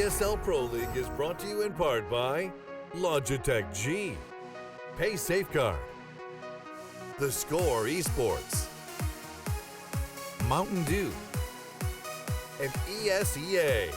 ESL Pro League is brought to you in part by Logitech G, Pay Safeguard, The Score Esports, Mountain Dew, and ESEA.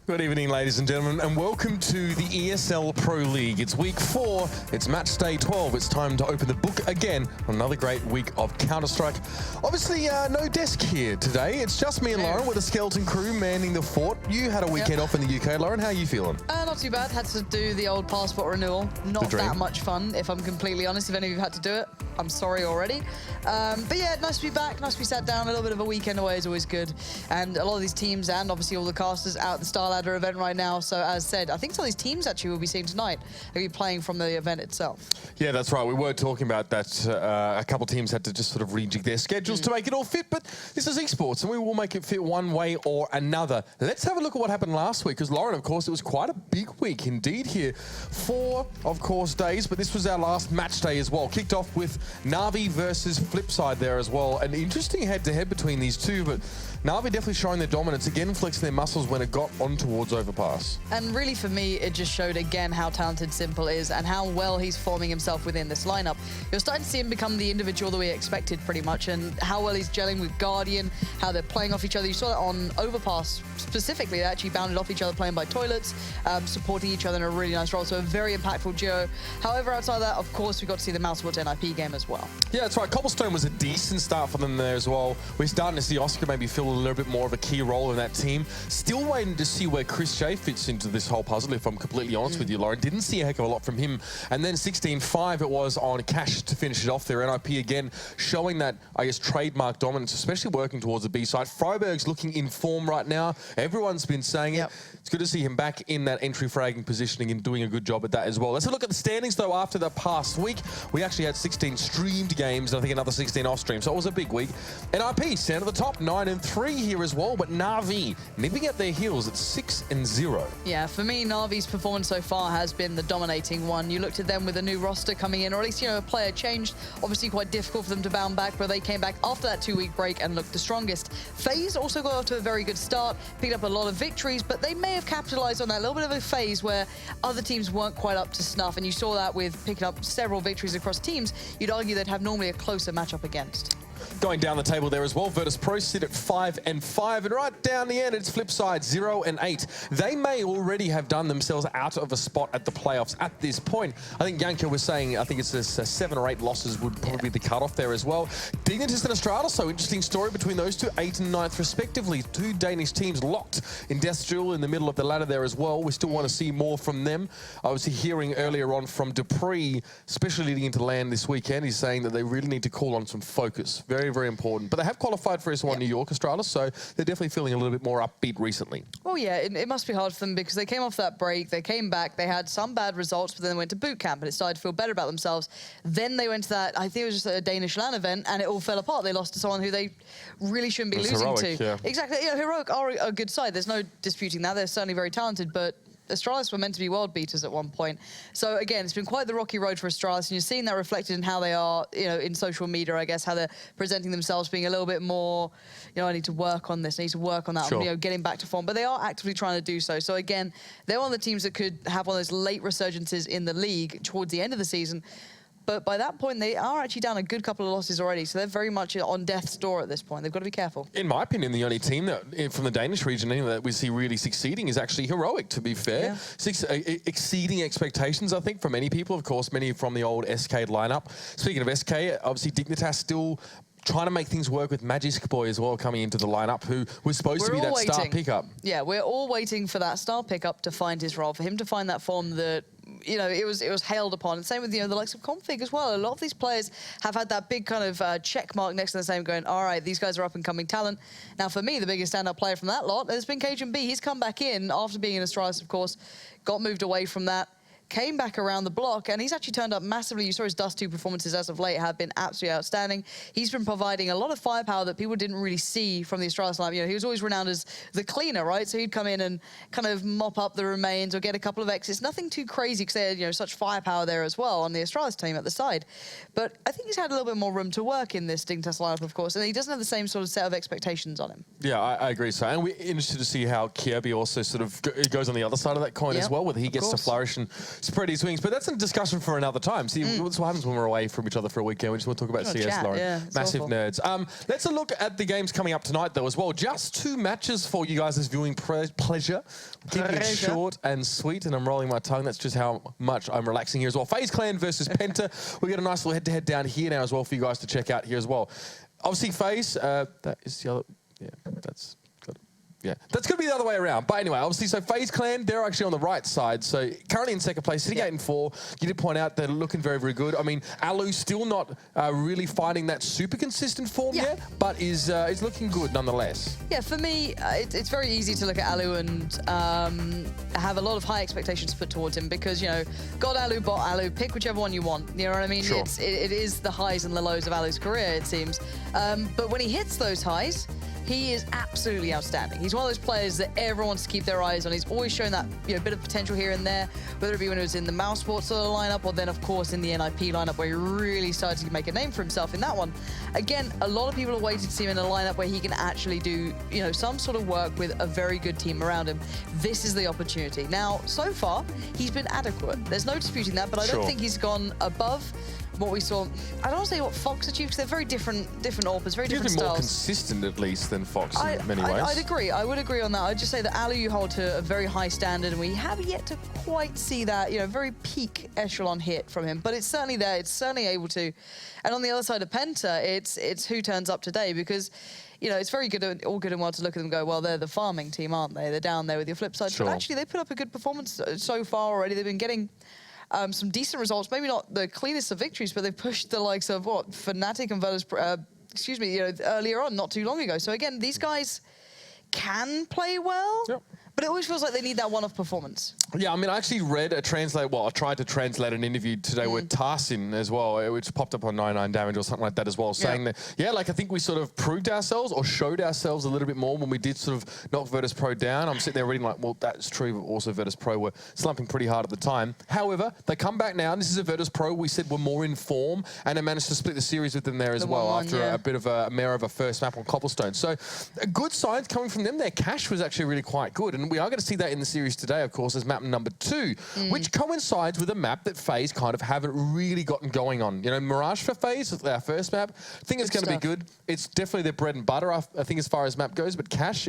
Good evening, ladies and gentlemen, and welcome to the ESL Pro League. It's week 4, it's match day 12. It's time to open the book again on another great week of Counter-Strike. Obviously, no desk here today. It's just me and Lauren with a skeleton crew manning the fort. You had a weekend off in the UK. Lauren, how are you feeling? Not too bad. Had to do the old passport renewal. Not that much fun, if I'm completely honest. If any of you had to do it, I'm sorry already. But yeah, nice to be back. Nice to be sat down. A little bit of a weekend away is always good. And a lot of these teams and obviously all the casters out at the Star Ladder event right now. So as said, I think some of these teams actually will be seen tonight. They'll be playing from the event itself. Yeah, that's right. We were talking about that. A couple of teams had to just sort of rejig their schedules to make it all fit. But this is esports, and we will make it fit one way or another. Let's have a look at what happened last week. Because Lauren, of course, it was quite a big week indeed here. 4, of course, days. But this was our last match day as well. Kicked off with Na'Vi versus Flipside there as well. An interesting head-to-head between these two, but Na'Vi definitely showing their dominance, again flexing their muscles when it got on towards Overpass. And really for me, it just showed again how talented Simple is and how well he's forming himself within this lineup. You're starting to see him become the individual that we expected pretty much, and how well he's gelling with Guardian, how they're playing off each other. You saw that on Overpass specifically. They actually bounded off each other playing by toilets, supporting each other in a really nice role. So a very impactful duo. However, outside of that, of course, we got to see the Mousesports NIP game as well. Yeah, that's right. Cobblestone was a decent start for them there as well. We're starting to see Oscar maybe fill a little bit more of a key role in that team. Still waiting to see where Chris J fits into this whole puzzle, if I'm completely honest with you, Lauren. Didn't see a heck of a lot from him. And then 16-5 it was on Cash to finish it off there. NIP again showing that, I guess, trademark dominance, especially working towards the B side. Freiberg's looking in form right now. Everyone's been saying it. It's good to see him back in that entry fragging positioning and doing a good job at that as well. Let's have a look at the standings, though, after the past week. We actually had 16 streamed games, and I think another 16 off stream, so it was a big week. NIP stand at the top, 9-3 here as well, but Na'Vi nipping at their heels at 6-0. Yeah, for me, Na'Vi's performance so far has been the dominating one. You looked at them with a new roster coming in, or at least, you know, a player changed. Obviously quite difficult for them to bounce back, but they came back after that 2-week break and looked the strongest. FaZe also got off to a very good start, picked up a lot of victories, but they may have capitalized on that little bit of a phase where other teams weren't quite up to snuff, and you saw that with picking up several victories across teams. You'd argue they'd have normally a closer matchup against. Going down the table there as well, Virtus Pro sit at 5-5, and right down the end, it's Flipside 0-8. They may already have done themselves out of a spot at the playoffs at this point. I think Yanka was saying, I think it's 7 or 8 losses would probably be the cutoff there as well. Dignitas and Estrada, so interesting story between those two, 8th and 9th respectively. 2 Danish teams locked in Death Duel in the middle of the ladder there as well. We still want to see more from them. I was hearing earlier on from Dupree, especially leading into LAN this weekend, he's saying that they really need to call on some focus Very, very important. But they have qualified for ESL New York, Australia, so they're definitely feeling a little bit more upbeat recently. Well, yeah, it must be hard for them because they came off that break, they came back, they had some bad results, but then they went to boot camp and it started to feel better about themselves. Then they went to that, I think it was just a Danish LAN event, and it all fell apart. They lost to someone who they really shouldn't be losing Heroic, to. yeah. Exactly. You know, Heroic are a good side. There's no disputing that. They're certainly very talented, but Astralis were meant to be world beaters at one point. So again, it's been quite the rocky road for Astralis, and you're seeing that reflected in how they are, you know, in social media, I guess, how they're presenting themselves, being a little bit more, you know, I need to work on this, I need to work on that, sure. you know, getting back to form. But they are actively trying to do so. So again, they're one of the teams that could have one of those late resurgences in the league towards the end of the season. But by that point, they are actually down a good couple of losses already, so they're very much on death's door at this point. They've got to be careful. In my opinion, the only team that from the Danish region anyway, that we see really succeeding is actually Heroic, to be fair. Yeah. Exceeding expectations, I think, for many people. Of course, many from the old SK lineup. Speaking of SK, obviously Dignitas still trying to make things work with Magisk Boy as well coming into the lineup, who was supposed to be that star pickup. Yeah, we're all waiting for that star pickup to find his role, for him to find that form that, you know, it was hailed upon. And same with, you know, the likes of Config as well. A lot of these players have had that big kind of check mark next to the name going, all right, these guys are up and coming talent. Now, for me, the biggest standout player from that lot has been Cajun B. He's come back in after being in Astralis, of course, got moved away from that, came back around the block, and he's actually turned up massively. You saw his Dust 2 performances as of late have been absolutely outstanding. He's been providing a lot of firepower that people didn't really see from the Astralis lineup. You know, he was always renowned as the cleaner, right? So he'd come in and kind of mop up the remains or get a couple of exits. Nothing too crazy because they had, you know, such firepower there as well on the Astralis team at the side. But I think he's had a little bit more room to work in this Dignitas lineup, of course, and he doesn't have the same sort of set of expectations on him. Yeah, I agree. So, and we're interested to see how Kirby also sort of goes on the other side of that coin as well, whether he gets to flourish and spread his wings. But that's a discussion for another time. See, that's what happens when we're away from each other for a weekend. We just want to talk about CS, Lauren. Yeah, massive nerds. Let's look at the games coming up tonight, though, as well. Just 2 matches for you guys' viewing pleasure. Keeping it short and sweet, and I'm rolling my tongue. That's just how much I'm relaxing here as well. FaZe Clan versus Penta. We got a nice little head-to-head down here now as well for you guys to check out here as well. Obviously, FaZe, that is the other... Yeah, that's... Yeah, that's going to be the other way around. But anyway, obviously, so FaZe Clan, they're actually on the right side. So currently in second place, sitting 8-4. You did point out they're looking very, very good. I mean, Alu still not really finding that super consistent form yet, but is looking good nonetheless. Yeah, for me, it's very easy to look at Alu and have a lot of high expectations put towards him because, you know, God Alu, bot Alu, pick whichever one you want. You know what I mean? Sure. It is the highs and the lows of Alu's career, it seems. But when he hits those highs, he is absolutely outstanding. He's one of those players that everyone wants to keep their eyes on. He's always shown that, you know, bit of potential here and there, whether it be when he was in the Mouse Sports sort of lineup or then, of course, in the NIP lineup where he really started to make a name for himself in that one. Again, a lot of people are waiting to see him in a lineup where he can actually do, you know, some sort of work with a very good team around him. This is the opportunity. Now, so far, he's been adequate. There's no disputing that, but I don't think he's gone above what we saw. I don't want to say what Fox achieved because they're very different AWPers, very different styles. He's been more consistent at least than Fox in many ways. I'd agree. I would agree on that. I'd just say that Alu you hold to a very high standard, and we have yet to quite see that, you know, very peak echelon hit from him. But it's certainly there. It's certainly able to. And on the other side of Penta, it's who turns up today because, you know, it's very good, all good and well to look at them and go, well, they're the farming team, aren't they? They're down there with your flip side. Sure. But actually, they put up a good performance so far already. They've been getting some decent results, maybe not the cleanest of victories, but they've pushed the likes of, what, Fnatic and Virtus, excuse me, you know, earlier on, not too long ago. So again, these guys can play well. Yep. But it always feels like they need that one-off performance. Yeah, I mean, I actually read a translate, well, I tried to translate an interview today with Tarsin as well, which popped up on 99 Damage or something like that as well, saying that, like, I think we sort of proved ourselves or showed ourselves a little bit more when we did sort of knock Virtus Pro down. I'm sitting there reading like, well, that's true, but also Virtus Pro were slumping pretty hard at the time. However, they come back now, and this is a Virtus Pro we said were more in form, and they managed to split the series with them there as well after a bit of a mare of a first map on Cobblestone. So, good signs coming from them. Their cash was actually really quite good, and we are going to see that in the series today, of course, as map number 2, which coincides with a map that FaZe kind of haven't really gotten going on. You know, Mirage for FaZe, our first map, I think it's going to be good. It's definitely their bread and butter, I think, as far as map goes, but cash,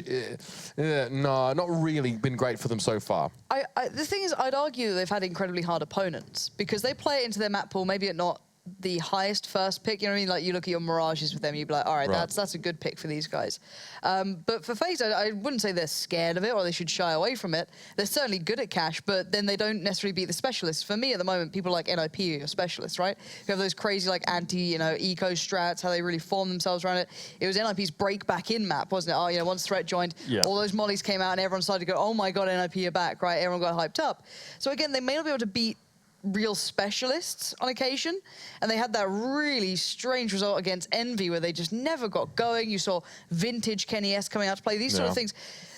no, not really been great for them so far. The thing is, I'd argue that they've had incredibly hard opponents because they play it into their map pool, maybe at not the highest first pick. You know what I mean? Like, you look at your Mirages with them, you'd be like, all right, that's a good pick for these guys. But for FaZe, I wouldn't say they're scared of it or they should shy away from it. They're certainly good at cash, but then they don't necessarily beat the specialists. For me, at the moment, people like NIP are your specialists, right? Who have those crazy, like, eco strats, how they really form themselves around it. It was NIP's break back in map, wasn't it? Oh, you know, once Threat joined, all those mollies came out and everyone started to go, oh my God, NIP are back, right? Everyone got hyped up. So again, they may not be able to beat real specialists on occasion, and they had that really strange result against Envy where they just never got going. You saw vintage Kenny S coming out to play. These sort of things,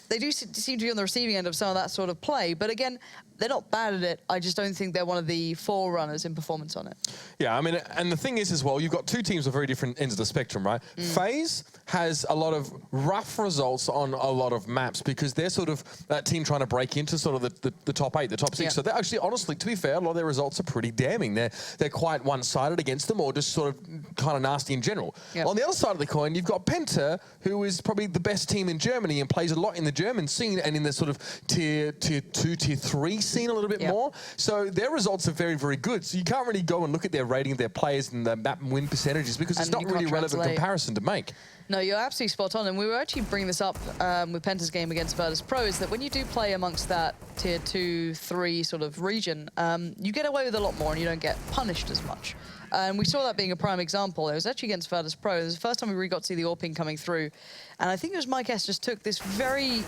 they do seem to be on the receiving end of some of that sort of play, but again, they're not bad at it. I just don't think they're one of the forerunners in performance on it. Yeah, I mean, and the thing is as well, you've got two teams of very different ends of the spectrum, right? FaZe has a lot of rough results on a lot of maps because they're sort of that team trying to break into sort of the top 8, the top 6. So they're actually, honestly, to be fair, a lot of their results are pretty damning. They're quite one-sided against them or just sort of kind of nasty in general. On the other side of the coin, you've got Penta, who is probably the best team in Germany and plays a lot in the German scene and in the sort of tier 2, tier 3 scene a little bit more. So their results are very, very good. So you can't really go and look at their rating of their players and the map win percentages because it's not really a relevant comparison to make. No, you're absolutely spot on. And we were actually bringing this up with Penta's game against Virtus Pro, is that when you do play amongst that tier 2, 3 sort of region, you get away with a lot more and you don't get punished as much. And we saw that being a prime example. It was actually against Virtus Pro. It was the first time we really got to see the AWP ping coming through. And I think it was Mike S just took this very,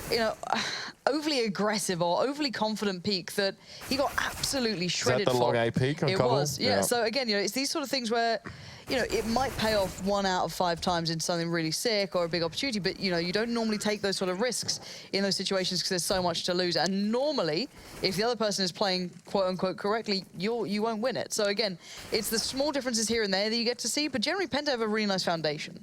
you know, overly aggressive or overly confident peak that he got absolutely shredded for. Is that the long A peak? It was, yeah. So again, you know, it's these sort of things where, you know, it might pay off 1 out of 5 times into something really sick or a big opportunity, but, you know, you don't normally take those sort of risks in those situations because there's so much to lose. And normally, if the other person is playing quote-unquote correctly, you won't win it. So again, it's the small differences here and there that you get to see, but generally Penta have a really nice foundation.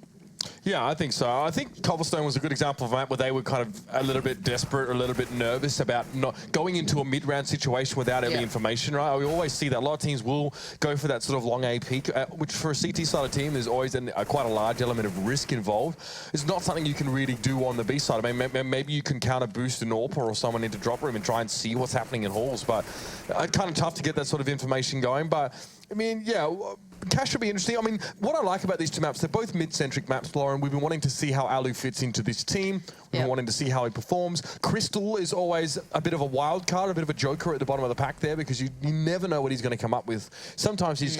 Yeah, I think so. I think Cobblestone was a good example of that, where they were kind of a little bit desperate or a little bit nervous about not going into a mid-round situation without any information, right? We always see that a lot of teams will go for that sort of long A peak, which for a CT-sided team, there's always quite a large element of risk involved. It's not something you can really do on the B side. I mean, maybe you can counter boost an AWP or someone into drop room and try and see what's happening in halls, but kind of tough to get that sort of information going. But I mean, yeah, Cash should be interesting. I mean, what I like about these two maps, they're both mid-centric maps, Lauren. We've been wanting to see how Alu fits into this team. We've been wanting to see how he performs. Crystal is always a bit of a wild card, a bit of a joker at the bottom of the pack there because you never know what he's going to come up with. Sometimes he's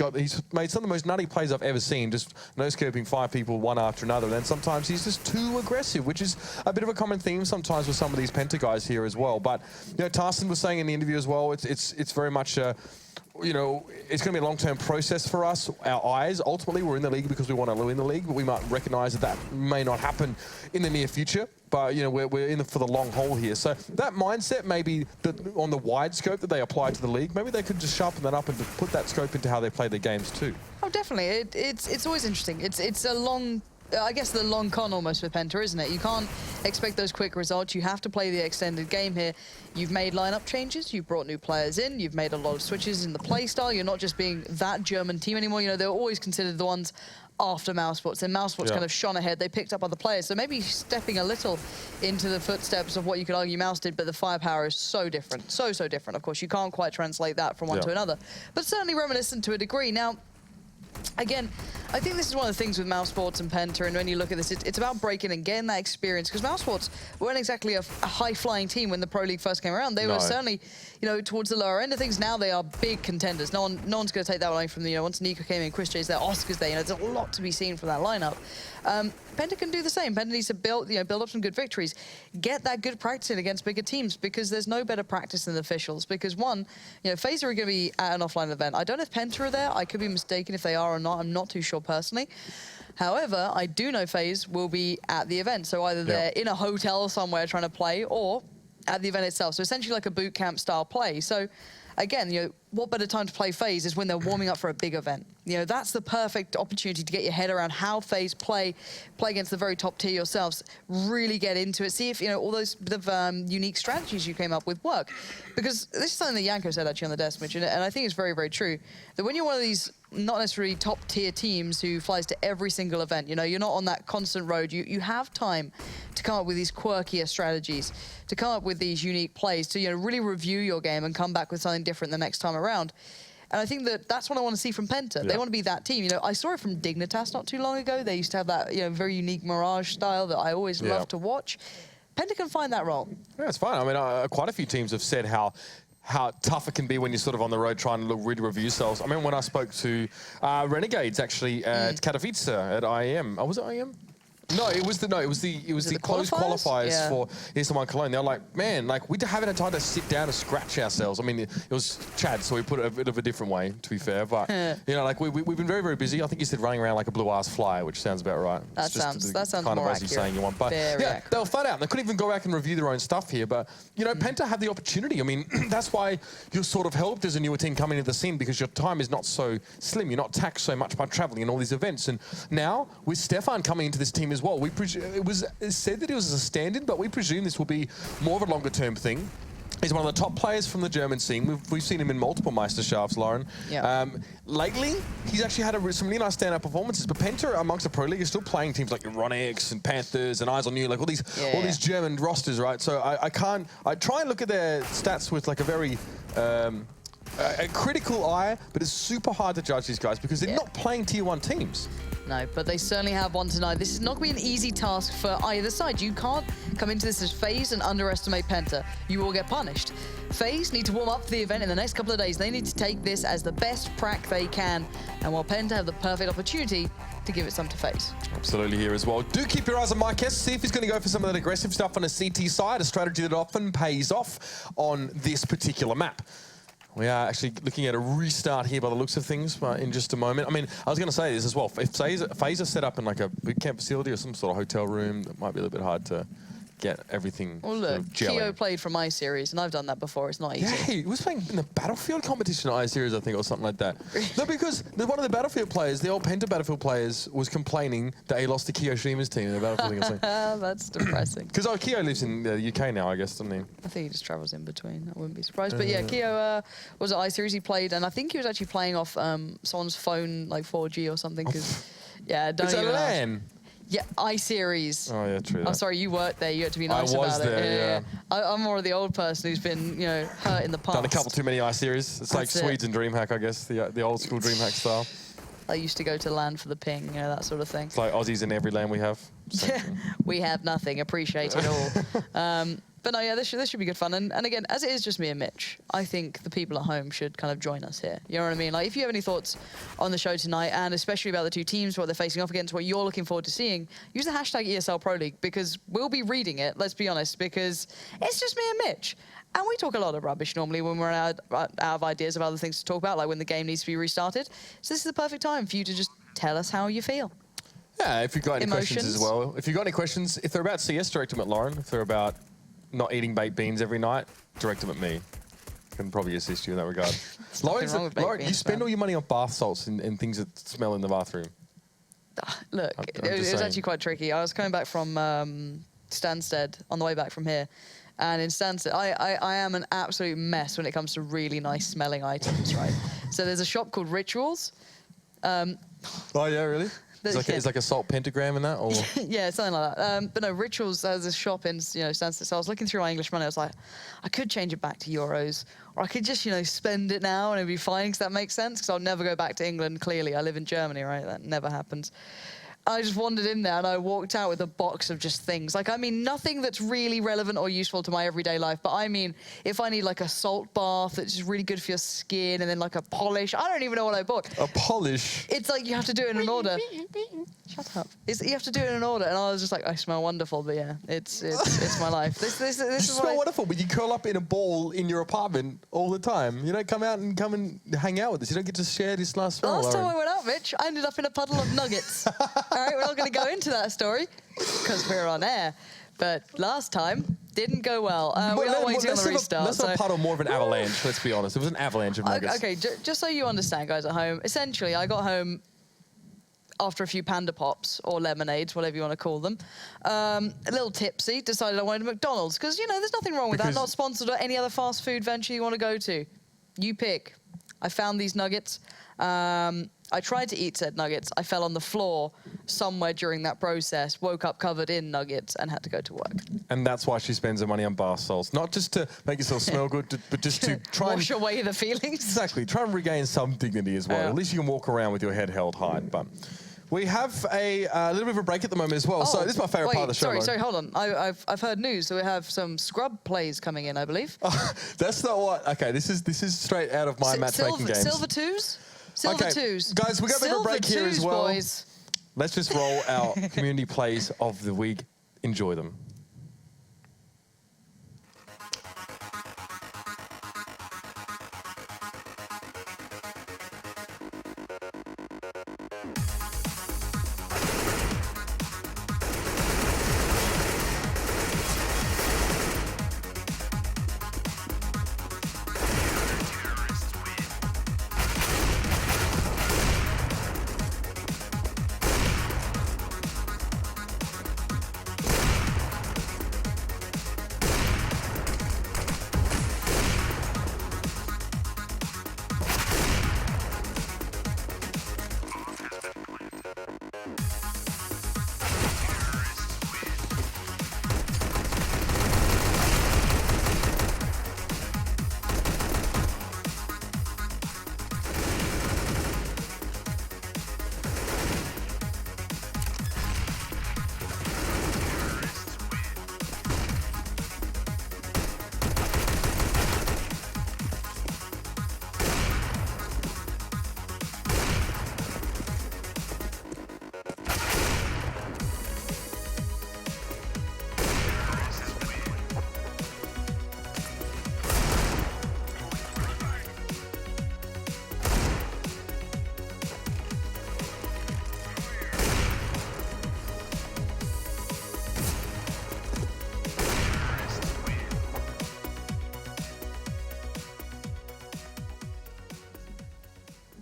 made some of the most nutty plays I've ever seen, just no-scoping 5 people one after another. And then sometimes he's just too aggressive, which is a bit of a common theme sometimes with some of these Penta guys here as well. But, you know, Tarstan was saying in the interview as well, it's very much you know, it's going to be a long-term process for us. Our eyes, ultimately, we're in the league because we want to win the league, but we might recognise that may not happen in the near future. But, you know, we're in for the long haul here. So that mindset, maybe on the wide scope that they apply to the league, maybe they could just sharpen that up and put that scope into how they play their games too. Oh, definitely. It's always interesting. It's a long... I guess the long con almost with Penta, isn't it? You can't expect those quick results. You have to play the extended game here. You've made lineup changes. You've brought new players in. You've made a lot of switches in the playstyle. You're not just being that German team anymore. You know, they're always considered the ones after Mousesports. And Mousesports kind of shone ahead. They picked up other players. So maybe stepping a little into the footsteps of what you could argue Mouse did, but the firepower is so different. So different. Of course, you can't quite translate that from one to another. But certainly reminiscent to a degree. Now, again, I think this is one of the things with Mousesports and Penta, and when you look at this, it's about breaking and getting that experience, because Mousesports weren't exactly a high-flying team when the Pro League first came around. They were certainly, you know, towards the lower end of things. Now they are big contenders. No one's going to take that away from them. You know, once Nico came in, Chris J's there, Oscar's there, you know, there's a lot to be seen from that lineup. Penta can do the same. Penta needs to build up some good victories. Get that good practice in against bigger teams, because there's no better practice than the officials. Because one, you know, FaZe are going to be at an offline event. I don't know if Penta are there. I could be mistaken if they are or not. I'm not too sure personally. However, I do know FaZe will be at the event. So either they're in a hotel somewhere trying to play, or at the event itself. So essentially like a boot camp style play. So again, you know, what better time to play FaZe is when they're warming up for a big event. You know, that's the perfect opportunity to get your head around how FaZe play against the very top tier yourselves, really get into it, see if, you know, all those bit of unique strategies you came up with work. Because this is something that Yanko said actually on the desk, Mitch, and I think it's very, very true, that when you're one of these not necessarily top tier teams who flies to every single event, you know, you're not on that constant road, you have time to come up with these quirkier strategies, to come up with these unique plays, to, you know, really review your game and come back with something different the next time around. And I think that's what I want to see from Penta. They want to be that team. You know, I saw it from Dignitas not too long ago. They used to have that, you know, very unique Mirage style that I always love to watch. Penta can find that role. Yeah, it's fine. I mean, quite a few teams have said how tough it can be when you're sort of on the road trying to really review yourselves. I mean, when I spoke to Renegades actually at Katowice at IEM. Oh, was it IEM? No, it was the closed qualifiers for ESL Cologne. They were like, man, like we haven't had time to sit down and scratch ourselves. I mean, it was Chad, so we put it a bit of a different way, to be fair. But you know, like we've been very, very busy. I think you said running around like a blue-ass fly, which sounds about right. That sounds kind of more as you're saying you want. But very yeah, accurate. they were flat out. They couldn't even go back and review their own stuff here. But you know, Penta had the opportunity. I mean, that's why you're sort of helped as a newer team coming into the scene, because your time is not so slim. You're not taxed so much by traveling and all these events. And now with Stefan coming into this team as well, it was said that he was a stand-in, but we presume this will be more of a longer-term thing. He's one of the top players from the German scene. We've seen him in multiple Meisterschafts, Lauren. Yeah. Lately, he's actually had some really nice stand-up performances. But Penta, amongst the Pro League, is still playing teams like Ronix and Panthers and Eyes on You, like all these German rosters, right? So I try and look at their stats with like a very a critical eye, but it's super hard to judge these guys because they're not playing Tier 1 teams. No, but they certainly have one tonight. This is not going to be an easy task for either side. You can't come into this as FaZe and underestimate Penta. You will get punished. FaZe need to warm up for the event in the next couple of days. They need to take this as the best prac they can. And while Penta have the perfect opportunity to give it some to FaZe. Absolutely here as well. Do keep your eyes on Mike S. See if he's going to go for some of that aggressive stuff on a CT side, a strategy that often pays off on this particular map. We are actually looking at a restart here by the looks of things in just a moment. I mean, I was going to say this as well. If FaZe are set up in like a boot camp facility or some sort of hotel room, it might be a little bit hard to get everything well, look, Keo played from iSeries, and I've done that before. It's not easy. Yeah, he was playing in the Battlefield competition at iSeries, I think, or something like that. No, because one of the Battlefield players, the old Penta Battlefield players, was complaining that he lost to Kiyoshima's team in the Battlefield thing. That's depressing. Because Keo lives in the UK now, I guess, doesn't he? I think he just travels in between. I wouldn't be surprised. But yeah, Keo was at iSeries. He played, and I think he was actually playing off someone's phone, like 4G or something. Because don't it's even a LAN. Yeah, iSeries. Oh, yeah, true. I'm sorry, you worked there. You had to be nice about it. I was there, yeah. I'm more of the old person who's been, you know, hurt in the past. Done a couple too many iSeries. It's like Swedes and DreamHack, I guess, the old school DreamHack style. I used to go to LAN for the ping, you know, that sort of thing. It's like Aussies in every LAN we have. We have nothing. Appreciate it all. But no, yeah, this should be good fun. And again, as it is just me and Mitch, I think the people at home should kind of join us here. You know what I mean? Like, if you have any thoughts on the show tonight, and especially about the two teams, what they're facing off against, what you're looking forward to seeing, use the hashtag ESL Pro League, because we'll be reading it, let's be honest, because it's just me and Mitch. And we talk a lot of rubbish normally when we're out of ideas of other things to talk about, like when the game needs to be restarted. So this is the perfect time for you to just tell us how you feel. Yeah, if you've got any questions as well. If you've got any questions, if they're about CS, direct them at Lauren. If they're about not eating baked beans every night, direct them at me. Can probably assist you in that regard. Lauren, you spend all your money on bath salts and things that smell in the bathroom. Look, it was actually quite tricky. I was coming back from Stansted on the way back from here. And in Stansted, I am an absolute mess when it comes to really nice smelling items, right? So there's a shop called Rituals. Oh, yeah, really? It's like a salt pentagram in that, or yeah, something like that. But no, Rituals has a shop in Stansted. So I was looking through my English money. I was like, I could change it back to euros, or I could just spend it now and it'd be fine. Because that makes sense. Because I'll never go back to England. Clearly, I live in Germany, right? That never happens. I just wandered in there and I walked out with a box of just things. Like, I mean, nothing that's really relevant or useful to my everyday life. But I mean, if I need like a salt bath that's just really good for your skin, and then like a polish. I don't even know what I bought. A polish? It's like you have to do it in an order. Shut up. You have to do it in an order. And I was just like, I smell wonderful. But yeah, it's my life. You smell wonderful, but you curl up in a ball in your apartment all the time. You don't come and hang out with us. You don't get to share this last smell. Last time I went out, Mitch, I ended up in a puddle of nuggets. All right, we're not going to go into that story because we're on air. But last time, didn't go well. We are waiting on the restart. Let's not puddle more of an avalanche, let's be honest. It was an avalanche of nuggets. Okay, just so you understand, guys at home, essentially, I got home after a few Panda Pops, or lemonades, whatever you want to call them, a little tipsy, decided I wanted a McDonald's. Because, there's nothing wrong with that. Not sponsored or any other fast food venture you want to go to. You pick. I found these nuggets. I tried to eat said nuggets. I fell on the floor somewhere during that process, woke up covered in nuggets, and had to go to work. And that's why she spends her money on bath salts. Not just to make yourself smell good, but just to try Wash away the feelings. Exactly. Try and regain some dignity as well. Yeah. At least you can walk around with your head held high. But we have a little bit of a break at the moment as well. So this is my favourite part of the show. Sorry, hold on. I've heard news. So we have some scrub plays coming in, I believe. That's not what. Okay, this is straight out of my matchmaking games. Silver twos? Silver twos. Guys, we've got a bit of a break here as well. Boys. Let's just roll our community plays of the week. Enjoy them.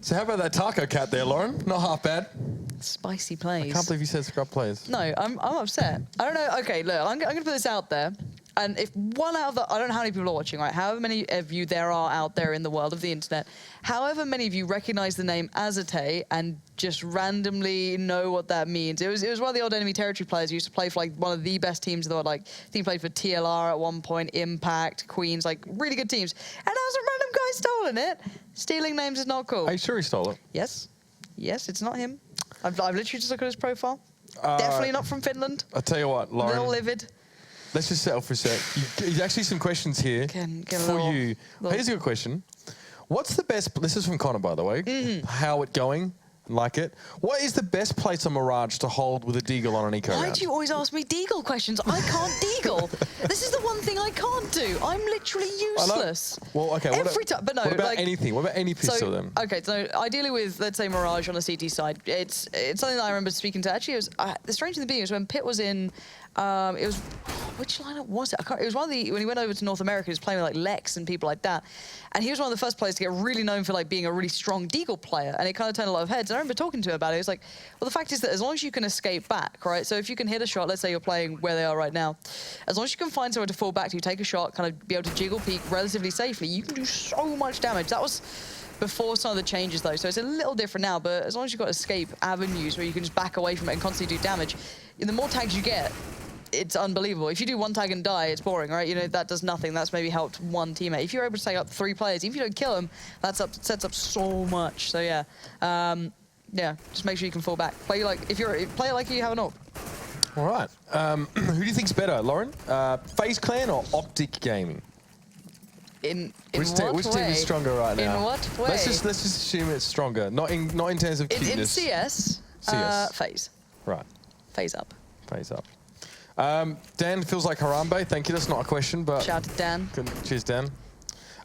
So how about that taco cat there, Lauren? Not half bad. Spicy plays. I can't believe you said scrub players. No, I'm upset. I don't know. Okay, look, I'm going to put this out there. And if one out of the, I don't know how many people are watching, right? However many of you there are out there in the world of the internet, however many of you recognize the name Azate and just randomly know what that means. It was one of the old enemy territory players who used to play for like one of the best teams in the world. Like, I think he played for TLR at one point, Impact, Queens, like really good teams. And now some random guy stolen it. Stealing names is not cool. Are you sure he stole it? Yes. Yes, it's not him. I've literally just looked at his profile. Definitely not from Finland. I'll tell you what, Lauren. Little livid. Let's just settle for a sec. There's actually some questions here for you. Here's your question. What's the best... This is from Connor, by the way. How it going? Like it. What is the best place on Mirage to hold with a deagle on an eco round? Why do you always ask me deagle questions? I can't deagle. This is the one thing I can't do. I'm literally useless. Well, okay. Every time, but no. What about like, anything? What about any pistol then? Okay, so ideally with, let's say, Mirage on the CT side, it's something that I remember speaking to. Actually, it was the strange thing to be was when Pitt was in. It was, which lineup was it? I can't, it was one of the, when he went over to North America, he was playing with like Lex and people like that. And he was one of the first players to get really known for like being a really strong deagle player. And it kind of turned a lot of heads. And I remember talking to him about it. He was like, well, the fact is that as long as you can escape back, right? So if you can hit a shot, let's say you're playing where they are right now, as long as you can find somewhere to fall back to, take a shot, kind of be able to jiggle peek relatively safely, you can do so much damage. That was before some of the changes though. So it's a little different now, but as long as you've got escape avenues where you can just back away from it and constantly do damage, the more tags you get, it's unbelievable. If you do one tag and die, it's boring, right? You know, that does nothing. That's maybe helped one teammate. If you're able to take up 3 players, even if you don't kill them, sets up so much. So yeah, yeah, just make sure you can fall back. Play like, play it like you have an AWP. All right. Who do you think's better, Lauren? FaZe Clan or Optic Gaming? Which team is stronger right now? In what way? Let's just assume it's stronger. Not in terms of cuteness. In CS, FaZe. Right. FaZe up. FaZe up. Dan feels like Harambe. Thank you. That's not a question, but... Shout out to Dan. Cheers, Dan.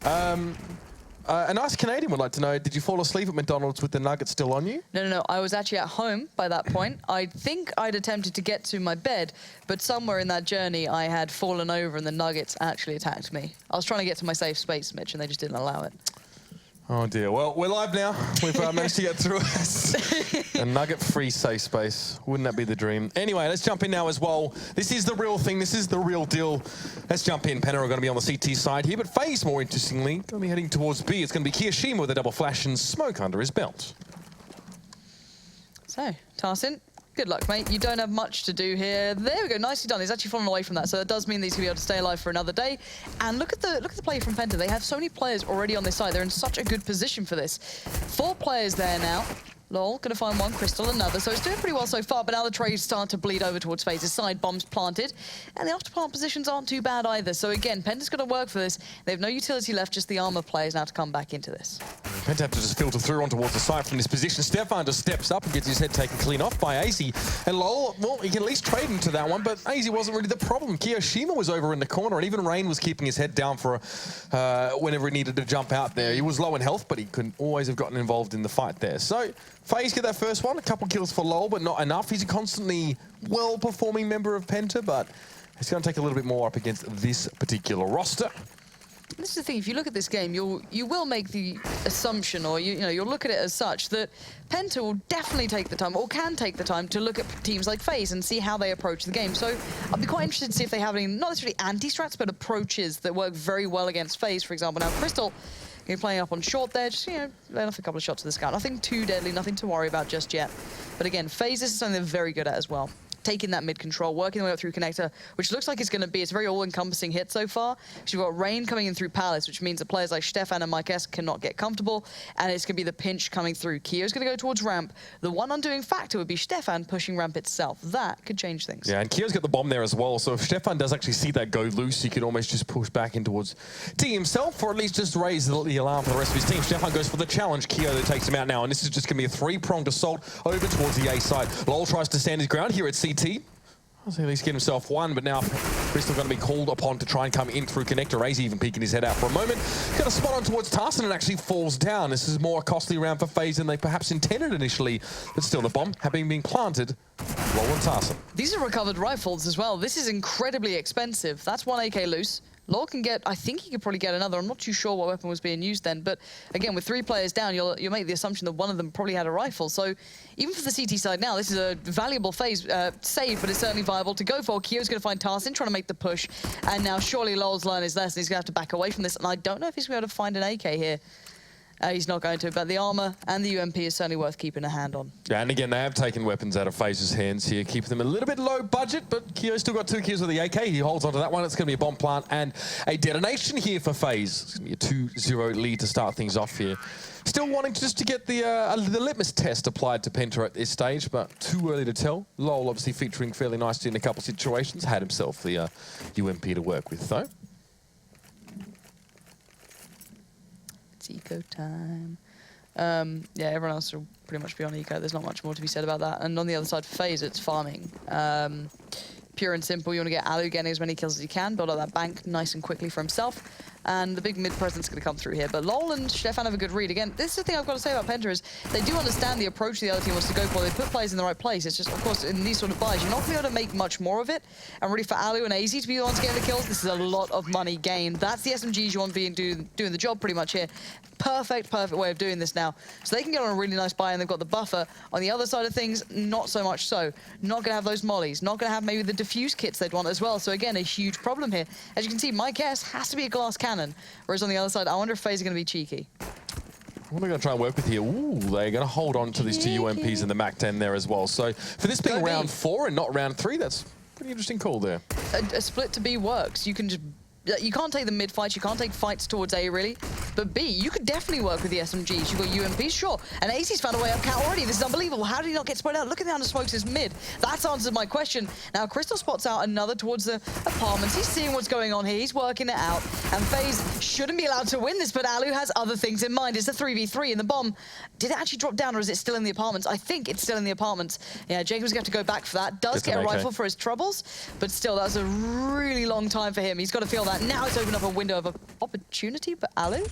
A nice Canadian would like to know, did you fall asleep at McDonald's with the nuggets still on you? No. I was actually at home by that point. I think I'd attempted to get to my bed, but somewhere in that journey, I had fallen over and the nuggets actually attacked me. I was trying to get to my safe space, Mitch, and they just didn't allow it. Oh, dear. Well, we're live now. We've managed to get through it. A nugget-free safe space. Wouldn't that be the dream? Anyway, let's jump in now as well. This is the real thing. This is the real deal. Let's jump in. Penta are going to be on the CT side here, but FaZe, more interestingly, going to be heading towards B. It's going to be Kiyoshima with a double flash and smoke under his belt. So, Tarsin, good luck, mate. You don't have much to do here. There we go, nicely done. He's actually fallen away from that, so that does mean that he's gonna be able to stay alive for another day. And look at the play from Penta. They have so many players already on this side. They're in such a good position for this. 4 players there now. Lol, gonna find one, Crystal another. So it's doing pretty well so far, but now the trade's starting to bleed over towards FaZe's side. Bombs planted, and the after-plant positions aren't too bad either. So again, Penta's gonna work for this. They have no utility left, just the armor players now to come back into this. Penta have to just filter through on towards the side from this position. Stefan just steps up and gets his head taken clean off by AZ. And Lol, well, he can at least trade into that one, but AZ wasn't really the problem. Kiyoshima was over in the corner, and even Rain was keeping his head down for whenever he needed to jump out there. He was low in health, but he couldn't always have gotten involved in the fight there. So FaZe get that first one, a couple kills for Lol, but not enough. He's a constantly well-performing member of Penta, but it's going to take a little bit more up against this particular roster. This is the thing, if you look at this game, you will make the assumption, or you'll look at it as such, that Penta will definitely take the time, or can take the time, to look at teams like FaZe and see how they approach the game. So I'll be quite interested to see if they have any, not necessarily anti-strats, but approaches that work very well against FaZe, for example. Now, Crystal, you're playing up on short there, just, laying off a couple of shots to the scout. Nothing too deadly, nothing to worry about just yet. But again, FaZe, this is something they're very good at as well. Taking that mid control, working their way up through connector, which looks like it's going to be, it's a very all-encompassing hit so far. You've got Rain coming in through Palace, which means that players like Stefan and Mike S cannot get comfortable, and it's going to be the pinch coming through. Kio's going to go towards ramp. The one undoing factor would be Stefan pushing ramp itself. That could change things. Yeah, and Kio's got the bomb there as well, so if Stefan does actually see that go loose, he could almost just push back in towards T himself, or at least just raise the alarm for the rest of his team. Stefan goes for the challenge. Kio that takes him out now, and this is just going to be a 3-pronged assault over towards the A side. Lol tries to stand his ground here at CT. I'll at least get himself one, but now Crystal going to be called upon to try and come in through connector. AZ even peeking his head out for a moment. Got a spot on towards Tarsin and actually falls down. This is more a costly round for FaZe than they perhaps intended initially, but still the bomb having been planted. Lol and Tarsin. These are recovered rifles as well. This is incredibly expensive. That's 1 AK loose. Lol can get, I think he could probably get another. I'm not too sure what weapon was being used then, but again, with 3 players down, you'll make the assumption that one of them probably had a rifle. So even for the CT side now, this is a valuable phase save, but it's certainly viable to go for. Kio's going to find Tarsin, trying to make the push, and now surely Lol's line is less, and he's going to have to back away from this, and I don't know if he's going to be able to find an AK here. He's not going to, but the armor and the UMP is certainly worth keeping a hand on. Yeah, and again, they have taken weapons out of FaZe's hands here, keeping them a little bit low budget, but Kio's still got 2 kills with the AK. He holds onto that one. It's going to be a bomb plant and a detonation here for FaZe. It's going to be a 2-0 lead to start things off here. Still wanting just to get the litmus test applied to Penta at this stage, but too early to tell. Lol obviously featuring fairly nicely in a couple situations. Had himself the UMP to work with, though. Eco time. Yeah, everyone else will pretty much be on eco. There's not much more to be said about that. And on the other side for FaZe, it's farming. Pure and simple, you want to get Alu getting as many kills as you can, build up that bank nice and quickly for himself. And the big mid presence going to come through here. But Lol and Stefan have a good read. Again, this is the thing I've got to say about Penta is they do understand the approach the other team wants to go for. They put players in the right place. It's just, of course, in these sort of buys, you're not going to be able to make much more of it. And really for Alu and AZ to be the ones getting the kills, this is a lot of money gained. That's the SMGs you want to be doing the job pretty much here. Perfect way of doing this now. So they can get on a really nice buy and they've got the buffer. On the other side of things, not so much so. Not going to have those mollies. Not going to have maybe the diffuse kits they'd want as well. So again, a huge problem here. As you can see, my guess has to be a glass cannon. Whereas on the other side, I wonder if FaZe are going to be cheeky. What are they going to try and work with here? Ooh, they're going to hold on to these 2 UMPs in the MAC-10 there as well. So for this being round 4 and not round 3, that's a pretty interesting call there. A split to B works. You can just... You can't take the mid fights, you can't take fights towards A really, but B, you could definitely work with the SMGs. You've got UMPs, sure, and AZ's found a way up count already. This is unbelievable. How did he not get spread out? Look at the under smokes is mid. That's answered my question. Now Crystal spots out another towards the apartments. He's seeing what's going on here. He's working it out, and FaZe shouldn't be allowed to win this, but Alu has other things in mind. It's a 3v3 in the bomb. Did it actually drop down, or is it still in the apartments? I think it's still in the apartments. Yeah, Jacob's going to have to go back for that. Does get a rifle for his troubles, but still, that was a really long time for him. He's got to feel that. Now it's opened up a window of opportunity, but Alu?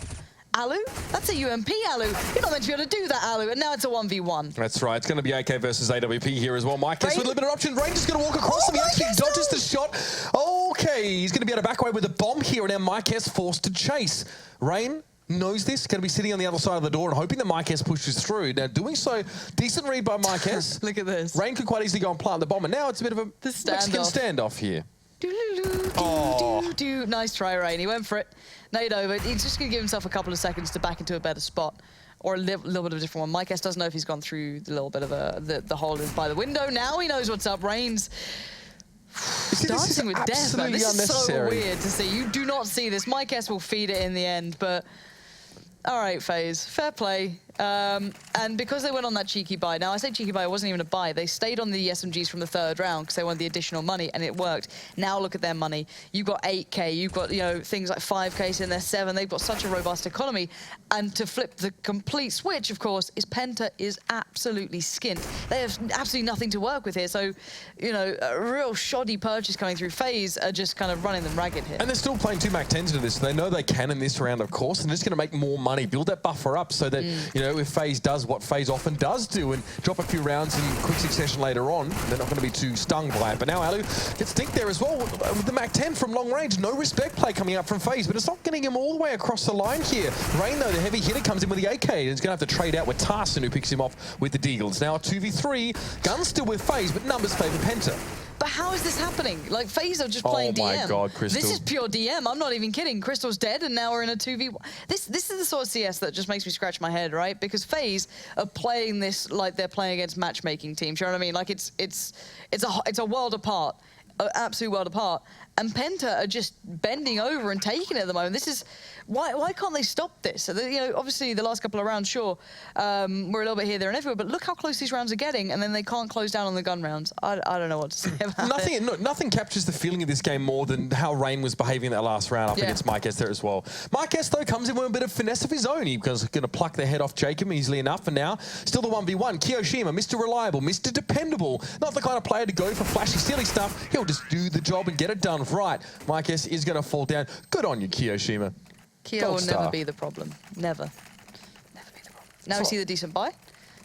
Alu? That's a UMP, Alu. You're not meant to be able to do that, Alu, and now it's a 1v1. That's right. It's going to be AK versus AWP here as well. Mike with a limited option. Rain just going to walk across him. He actually dodges the shot. Okay, he's going to be able to back away with a bomb here, and now Mike S forced to chase. Rain knows this, going to be sitting on the other side of the door and hoping that Mike S pushes through. Now, doing so, decent read by Mike S. Look at this. Rain could quite easily go and plant the bomb, and now it's a bit of a Mexican standoff here. Nice try, Rain. He went for it. Nade over. He's just going to give himself a couple of seconds to back into a better spot. or a little bit of a different one. Mike S doesn't know if he's gone through the little bit of the hole by the window. Now he knows what's up. Reigns dancing with death, man. This is so weird to see. You do not see this. Mike S will feed it in the end, but all right, FaZe, fair play. And because they went on that cheeky buy, now I say cheeky buy, it wasn't even a buy. They stayed on the SMGs from the 3rd round because they wanted the additional money, and it worked. Now look at their money. You've got 8K, you've got, you know, things like 5K in there, 7. They've got such a robust economy. And to flip the complete switch, of course, is Penta is absolutely skint. They have absolutely nothing to work with here. So, you know, a real shoddy purchase coming through. FaZe are just kind of running them ragged here. And they're still playing 2 MAC-10s into this. They know they can in this round, of course, and they're just going to make more money, build that buffer up so that, you know, if FaZe does what FaZe often does do and drop a few rounds in quick succession later on, they're not going to be too stung by it. But now Alu gets dinked there as well with the MAC-10 from long range. No respect play coming up from FaZe, but it's not getting him all the way across the line here. Rain, though, the heavy hitter, comes in with the AK and he's going to have to trade out with Tarsin, who picks him off with the Deagles. Now a 2v3, guns still with FaZe, but numbers favour Penta. But how is this happening? Like, FaZe are just playing DM. Oh my God, Crystal. This is pure DM. I'm not even kidding. Crystal's dead, and now we're in a 2v1. This is the sort of CS that just makes me scratch my head, right? Because FaZe are playing this like they're playing against matchmaking teams. You know what I mean? Like, it's a world apart, an absolute world apart. And Penta are just bending over and taking it at the moment. This is why can't they stop this? So you know, obviously the last couple of rounds, sure, we're a little bit here, there, and everywhere. But look how close these rounds are getting, and then they can't close down on the gun rounds. I don't know what to say about it. Nothing captures the feeling of this game more than how Rain was behaving in that last round up against Mike S there as well. Mike S though comes in with a bit of finesse of his own. He's going to pluck the head off Jacob easily enough, and now still the 1v1. Kiyoshima, Mr. Reliable, Mr. Dependable, not the kind of player to go for flashy, silly stuff. He'll just do the job and get it done right. Mike S is going to fall down. Good on you, Kiyoshima. Kyo will never be the problem. Never. Never be the problem. Now we see the decent buy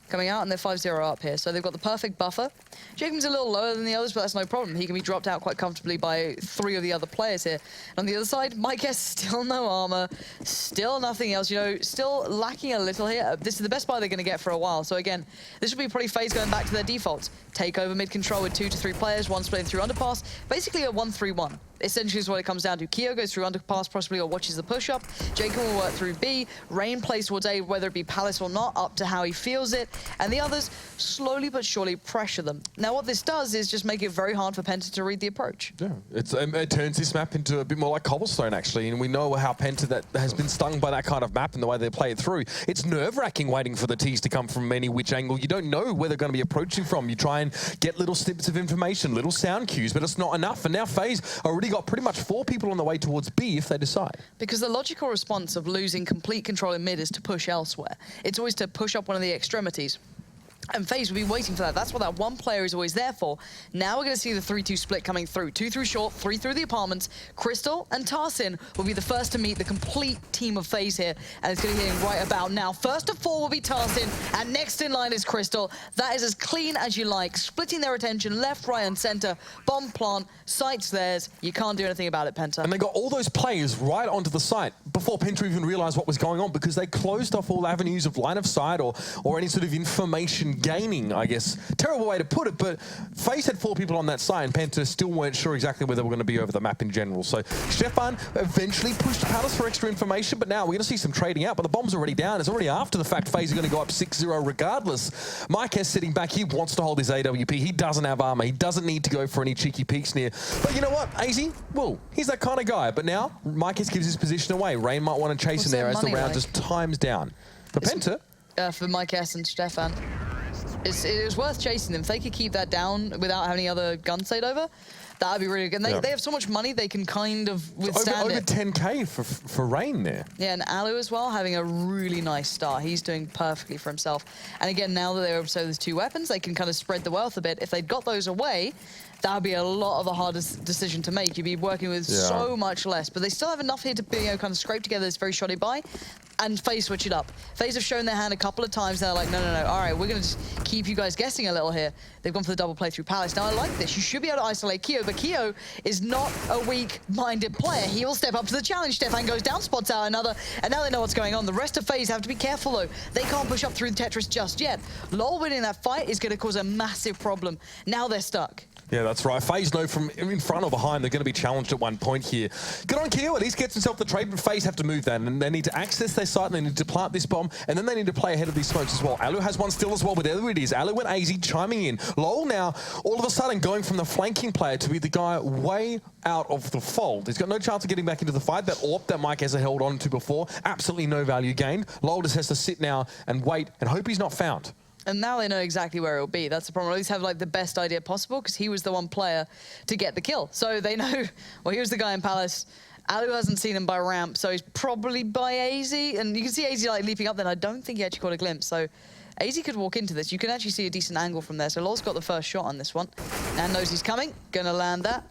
coming out, and they're 5-0 up here. So they've got the perfect buffer. Jacob's a little lower than the others, but that's no problem. He can be dropped out quite comfortably by 3 of the other players here. And on the other side, Mike S still no armor, still nothing else, you know, still lacking a little here. This is the best buy they're going to get for a while. So again, this will be probably FaZe going back to their defaults. Take over mid control with 2 to 3 players, one splitting through underpass. Basically a 1-3-1. Essentially is what it comes down to. Kyo goes through underpass possibly or watches the push-up. Jacob will work through B. Rain plays towards A, whether it be Palace or not, up to how he feels it. And the others slowly but surely pressure them. Now what this does is just make it very hard for Penta to read the approach. Yeah, it turns this map into a bit more like Cobblestone, actually. And we know how Penta that has been stung by that kind of map and the way they play it through. It's nerve-wracking waiting for the teas to come from any which angle. You don't know where they're going to be approaching from. You try and get little snippets of information, little sound cues, but it's not enough. And now FaZe already got pretty much 4 people on the way towards B if they decide. Because the logical response of losing complete control in mid is to push elsewhere. It's always to push up one of the extremities. And FaZe will be waiting for that. That's what that one player is always there for. Now we're going to see the 3-2 split coming through. 2 through short, 3 through the apartments. Crystal and Tarsin will be the first to meet the complete team of FaZe here. And it's going to be hitting right about now. First of 4 will be Tarsin, and next in line is Crystal. That is as clean as you like. Splitting their attention left, right, and center. Bomb plant, site's theirs. You can't do anything about it, Penta. And they got all those players right onto the site before Penta even realized what was going on, because they closed off all avenues of line of sight or any sort of information gaining, I guess. Terrible way to put it, but FaZe had 4 people on that side, and Penta still weren't sure exactly where they were going to be over the map in general. So Stefan eventually pushed Palace for extra information, but now we're going to see some trading out, but the bomb's already down. It's already after the fact FaZe are going to go up 6-0 regardless. Mike S sitting back, he wants to hold his AWP. He doesn't have armor. He doesn't need to go for any cheeky peeks near. But you know what, AZ? Well, he's that kind of guy. But now Mike S gives his position away. Rain might want to chase him there as the round just times down. For Penta. For Mike S and Stefan. It was worth chasing them. If they could keep that down without having any other gun stayed over, that would be really good. And they have so much money, they can kind of withstand over 10K for Rain there. Yeah, and Alu as well, having a really nice start. He's doing perfectly for himself. And again, now that they're so there's 2 weapons, they can kind of spread the wealth a bit. If they'd got those away, that would be a lot of a hard decision to make. You'd be working with so much less. But they still have enough here to be, kind of scrape together this very shoddy buy. And FaZe switch it up. FaZe have shown their hand a couple of times. They're like, no. All right, we're going to just keep you guys guessing a little here. They've gone for the double play through Palace. Now, I like this. You should be able to isolate Kyo, but Kyo is not a weak-minded player. He will step up to the challenge. Stefan goes down, spots out another, and now they know what's going on. The rest of FaZe have to be careful, though. They can't push up through Tetris just yet. LoL winning that fight is going to cause a massive problem. Now they're stuck. Yeah, that's right. FaZe know from in front or behind they're going to be challenged at one point here. Good on Keo, at least gets himself the trade, but FaZe have to move that, and they need to access their site, and they need to plant this bomb, and then they need to play ahead of these smokes as well. Alu has one still as well, but there it is. Alu and AZ chiming in. Lol now, all of a sudden, going from the flanking player to be the guy way out of the fold. He's got no chance of getting back into the fight. That AWP that Mike has held on to before, absolutely no value gained. Lol just has to sit now and wait and hope he's not found. And now they know exactly where it'll be. That's the problem. At least have like the best idea possible, because he was the one player to get the kill. So they know, well, here's the guy in Palace. Alu hasn't seen him by ramp, so he's probably by AZ. And you can see AZ like leaping up then. I don't think he actually caught a glimpse. So AZ could walk into this. You can actually see a decent angle from there. So Lol's got the first shot on this one. And knows he's coming. Gonna land that.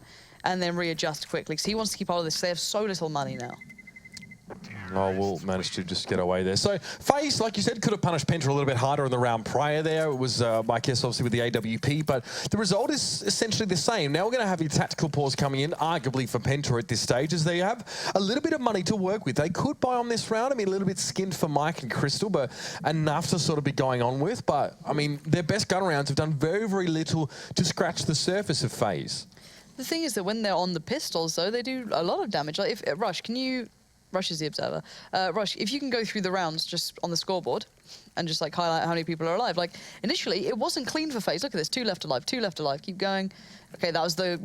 And then readjust quickly, because he wants to keep hold of this. They have so little money now. Oh, we'll manage to just get away there. So FaZe, like you said, could have punished Penta a little bit harder in the round prior there. It was, I guess, obviously with the AWP, but the result is essentially the same. Now we're going to have your tactical pause coming in, arguably for Penta at this stage, as they have a little bit of money to work with. They could buy on this round. I mean, a little bit skinned for Mike and Crystal, but enough to sort of be going on with. But, I mean, their best gun rounds have done very, very little to scratch the surface of FaZe. The thing is that when they're on the pistols, though, they do a lot of damage. Like, if Rush, can you... Rush is the observer. Rush, if you can go through the rounds just on the scoreboard and just like highlight how many people are alive. Like initially, it wasn't clean for FaZe. Look at this, 2 left alive, 2 left alive. Keep going. Okay, that was the,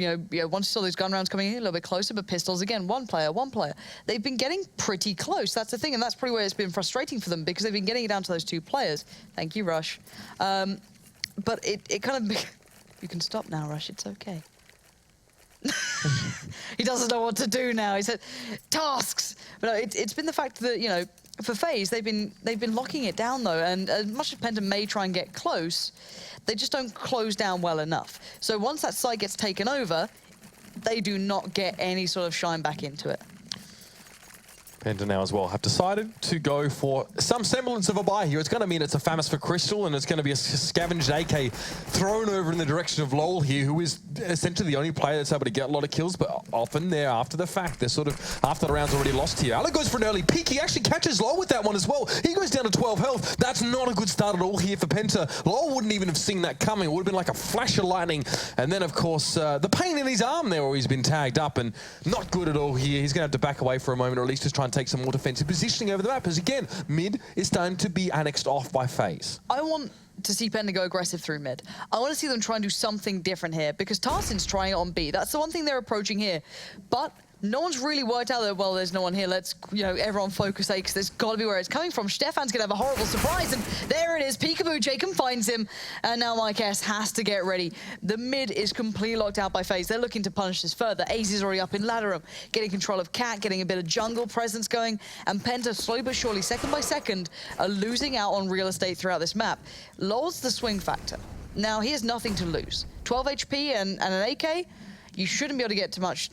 once you saw those gun rounds coming in, a little bit closer, but pistols again, 1 player, 1 player. They've been getting pretty close. That's the thing, and that's probably where it's been frustrating for them, because they've been getting it down to those 2 players. Thank you, Rush. But it kind of, you can stop now, Rush, it's okay. He doesn't know what to do now. He said, tasks. But no, it's been the fact that, for FaZe, they've been locking it down, though. And as much as Penta may try and get close, they just don't close down well enough. So once that site gets taken over, they do not get any sort of shine back into it. Penta now as well have decided to go for some semblance of a buy here. It's going to mean it's a FAMAS for Crystal, and it's going to be a scavenged AK thrown over in the direction of Lol here, who is essentially the only player that's able to get a lot of kills, but often they're after the fact. They're sort of after the round's already lost here. Alec goes for an early peek. He actually catches Lol with that one as well. He goes down to 12 health. That's not a good start at all here for Penta. Lol wouldn't even have seen that coming. It would have been like a flash of lightning. And then, of course, the pain in his arm there where he's been tagged up, and not good at all here. He's going to have to back away for a moment, or at least just try and take some more defensive positioning over the map, as again, mid is starting to be annexed off by FaZe. I want to see Penta go aggressive through mid. I want to see them try and do something different here, because Tarsin's trying it on B. That's the one thing they're approaching here. But no one's really worked out that, well, there's no one here. Let's, everyone focus A, because there's got to be where it's coming from. Stefan's going to have a horrible surprise, and there it is. Peekaboo, Jacob finds him, and now Mike S has to get ready. The mid is completely locked out by FaZe. They're looking to punish this further. AZ is already up in ladder room, getting control of Cat, getting a bit of jungle presence going, and Penta, slowly but surely, second by second, are losing out on real estate throughout this map. Lol's the swing factor. Now, he has nothing to lose. 12 HP and an AK, you shouldn't be able to get too much,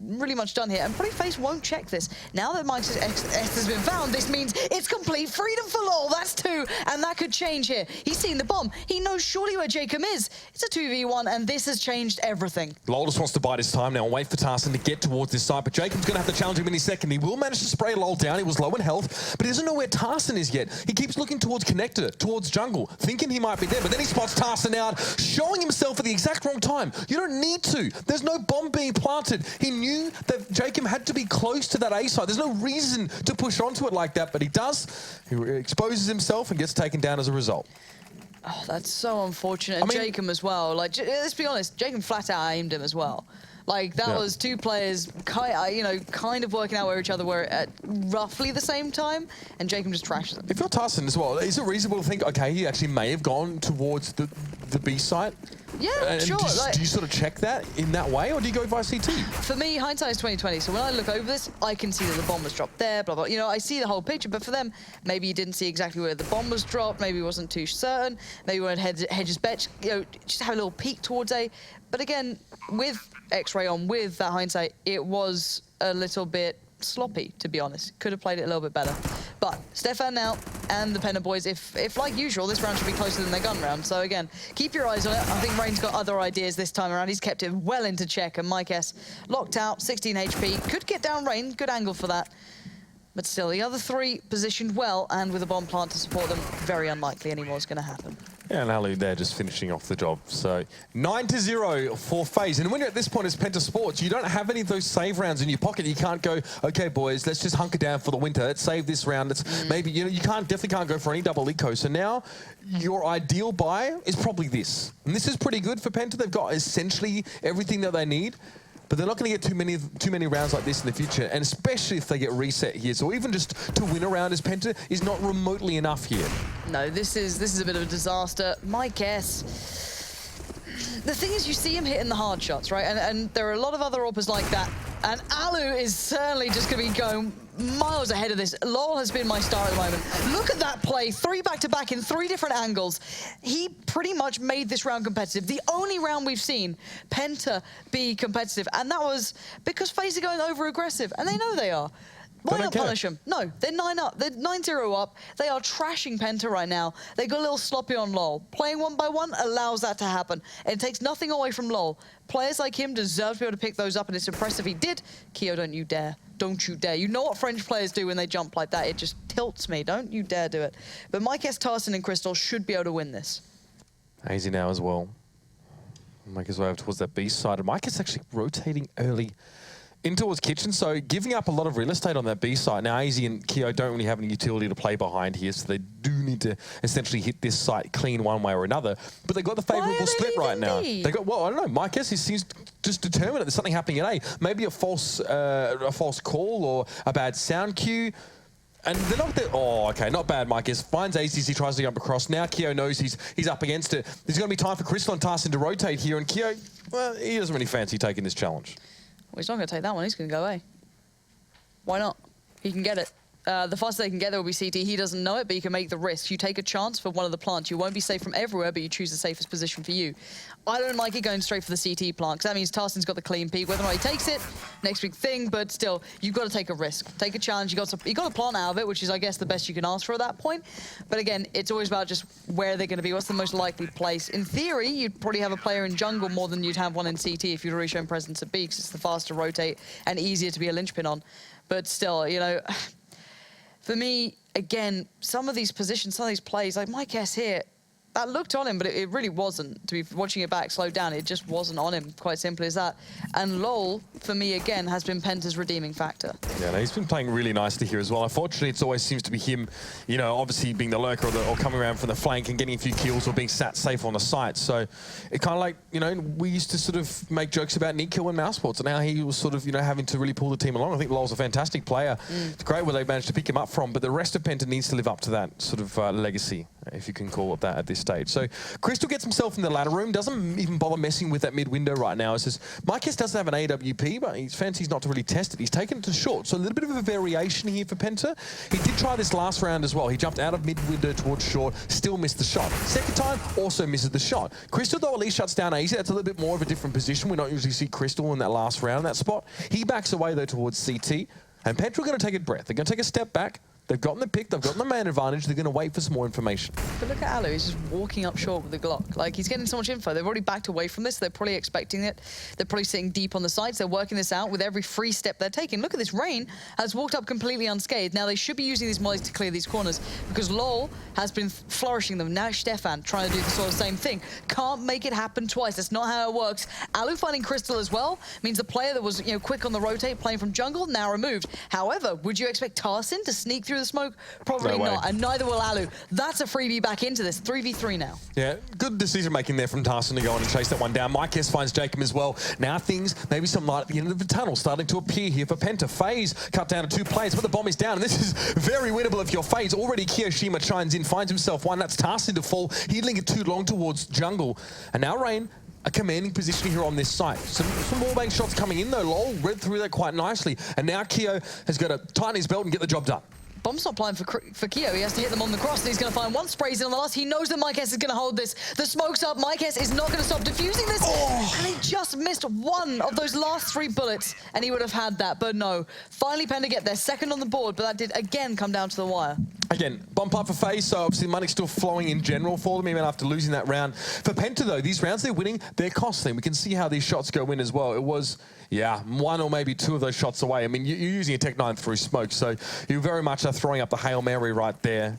really much done here. And probably FaZe won't check this. Now that Mike's S has been found, this means it's complete freedom for Lol. That's 2, and that could change here. He's seen the bomb. He knows surely where Jacob is. It's a 2v1, and this has changed everything. Lol just wants to bide his time now and wait for Tarsin to get towards this side, but Jacob's going to have to challenge him any second. He will manage to spray Lol down. He was low in health, but he doesn't know where Tarsin is yet. He keeps looking towards connector, towards jungle, thinking he might be there, but then he spots Tarsin out, showing himself at the exact wrong time. You don't need to. There's no bomb being planted. He knew that Jacob had to be close to that A side. There's no reason to push onto it like that, but he does. He exposes himself and gets taken down as a result. Oh, that's so unfortunate. And Jacob as well. Like, let's be honest, Jacob flat out aimed him as well. Like, that was 2 players kind of working out where each other were at roughly the same time, and Jacob just trashes them. If you're Tarsin as well, is it reasonable to think, okay, he actually may have gone towards the B site? Yeah, and sure. Do you sort of check that in that way, or do you go via CT? For me, hindsight is 2020. So when I look over this, I can see that the bomb was dropped there, blah, blah. I see the whole picture, but for them, maybe you didn't see exactly where the bomb was dropped, maybe he wasn't too certain, maybe when Hedges bet, just have a little peek towards A. But again, with X-ray on, with that hindsight, it was a little bit sloppy, to be honest. Could have played it a little bit better. But Stefan now and the Penta boys, if like usual, this round should be closer than their gun round. So again, keep your eyes on it. I think Rain's got other ideas this time around. He's kept it well into check, and Mike S locked out, 16 HP. Could get down Rain, good angle for that. But still, the other 3 positioned well, and with a bomb plant to support them, very unlikely anymore is going to happen. Yeah, and Alu there just finishing off the job. So 9-0 for FaZe. And when you're at this point as Penta Sports, you don't have any of those save rounds in your pocket. You can't go, okay, boys, let's just hunker down for the winter. Let's save this round. Let's maybe, you know, you definitely can't go for any double eco. So now your ideal buy is probably this. And this is pretty good for Penta. They've got essentially everything that they need. But they're not going to get too many rounds like this in the future, and especially if they get reset here. So even just to win a round as Penta is not remotely enough here. No, this is a bit of a disaster. My guess. The thing is, you see him hitting the hard shots, right? And there are a lot of other AWPers like that. And Alu is certainly just going to be going miles ahead of this. LOL has been my star at the moment. Look at that play, 3 back-to-back in 3 different angles. He pretty much made this round competitive. The only round we've seen Penta be competitive, and that was because FaZe are going over-aggressive, and they know they are. Why not punish them? No, they're 9 up. They're 9-0 up. They are trashing Penta right now. They got a little sloppy on LoL. Playing 1-by-1 allows that to happen. It takes nothing away from LoL. Players like him deserve to be able to pick those up, and it's impressive he did. Keo, don't you dare. Don't you dare. You know what French players do when they jump like that. It just tilts me. Don't you dare do it. But Mikes, Tarson, and Crystal should be able to win this. Easy now as well. Make his way over towards that B side. And Mike is actually rotating early in towards Kitchen, so giving up a lot of real estate on that B site. Now, AZ and Keo don't really have any utility to play behind here, so they do need to essentially hit this site clean one way or another. But they've got the favourable split right now. They got, well, I don't know, Mike he seems just determined that there's something happening at A. Maybe a false call or a bad sound cue. And they're not there. Oh, okay, not bad, Mike. Finds AZ, he tries to jump across. Now Keo knows he's up against it. There's going to be time for Crystal and Tarson to rotate here, and Keo, well, he doesn't really fancy taking this challenge. Well, he's not going to take that one. He's going to go A. Why not? He can get it. The faster they can get there will be CT. He doesn't know it, but you can make the risk. You take a chance for one of the plants. You won't be safe from everywhere, but you choose the safest position for you. I don't like it going straight for the CT plant, because that means Tarson's got the clean peak. Whether or not he takes it, next big thing, but still, you've got to take a risk. Take a challenge. You got a plant out of it, which is, I guess, the best you can ask for at that point. But again, it's always about just where they're going to be. What's the most likely place? In theory, you'd probably have a player in jungle more than you'd have one in CT if you'd already shown presence at B, because it's the faster rotate and easier to be a linchpin on. But still, you know, for me, again, some of these positions, some of these plays, like Mike S here, that looked on him, but it really wasn't. To be watching it back, slowed down, it just wasn't on him, quite simply as that. And LoL, for me, again, has been Penta's redeeming factor. Yeah, no, he's been playing really nicely here as well. Unfortunately, it always seems to be him, you know, obviously being the lurker or coming around from the flank and getting a few kills or being sat safe on the site. So it kind of like, you know, we used to sort of make jokes about Nick Kill and Mousesports, and now he was sort of, you know, having to really pull the team along. I think LoL's a fantastic player. It's great where they managed to pick him up from, but the rest of Penta needs to live up to that sort of legacy, if you can call it that at this stage. So Crystal gets himself in the ladder room, doesn't even bother messing with that mid window right now. It says, Mikes doesn't have an AWP, but he fancies not to really test it. He's taken it to short, so a little bit of a variation here for Penta. He did try this last round as well. He jumped out of mid window towards short, still missed the shot. Second time, also misses the shot. Crystal, though, at least shuts down AZ. That's a little bit more of a different position. We don't usually see Crystal in that last round in that spot. He backs away, though, towards CT. And Penta are going to take a breath. They're going to take a step back. They've gotten the pick, they've gotten the man advantage, they're going to wait for some more information. But look at Alu, he's just walking up short with the Glock. Like, he's getting so much info. They've already backed away from this, they're probably expecting it. They're probably sitting deep on the sides, they're working this out with every free step they're taking. Look at this, Rain has walked up completely unscathed. Now, they should be using these mollies to clear these corners, because LoL has been flourishing them. Now Stefan trying to do the sort of same thing. Can't make it happen twice, that's not how it works. Alu finding Crystal as well means the player that was, you know, quick on the rotate, playing from jungle, now removed. However, would you expect Tarson to sneak through the smoke? Probably not, and neither will Alu. That's a freebie back into this. 3v3 now. Yeah, good decision-making there from Tarson to go on and chase that one down. Mikes finds Jacob as well. Now things, maybe some light at the end of the tunnel starting to appear here for Penta. FaZe cut down to 2 players, but the bomb is down, and this is very winnable if you're FaZe. Already Kiyoshima chimes in, finds himself one. That's Tarson to fall. He lingered too long towards jungle. And now Rain, a commanding position here on this site. Some wallbang shots coming in though. LoL read through that quite nicely. And now Keo has got to tighten his belt and get the job done. Bomb's not applying for Keo. He has to hit them on the cross, and he's going to find one sprays in on the last. He knows that Mikes is going to hold this. The smoke's up. Mikes is not going to stop defusing this. Oh. And he just missed one of those last 3 bullets, and he would have had that. But no. Finally, Penta get their second on the board, but that did, again, come down to the wire. Again, bump up for FaZe, so obviously money's still flowing in general for them, even after losing that round. For Penta, though, these rounds they're winning, they're costly. We can see how these shots go in as well. It was, yeah, 1 or maybe 2 of those shots away. I mean, you're using a Tech 9 through smoke, so you very much are throwing up the Hail Mary right there.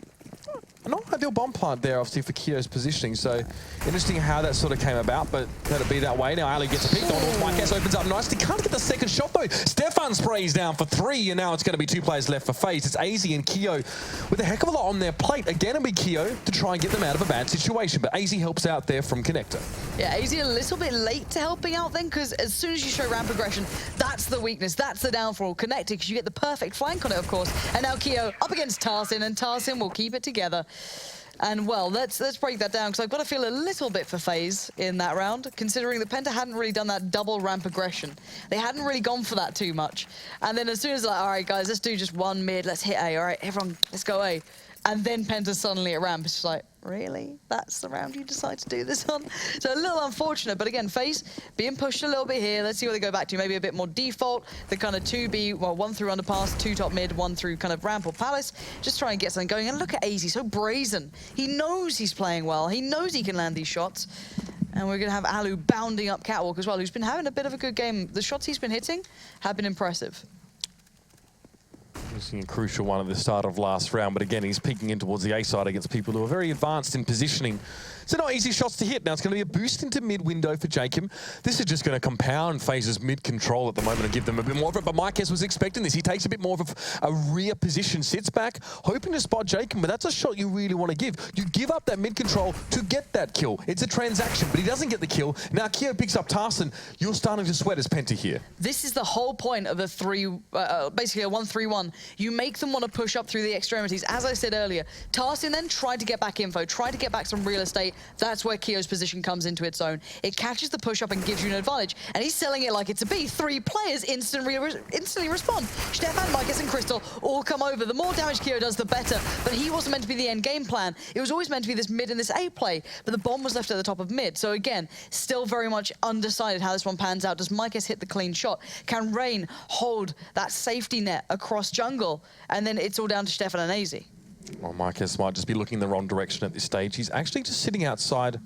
Not ideal bomb plant there, obviously, for Kyo's positioning. So interesting how that sort of came about, but let it be that way. Now Ali gets a pick. Mike opens up nicely. Can't get the second shot, though. Stefan sprays down for 3, and now it's going to be 2 players left for FaZe. It's AZ and Kyo with a heck of a lot on their plate. Again, it'll be Kyo to try and get them out of a bad situation, but AZ helps out there from Connector. Yeah, AZ a little bit late to helping out then, because as soon as you show ramp aggression, that's the weakness, that's the downfall. Connector, because you get the perfect flank on it, of course. And now Kyo up against Tarsin, and Tarsin will keep it together. And well, let's break that down, because I've got to feel a little bit for FaZe in that round, considering the Penta hadn't really done that double ramp aggression. They hadn't really gone for that too much. And then as soon as like, all right, guys, let's do just one mid, let's hit A, all right, everyone, let's go A. And then Penta suddenly at ramp, it's just like, really? That's the round you decide to do this on? So a little unfortunate, but again, FaZe being pushed a little bit here. Let's see what they go back to. Maybe a bit more default. The kind of 2B, well, 1 through underpass, 2 top mid, 1 through kind of ramp or palace. Just try and get something going. And look at AZ, so brazen. He knows he's playing well. He knows he can land these shots. And we're going to have Alu bounding up Catwalk as well, who's been having a bit of a good game. The shots he's been hitting have been impressive. Missing a crucial one at the start of last round, but again, he's peeking in towards the A side against people who are very advanced in positioning. So not easy shots to hit. Now it's going to be a boost into mid window for Jacob. This is just going to compound FaZe's mid control at the moment and give them a bit more of it, but Mikes was expecting this. He takes a bit more of a rear position, sits back, hoping to spot Jacob, but that's a shot you really want to give. You give up that mid control to get that kill. It's a transaction, but he doesn't get the kill. Now Kyo picks up Tarsin. You're starting to sweat as Penta here. This is the whole point of the basically a 1-3-1. You make them want to push up through the extremities. As I said earlier, Tarsin then tried to get back info, tried to get back some real estate. That's where Kyo's position comes into its own. It catches the push up and gives you an advantage. And he's selling it like it's a B. 3 players instantly respond. Stefan, Mikes, and Crystal all come over. The more damage Kyo does, the better. But he wasn't meant to be the end game plan. It was always meant to be this mid and this A play. But the bomb was left at the top of mid. So again, still very much undecided how this one pans out. Does Mikes hit the clean shot? Can Rain hold that safety net across jungle? And then it's all down to Stefan and AZ. Well, Mikes might just be looking the wrong direction at this stage. He's actually just sitting outside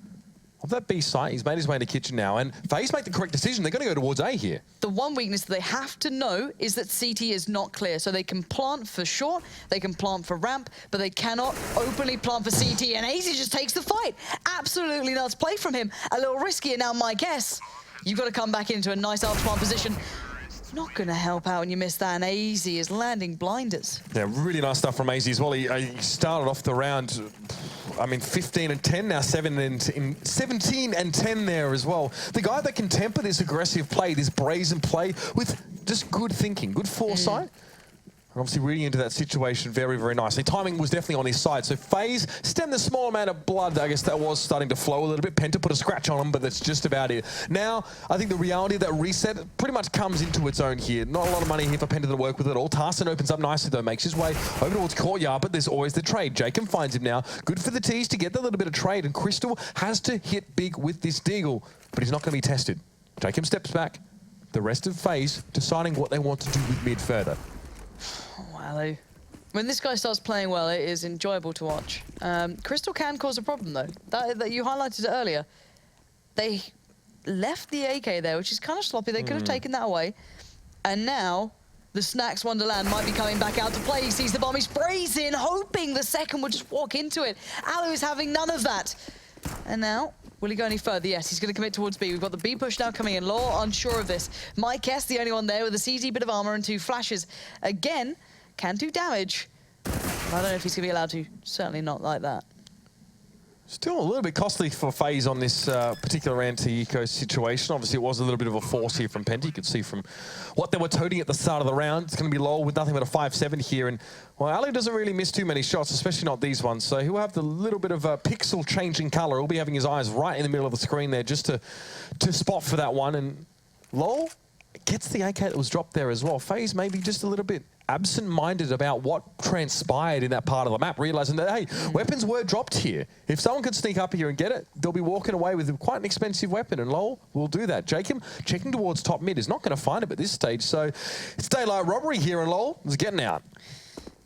of that B site. He's made his way to kitchen now, and FaZe make the correct decision. They're going to go towards A here. The one weakness that they have to know is that CT is not clear. So they can plant for short, they can plant for ramp, but they cannot openly plant for CT, and AZ just takes the fight. Absolutely nuts play from him. A little riskier now, Mikes. You've got to come back into a nice out-plant position. Not going to help out when you miss that, and AZ is landing blinders. Yeah, really nice stuff from AZ as well. He started off the round, I mean, 15 and 10, now 17 and 10 there as well. The guy that can temper this aggressive play, this brazen play, with just good thinking, good foresight. And obviously reading into that situation very, very nicely. Timing was definitely on his side. So FaZe stemmed the small amount of blood, I guess that was starting to flow a little bit. Penta put a scratch on him, but that's just about it. Now, I think the reality of that reset pretty much comes into its own here. Not a lot of money here for Penta to work with at all. Tarsin opens up nicely though, makes his way over towards Courtyard, but there's always the trade. Jacob finds him now. Good for the T's to get that little bit of trade, and Crystal has to hit big with this Deagle, but he's not going to be tested. Jacob steps back. The rest of FaZe deciding what they want to do with mid further. Wow. When this guy starts playing well, it is enjoyable to watch. Crystal can cause a problem, though. That you highlighted it earlier. They left the AK there, which is kind of sloppy. They could have taken that away. And now, the Snacks Wonderland might be coming back out to play. He sees the bomb, he sprays in, hoping the second would just walk into it. Alu is having none of that. And now, will he go any further? Yes, he's going to commit towards B. We've got the B push now coming in. Law unsure of this. Mikes, the only one there with a CZ bit of armor and 2 flashes. Again, can do damage. I don't know if he's going to be allowed to. Certainly not like that. Still a little bit costly for FaZe on this particular anti-eco situation. Obviously, it was a little bit of a force here from Penta. You could see from what they were toting at the start of the round. It's going to be Lowell with nothing but a 5-7 here. And, well, Ali doesn't really miss too many shots, especially not these ones. So he'll have the little bit of a pixel changing color. He'll be having his eyes right in the middle of the screen there just to spot for that one. And Lowell gets the AK that was dropped there as well. FaZe maybe just a little bit absent-minded about what transpired in that part of the map, realizing that, hey, weapons were dropped here. If someone could sneak up here and get it, they'll be walking away with quite an expensive weapon, and Lowell will do that. Jacob, checking towards top mid, is not going to find it at this stage, so it's daylight robbery here, and Lowell is getting out.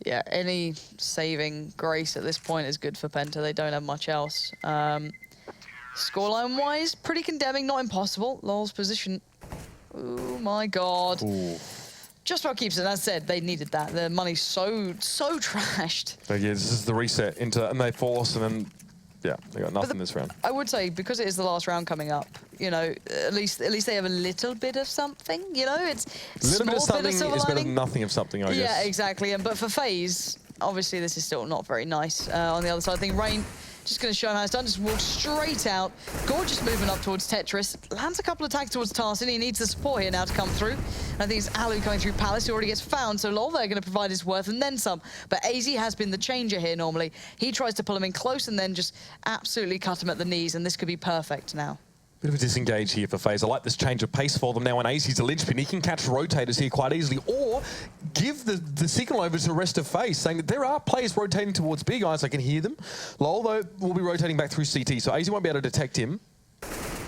Yeah, any saving grace at this point is good for Penta. They don't have much else. Scoreline-wise, pretty condemning, not impossible. Lowell's position, oh my god. Ooh. just about keeps it. As I said, they needed that. The money's so trashed. So yeah, this is the reset into, and they force, and then yeah, they got nothing this round. I would say because it is the last round coming up, you know, at least they have a little bit of something. You know, it's a little bit of something is better lining. than nothing of something, I guess. Yeah, exactly. But for FaZe, obviously this is still not very nice. On the other side, I think Rain just going to show him how it's done. Just walks straight out. Gorgeous movement up towards Tetris. Lands a couple of attacks towards Tarsin. He needs the support here now to come through. And I think it's Alu coming through Palace who already gets found. So Lol there going to provide his worth and then some. But AZ has been the changer here normally. He tries to pull him in close and then just absolutely cut him at the knees. And this could be perfect now. Bit of a disengage here for FaZe. I like this change of pace for them now. When AZ's a linchpin, he can catch rotators here quite easily, or give the signal over to the rest of FaZe, saying that there are players rotating towards B, guys. I can hear them. Lol, though, will be rotating back through CT, so AZ won't be able to detect him.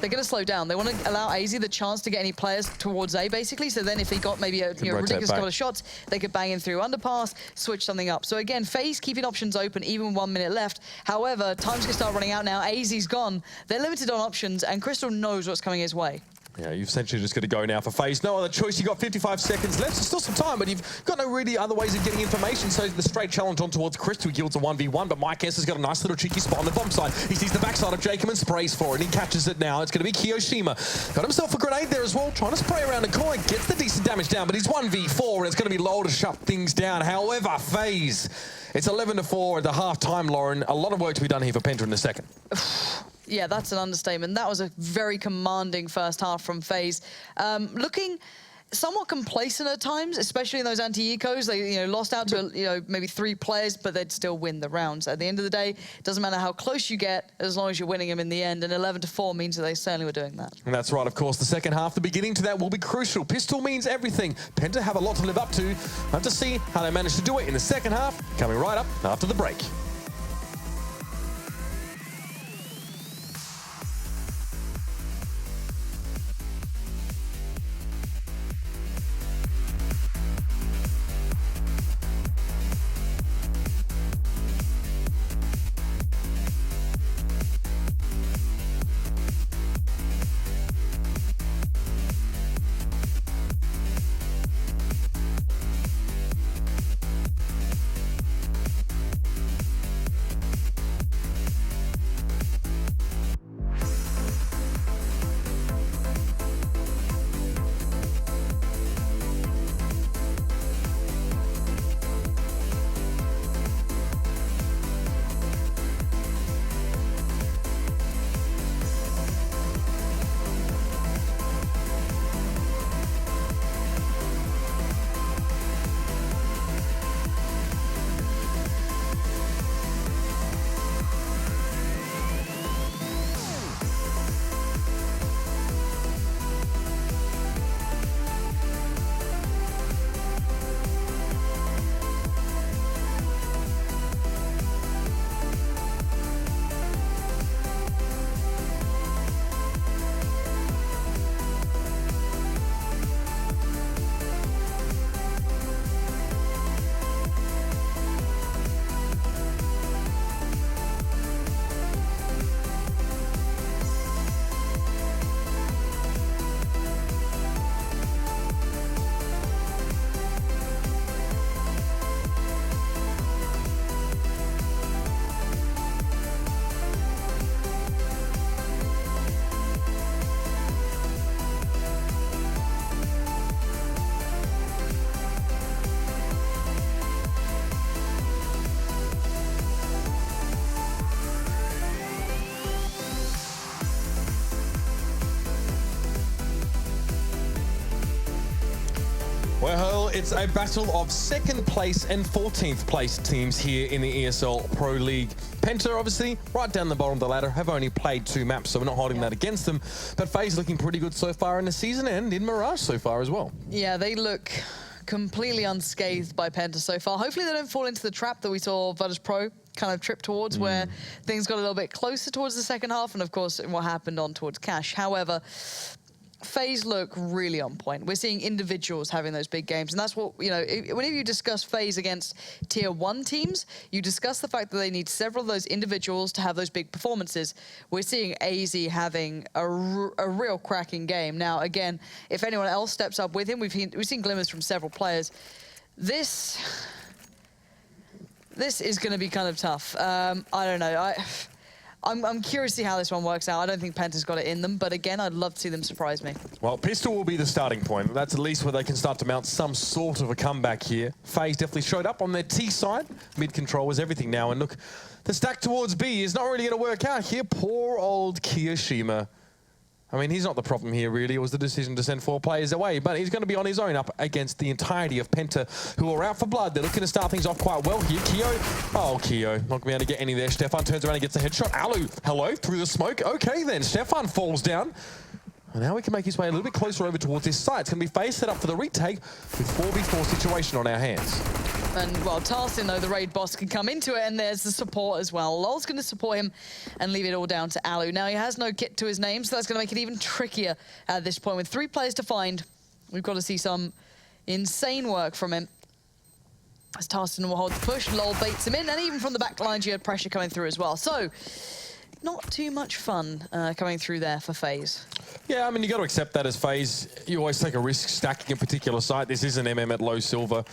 They're going to slow down. They want to allow AZ the chance to get any players towards A, basically. So then if he got maybe a ridiculous couple of shots, they could bang him through underpass, switch something up. So again, FaZe keeping options open, even with 1 minute left. However, time's going to start running out now. AZ's gone. They're limited on options, and Crystal knows what's coming his way. Yeah, you've essentially just got to go now for FaZe. No other choice. You've got 55 seconds left. There's still some time, but you've got no really other ways of getting information. So the straight challenge on towards Chris, who yields a 1v1, but Mike S has got a nice little cheeky spot on the bomb side. He sees the backside of Jacob and sprays for it. He catches it now. It's going to be Kiyoshima. Got himself a grenade there as well, trying to spray around the corner. Gets the decent damage down, but he's 1v4, and it's going to be Lol to shut things down. However, FaZe, it's 11-4 at the half-time, Lauren. A lot of work to be done here for Penta in the second. Yeah, that's an understatement. That was a very commanding first half from FaZe. Looking somewhat complacent at times, especially in those anti-ecos. They lost out to maybe 3 players, but they'd still win the rounds. At the end of the day, it doesn't matter how close you get, as long as you're winning them in the end. And 11-4 means that they certainly were doing that. And that's right, of course. The second half, the beginning to that will be crucial. Pistol means everything. Penta have a lot to live up to. We'll have to see how they manage to do it in the second half, coming right up after the break. Well, it's a battle of 2nd place and 14th place teams here in the ESL Pro League. Penta, obviously, right down the bottom of the ladder, have only played 2 maps, so we're not holding that against them. But FaZe looking pretty good so far in the season and in Mirage so far as well. Yeah, they look completely unscathed by Penta so far. Hopefully they don't fall into the trap that we saw Virtus Pro kind of trip towards, where things got a little bit closer towards the second half, and of course what happened on towards Cash. However, FaZe look really on point. We're seeing individuals having those big games, and that's what, you know, whenever you discuss FaZe against tier 1 teams, you discuss the fact that they need several of those individuals to have those big performances. We're seeing AZ having a real cracking game. Now, again, if anyone else steps up with him, we've seen glimmers from several players. This is going to be kind of tough. I don't know. I'm curious to see how this one works out. I don't think Penta's got it in them, but again, I'd love to see them surprise me. Well, Pistol will be the starting point. That's at least where they can start to mount some sort of a comeback here. FaZe definitely showed up on their T side. Mid control was everything now, and look, the stack towards B is not really going to work out here. Poor old Kiyoshima. I mean, he's not the problem here, really. It was the decision to send 4 players away, but he's going to be on his own up against the entirety of Penta, who are out for blood. They're looking to start things off quite well here. Kyo, oh, Kyo, not going to be able to get any there. Stefan turns around and gets a headshot. Alu, hello, through the smoke. Okay, then, Stefan falls down. And now we can make his way a little bit closer over towards this site. It's going to be FaZe set up for the retake with 4v4 situation on our hands. And, well, Tarsin, though, the raid boss, can come into it, and there's the support as well. Lol's going to support him and leave it all down to Alu. Now, he has no kit to his name, so that's going to make it even trickier at this point. With 3 players to find, we've got to see some insane work from him. As Tarsin will hold the push, Lol baits him in, and even from the back lines, you had pressure coming through as well. So, not too much fun coming through there for FaZe. Yeah, I mean, you got to accept that as FaZe. You always take a risk stacking a particular site. This is an MM at low silver,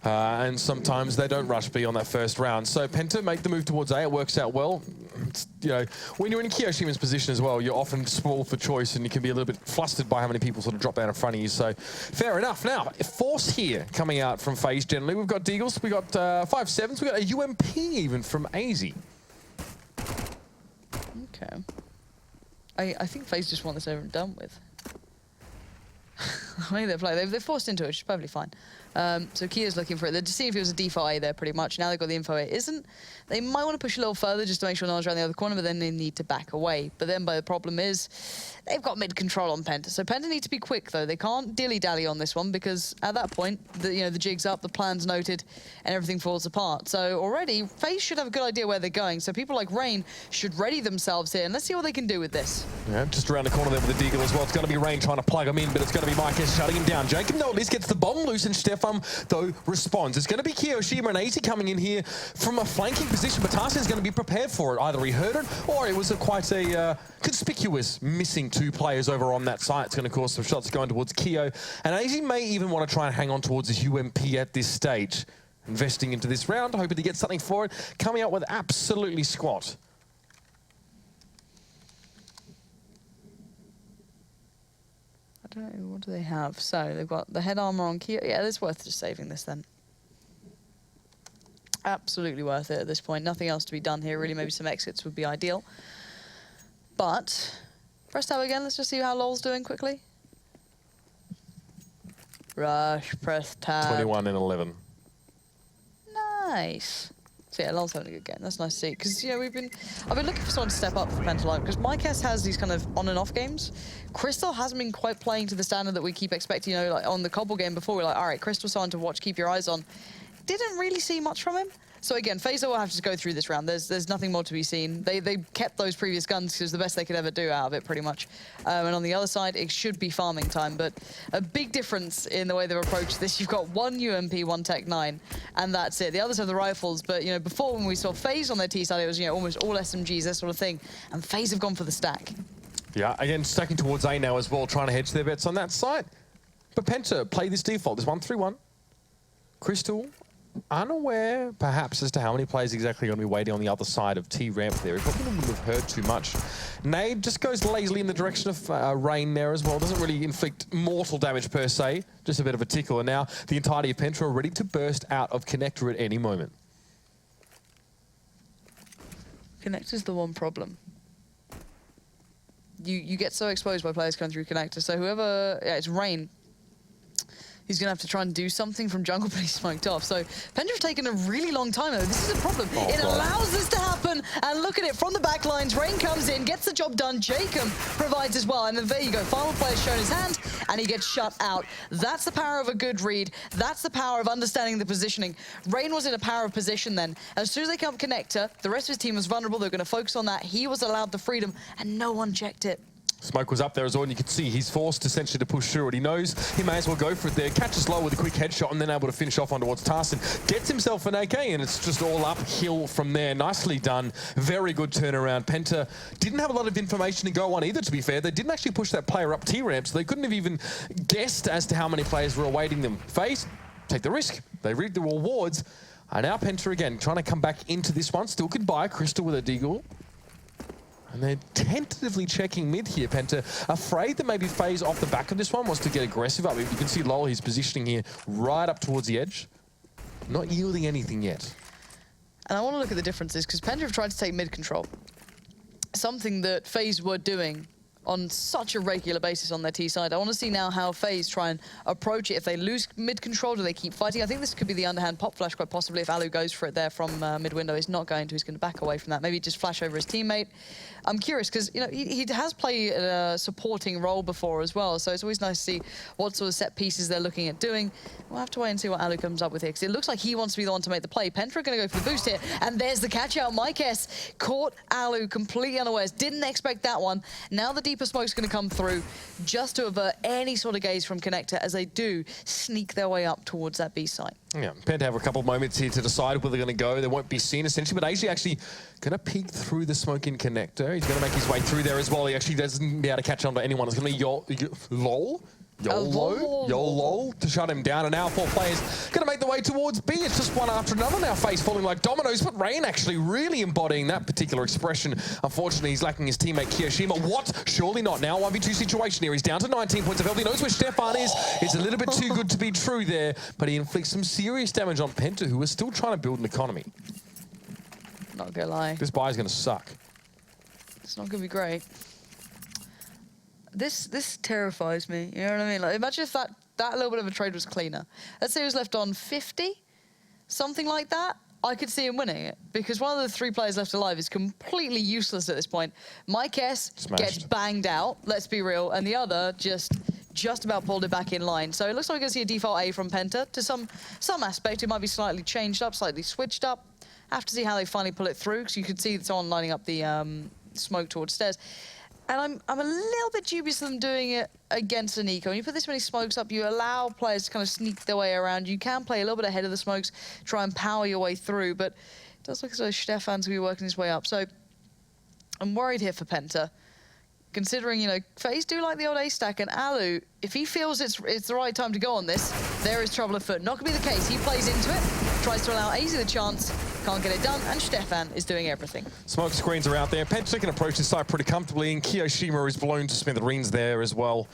and sometimes they don't rush B on that first round. So Penta make the move towards A. It works out well. It's, you know, when you're in Kiyoshima's position as well, you're often spoiled for choice, and you can be a little bit flustered by how many people sort of drop down in front of you. So fair enough. Now, Force here coming out from FaZe generally. We've got Deagles, we've got 5-7s, we've got a UMP even from AZ. Okay. I think FaZe just want this over and done with. I mean, they're forced into it, which is perfectly fine. So Kia's looking for it. They're just seeing if it was a default A there pretty much. Now they've got the info it isn't. They might want to push a little further just to make sure no one's around the other corner, but then they need to back away. But then the problem is they've got mid control on Penta. So Penta needs to be quick though. They can't dilly-dally on this one because at that point, the jig's up, the plan's noted, and everything falls apart. So already, FaZe should have a good idea where they're going. So people like Rain should ready themselves here, and let's see what they can do with this. Yeah, just around the corner there with the Deagle as well. It's going to be Rain trying to plug him in, but it's going to be Marquez shutting him down. Jacob, no, at least gets the bomb loose, and Stefan, though, responds. It's going to be Kiyoshima and AZ coming in here from a flanking position, but Tarsin's going to be prepared for it. Either he heard it, or it was quite a conspicuous missing 2 players over on that site. It's going to cause some shots going towards Kyo, and AZ may even want to try and hang on towards his UMP at this stage. Investing into this round, hoping to get something for it, coming out with absolutely squat. I don't know, what do they have? So they've got the head armor on Kyo. Yeah, it's worth just saving this then. Absolutely worth it at this point. Nothing else to be done here, really. Maybe some exits would be ideal. But, press tab again. Let's just see how LoL's doing quickly. Rush, press tab. 21 and 11. Nice. So yeah, LoL's having a good game. That's nice to see. Because, you know, I've been looking for someone to step up for Penta. Because Marquez has these kind of on and off games. Crystal hasn't been quite playing to the standard that we keep expecting. You know, like on the Cobble game before, we're like, all right, Crystal's someone to watch, keep your eyes on. Didn't really see much from him. So again, FaZe will have to go through this round. There's nothing more to be seen. They kept those previous guns because the best they could ever do out of it, pretty much. And on the other side, it should be farming time. But a big difference in the way they've approached this. You've got 1 UMP, 1 Tech 9, and that's it. The others have the rifles. But, you know, before when we saw FaZe on their T side, it was, you know, almost all SMGs, that sort of thing. And FaZe have gone for the stack. Yeah, again, stacking towards A now as well, trying to hedge their bets on that side. But Penta play this default. There's 1-3-1. Crystal, unaware perhaps as to how many players exactly are going to be waiting on the other side of T-ramp there. He probably wouldn't have heard too much. Nade just goes lazily in the direction of Rain there as well. Doesn't really inflict mortal damage per se, just a bit of a tickle. And now the entirety of Penta are ready to burst out of Connector at any moment. Connector's the one problem. You get so exposed by players coming through Connector, so whoever... Yeah, it's Rain. He's going to have to try and do something from jungle, but he's smoked off. So Penta have taken a really long time, though. This is a problem. It allows this to happen, and look at it from the back lines. Rain comes in, gets the job done. Jacob provides as well, and then there you go. Final player's shown his hand, and he gets shut out. That's the power of a good read. That's the power of understanding the positioning. Rain was in a power of position then. As soon as they come Connector, the rest of his team was vulnerable. They're going to focus on that. He was allowed the freedom, and no one checked it. Smoke was up there as well, and you can see he's forced essentially to push through it. He knows he may as well go for it there. Catches low with a quick headshot and then able to finish off on towards Tarsin. Gets himself an AK, and it's just all uphill from there. Nicely done. Very good turnaround. Penta didn't have a lot of information to go on either, to be fair. They didn't actually push that player up T-ramp, so they couldn't have even guessed as to how many players were awaiting them. FaZe, take the risk. They reap the rewards. And now Penta again, trying to come back into this one. Still could buy Crystal with a deagle. And they're tentatively checking mid here, Penta. Afraid that maybe FaZe off the back of this one wants to get aggressive up. You can see Lowell, he's positioning here right up towards the edge. Not yielding anything yet. And I want to look at the differences, because Penta have tried to take mid control. Something that FaZe were doing on such a regular basis on their T side. I want to see now how FaZe try and approach it. If they lose mid control, do they keep fighting? I think this could be the underhand pop flash, quite possibly, if Alu goes for it there from mid window. He's not going to. He's going to back away from that. Maybe just flash over his teammate. I'm curious, because he has played a supporting role before as well, so it's always nice to see what sort of set pieces they're looking at doing. We'll have to wait and see what Alu comes up with here, because it looks like he wants to be the one to make the play. Penta are going to go for the boost here, and there's the catch out. Mykes caught Alu completely unawares. Didn't expect that one. Now the deeper smoke's going to come through just to avert any sort of gaze from Connector as they do sneak their way up towards that B site. Yeah, Penta have a couple of moments here to decide where they're going to go. They won't be seen, essentially, but AJ actually going to peek through the smoke in Connector. He's going to make his way through there as well. He actually doesn't be able to catch on to anyone. It's going to be YOLO to shut him down. And now 4 players going to make the way towards B. It's just one after another now. FaZe falling like dominoes, but Rain actually really embodying that particular expression. Unfortunately, he's lacking his teammate Kiyoshima. What? Surely not. Now 1v2 situation here. He's down to 19 points of health. He knows where Stefan is. It's a little bit too good to be true there, but he inflicts some serious damage on Penta, who is still trying to build an economy. Not gonna lie. This buy is going to suck. It's not gonna be great. This terrifies me. You know what I mean? Like, imagine if that little bit of a trade was cleaner. Let's say he was left on 50, something like that. I could see him winning it, because one of the 3 players left alive is completely useless at this point. Mykes gets banged out, let's be real, and the other just about pulled it back in line. So it looks like we're going to see a default A from Penta. To some aspect, it might be slightly changed up, slightly switched up. Have to see how they finally pull it through, because you could see someone lining up the smoke towards stairs. And I'm a little bit dubious of them doing it against an eco. When you put this many smokes up, you allow players to kind of sneak their way around. You can play a little bit ahead of the smokes, try and power your way through, but it does look as though Stefan's going to be working his way up. So I'm worried here for Penta, considering, FaZe do like the old ace stack, and Alu, if he feels it's the right time to go on this, there is trouble afoot. Not going to be the case. He plays into it, tries to allow AZ the chance, can't get it done, and Stefan is doing everything. Smoke screens are out there. Penta can approach this side pretty comfortably, and Kiyoshima is blown to smithereens there as well.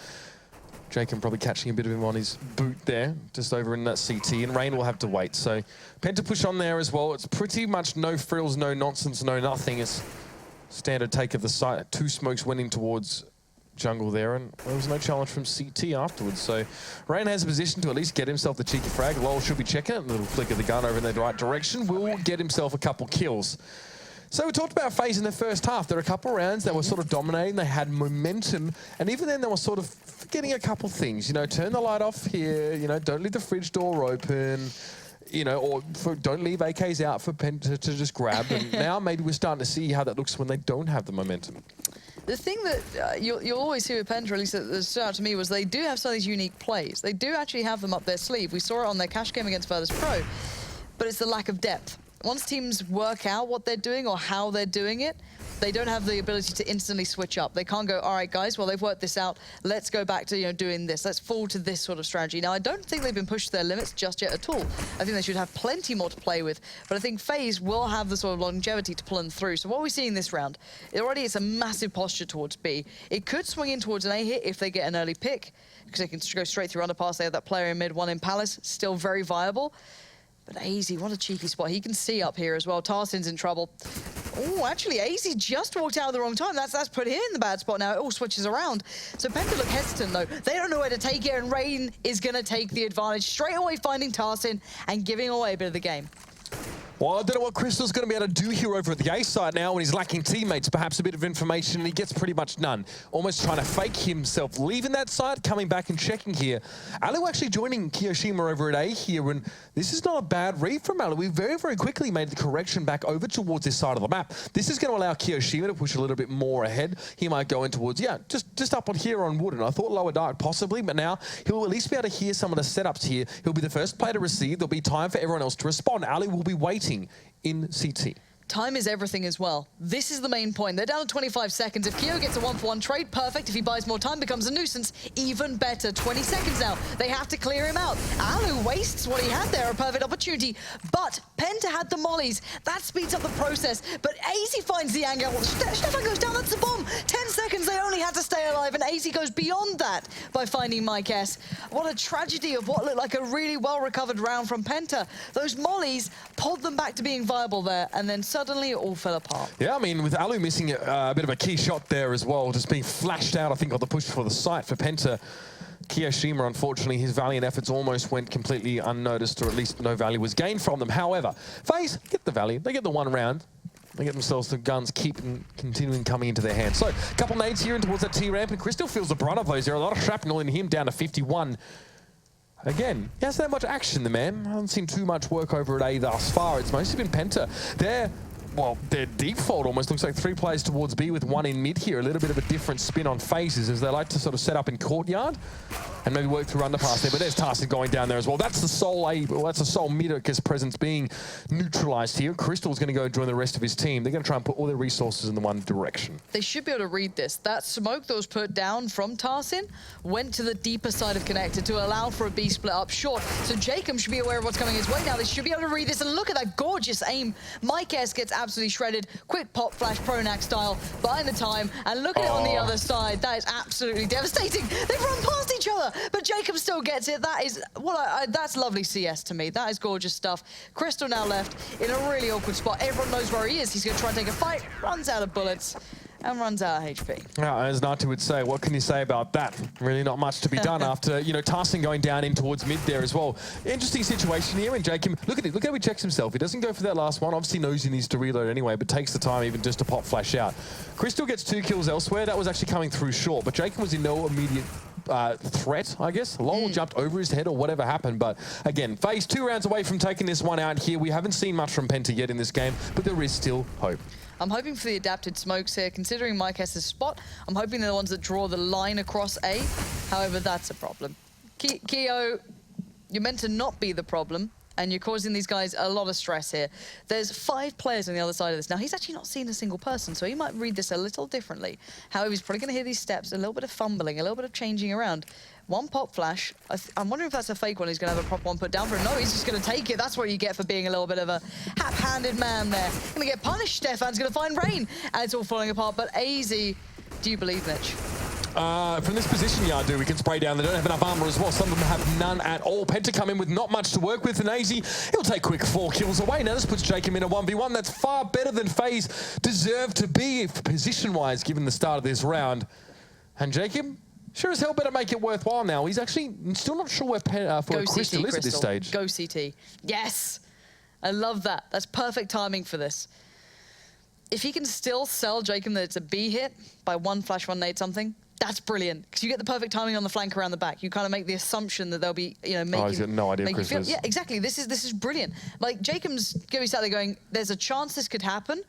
Jacob probably catching a bit of him on his boot there, just over in that CT, and Rain will have to wait. So Penta push on there as well. It's pretty much no frills, no nonsense, no nothing. It's standard take of the site. 2 smokes went in towards jungle there, and there was no challenge from CT afterwards. So Rain has a position to at least get himself the cheeky frag. Lowell should be checking it. A little flick of the gun over in the right direction will get himself a couple kills. So we talked about FaZe in the first half. There were a couple rounds that were sort of dominating. They had momentum, and even then they were sort of forgetting a couple things. Turn the light off here. Don't leave the fridge door open. Or don't leave AKs out for Penta to just grab. And now maybe we're starting to see how that looks when they don't have the momentum. The thing that you'll always see with Penta, at least that stood out to me, was they do have some of these unique plays. They do actually have them up their sleeve. We saw it on their cash game against Furthest Pro, but it's the lack of depth. Once teams work out what they're doing or how they're doing it, they don't have the ability to instantly switch up. They can't go, all right, guys, well, they've worked this out. Let's go back to doing this. Let's fall to this sort of strategy. Now, I don't think they've been pushed to their limits just yet at all. I think they should have plenty more to play with. But I think FaZe will have the sort of longevity to pull them through. So what we're seeing this round, already it's a massive posture towards B. It could swing in towards an A hit if they get an early pick, because they can go straight through underpass. They have that player in mid, one in Palace, still very viable. But AZ, what a cheeky spot. He can see up here as well. Tarsin's in trouble. Oh, actually, AZ just walked out at the wrong time. That's put him in the bad spot now. It all switches around. So Penta look hesitant, though. They don't know where to take it, and Rain is going to take the advantage, straight away finding Tarsin and giving away a bit of the game. Well, I don't know what Crystal's going to be able to do here over at the A side now when he's lacking teammates, perhaps a bit of information, and he gets pretty much none. Almost trying to fake himself leaving that side, coming back and checking here. Alu actually joining Kiyoshima over at A here, and this is not a bad read from Alu. We very, very quickly made the correction back over towards this side of the map. This is going to allow Kiyoshima to push a little bit more ahead. He might go in towards, yeah, just up on here on Wood, and I thought lower dark possibly, but now he'll at least be able to hear some of the setups here. He'll be the first player to receive. There'll be time for everyone else to respond. Alu will be waiting in CT. Time is everything as well. This is the main point. They're down to 25 seconds. If Kyo gets a 1-for-1 trade, perfect. If he buys more time, becomes a nuisance, even better. 20 seconds now. They have to clear him out. Alu wastes what he had there, a perfect opportunity. But Penta had the mollies. That speeds up the process. But AZ finds the angle. Stefan goes down, that's the bomb. 10 seconds, they only had to stay alive, and AZ goes beyond that by finding Mike S. What a tragedy of what looked like a really well-recovered round from Penta. Those mollies pulled them back to being viable there, and then suddenly it all fell apart. Yeah, I mean, with Alu missing a bit of a key shot there as well, just being flashed out, I think, on the push for the site for Penta. Kiyoshima, unfortunately, his valiant efforts almost went completely unnoticed, or at least no value was gained from them. However, FaZe get the value. They get the one round. They get themselves the guns, continuing coming into their hands. So, a couple nades here in towards that T-ramp, and Crystal feels the brunt of those. There are a lot of shrapnel in him, down to 51. Again, he hasn't had much action, the man. I haven't seen too much work over at A thus far. It's mostly been Penta. Their default almost looks like 3 players towards B with 1 in mid here. A little bit of a different spin on phases as they like to sort of set up in courtyard and maybe work through underpass there. But there's Tarsin going down there as well. That's the sole A, well, that's the sole mid-Ocus presence being neutralized here. Crystal's going to go and join the rest of his team. They're going to try and put all their resources in the one direction. They should be able to read this. That smoke that was put down from Tarsin went to the deeper side of connector to allow for a B split up short. So Jacob should be aware of what's coming his way now. They should be able to read this, and look at that gorgeous aim. Mike S gets absolutely shredded. Quick pop flash, Pronax style, buying the time, and look at it on the other side. That is absolutely devastating. They've run past each other, but Jacob still gets it. That is that's lovely CS to me. That is gorgeous stuff. Crystal now left in a really awkward spot. Everyone knows where he is. He's going to try and take a fight, runs out of bullets, and runs out of HP. Yeah, as Natu would say, what can you say about that? Really not much to be done after, you know, Tarsin going down in towards mid there as well. Interesting situation here, and Jacob, look at it, look how he checks himself. He doesn't go for that last one, obviously knows he needs to reload anyway, but takes the time even just to pop flash out. Crystal gets 2 kills elsewhere. That was actually coming through short, but Jacob was in no immediate threat, I guess. Lowell jumped over his head or whatever happened, but again, FaZe 2 rounds away from taking this one out here. We haven't seen much from Penta yet in this game, but there is still hope. I'm hoping for the adapted smokes here. Considering Mike S's spot, I'm hoping they're the ones that draw the line across A. However, that's a problem. Keo, you're meant to not be the problem, and you're causing these guys a lot of stress here. There's 5 players on the other side of this. Now, he's actually not seen a single person, so he might read this a little differently. However, he's probably going to hear these steps, a little bit of fumbling, a little bit of changing around. 1 pop flash. I'm wondering if that's a fake one. He's going to have a proper one put down for him. No, he's just going to take it. That's what you get for being a little bit of a hap-handed man there. Going to get punished. Stefan's going to find Rain, and it's all falling apart. But AZ, do you believe, Mitch? From this position, yeah, I do. We can spray down. They don't have enough armor as well. Some of them have none at all. Penta come in with not much to work with, and AZ, he'll take quick 4 kills away. Now this puts Jacob in a 1v1. That's far better than FaZe deserve to be position-wise, given the start of this round. And Jacob, sure as hell better make it worthwhile now. He's actually still not sure where Crystal is at this stage. Go CT. Yes! I love that. That's perfect timing for this. If he can still sell Jacob that it's a B hit by 1 flash, 1 nade something, that's brilliant. Because you get the perfect timing on the flank around the back. You kind of make the assumption that they'll be, you know, making... Oh, he's got no idea Chris is. Yeah, exactly. This is brilliant. Like, Jacob's going to be sat there going, there's a chance this could happen,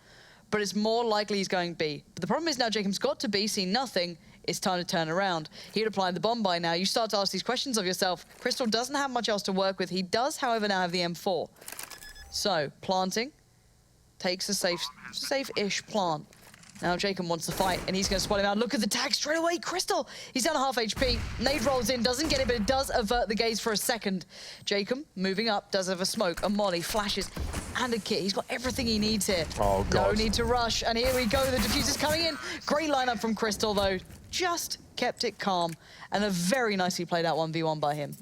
but it's more likely he's going B. But the problem is now Jacob's got to B, seen nothing. It's time to turn around. He'd applied the bomb by now. You start to ask these questions of yourself. Crystal doesn't have much else to work with. He does, however, now have the M4. So, planting. Takes a safe-ish plant. Now Jacob wants to fight, and he's going to spot him out. Look at the tag straight away. Crystal, he's down to half HP. Nade rolls in, doesn't get it, but it does avert the gaze for a second. Jacob, moving up, does have a smoke, a molly, flashes, and a kit. He's got everything he needs here. Oh, God. No need to rush, and here we go. The diffuser's coming in. Great lineup from Crystal, though. Just kept it calm, and a very nicely played out 1v1 by him.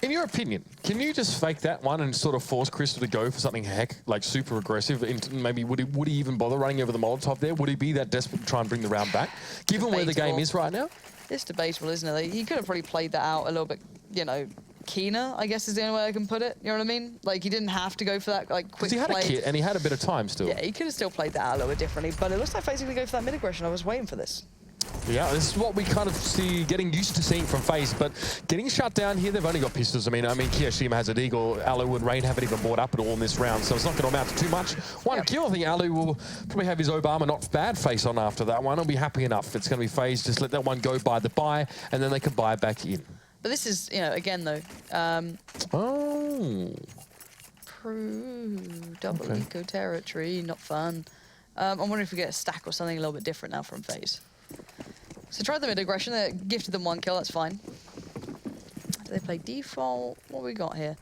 In your opinion, can you just fake that one and sort of force Crystal to go for something like super aggressive? Maybe would he even bother running over the Molotov there? Would he be that desperate to try and bring the round back, given where the game is right now? It's debatable, isn't it? He could have probably played that out a little bit, you know, keener, I guess is the only way I can put it. You know what I mean? Like, he didn't have to go for that, like, quick play. He had a kit, and he had a bit of time still. Yeah, he could have still played that out a little bit differently, but it looks like FaZe going to go for that mid-aggression. I was waiting for this. Yeah, this is what we kind of see, getting used to seeing from FaZe, but getting shut down here, they've only got pistols. I mean, Kiyoshima has a Deagle. Alu and Rain haven't even brought up at all in this round, so it's not going to amount to too much. One kill, I think Alu will probably have his Obama not bad face on after that one. He'll be happy enough. It's going to be FaZe, just let that one go by the buy, and then they can buy back in. But this is, you know, again, though. Double eco territory, not fun. I'm wondering if we get a stack or something a little bit different now from FaZe. So try the mid-aggression, they gifted them 1 kill, that's fine. Do they play default? What we got here?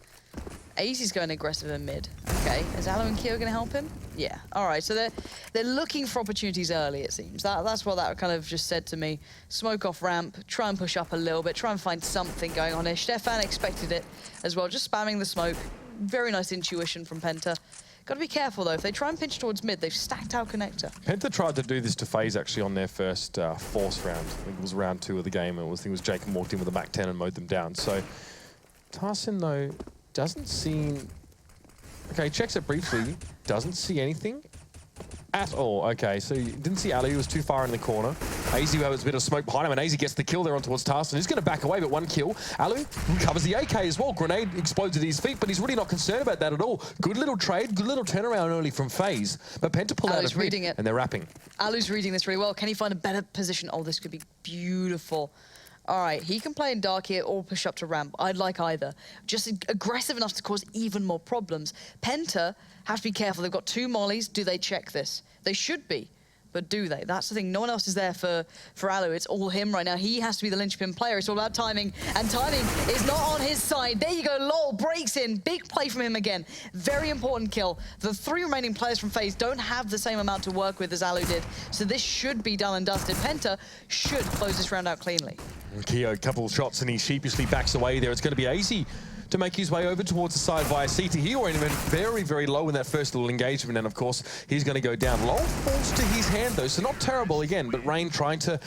AZ's going aggressive in mid. Okay, is Alu and Keo going to help him? Yeah, all right, so they're looking for opportunities early, it seems. That's what that kind of just said to me. Smoke off ramp, try and push up a little bit, try and find something going on here. Stefan expected it as well, just spamming the smoke. Very nice intuition from Penta. Got to be careful, though. If they try and pinch towards mid, they've stacked out connector. Penta tried to do this to FaZe, actually, on their first force round. I think it was round 2 of the game. I think it was Jacob walked in with a Mac 10 and mowed them down. So Tarsin, though, doesn't seem... Okay, checks it briefly. Doesn't see anything at all. Okay, so you didn't see Ali. He was too far in the corner. AZ has a bit of smoke behind him, and AZ gets the kill there on towards Tarsin. He's going to back away, but 1 kill. Alu covers the AK as well. Grenade explodes at his feet, but he's really not concerned about that at all. Good little trade, good little turnaround early from FaZe. But Penta pull out of mid, and they're wrapping. Alu's reading this really well. Can he find a better position? Oh, this could be beautiful. All right, he can play in dark here or push up to ramp. I'd like either. Just aggressive enough to cause even more problems. Penta have to be careful. They've got 2 mollies. Do they check this? They should be, but do they? That's the thing. No one else is there for Alu. It's all him right now. He has to be the linchpin player. It's all about timing, and timing is not on his side. There you go. LOL breaks in. Big play from him again. Very important kill. The 3 remaining players from FaZe don't have the same amount to work with as Alu did, so this should be done and dusted. Penta should close this round out cleanly. Keo, a couple of shots, and he sheepishly backs away there. It's going to be AZ to make his way over towards the side via CT. He went very, very low in that first little engagement, and of course, he's going to go down. Low falls to his hand, though, so not terrible again, but Rain trying to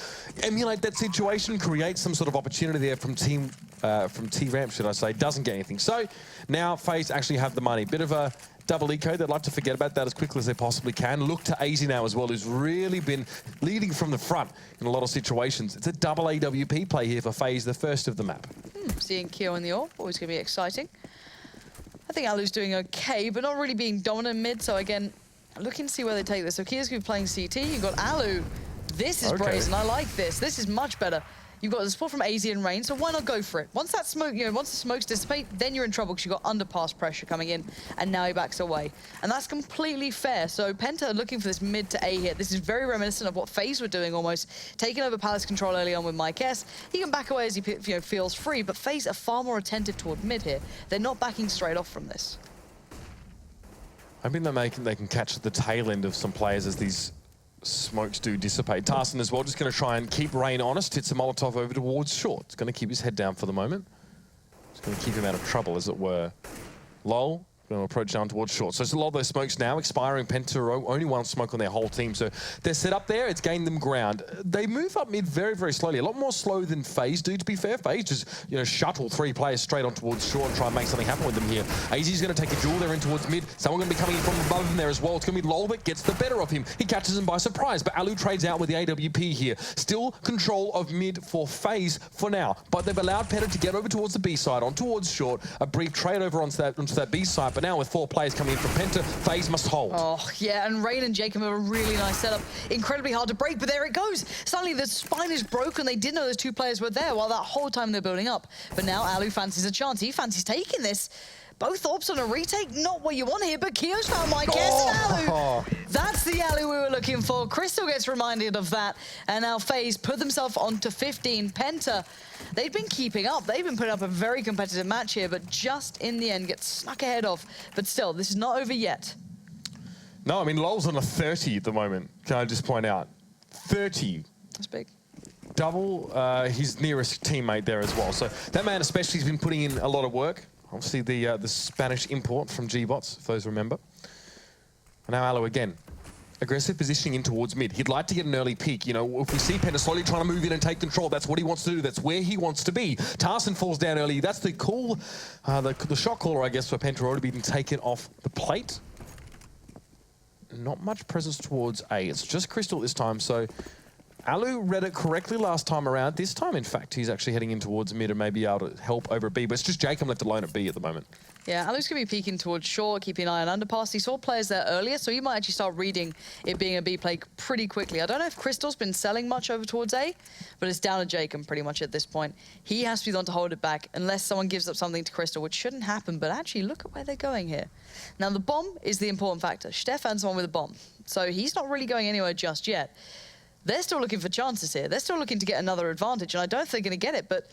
emulate that situation, create some sort of opportunity there from T-Ramp, should I say, doesn't get anything. So now FaZe actually have the money. Bit of a double eco. They'd like to forget about that as quickly as they possibly can. Look to AZ now as well, who's really been leading from the front in a lot of situations. It's a double AWP play here for FaZe, the first of the map. Seeing Keo in the AWP, always going to be exciting. I think Alu's doing okay, but not really being dominant mid, so again, looking to see where they take this. So Keo's going to be playing CT. You've got Alu. This is brazen. I like this. This is much better. You've got the support from AZ and Rain, so why not go for it? Once that smoke, once the smokes dissipate, then you're in trouble because you've got underpass pressure coming in, and now he backs away. And that's completely fair. So Penta looking for this mid to A hit. This is very reminiscent of what FaZe were doing almost, taking over Palace control early on with Mike S. He can back away as he feels free, but FaZe are far more attentive toward mid here. They're not backing straight off from this. I think they can catch the tail end of some players as these smokes do dissipate. Tarsin as well, just going to try and keep Rain honest. Hits a Molotov over towards short. It's going to keep his head down for the moment. It's going to keep him out of trouble, as it were. Lol. Going to approach down towards short. So it's a lot of those smokes now expiring. Penta only 1 smoke on their whole team. So they're set up there. It's gained them ground. They move up mid very, very slowly. A lot more slow than FaZe do, to be fair. FaZe just, shuttle 3 players straight on towards short and try and make something happen with them here. AZ's going to take a duel there in towards mid. Someone going to be coming in from above him there as well. It's going to be Lol that gets the better of him. He catches him by surprise, but Alu trades out with the AWP here. Still control of mid for FaZe for now, but they've allowed Penta to get over towards the B side, on towards short. A brief trade over onto that B side, but now with 4 players coming in from Penta, FaZe must hold. Oh, yeah, and Rain and Jacob have a really nice setup. Incredibly hard to break, but there it goes. Suddenly the spine is broken. They didn't know those 2 players were there while that whole time they're building up. But now Alu fancies a chance. He fancies taking this. Both AWPs on a retake, not what you want here, but Keo's found Mike S and Alu. That's the Alu we were looking for. Crystal gets reminded of that, and now FaZe put themselves onto 15. Penta, they've been keeping up. They've been putting up a very competitive match here, but just in the end get snuck ahead of. But still, this is not over yet. No, I mean, Lol's on a 30 at the moment, can I just point out. 30. That's big. Double his nearest teammate there as well. So that man especially has been putting in a lot of work. Obviously the Spanish import from G-Bots, if those remember. And now Alu again. aggressive positioning in towards mid. He'd like to get an early peek. You know, if we see Penta slowly trying to move in and take control, that's what he wants to do. That's where he wants to be. Tarson falls down early. That's the call, the shot caller, I guess, for Penta already being taken off the plate. Not much presence towards A. It's just Crystal this time, so Alu read it correctly last time around. This time, in fact, he's actually heading in towards mid and maybe able to help over B, but it's just Jacob left alone at B at the moment. Yeah, Alu's going to be peeking towards short, keeping an eye on underpass. He saw players there earlier, so he might actually start reading it being a B play pretty quickly. I don't know if Crystal's been selling much over towards A, but it's down to Jacob pretty much at this point. He has to be the one to hold it back unless someone gives up something to Crystal, which shouldn't happen, but actually look at where they're going here. Now, the bomb is the important factor. Stefan's the one with the bomb, so he's not really going anywhere just yet. They're still looking for chances here. They're still looking to get another advantage, and I don't think they're going to get it, but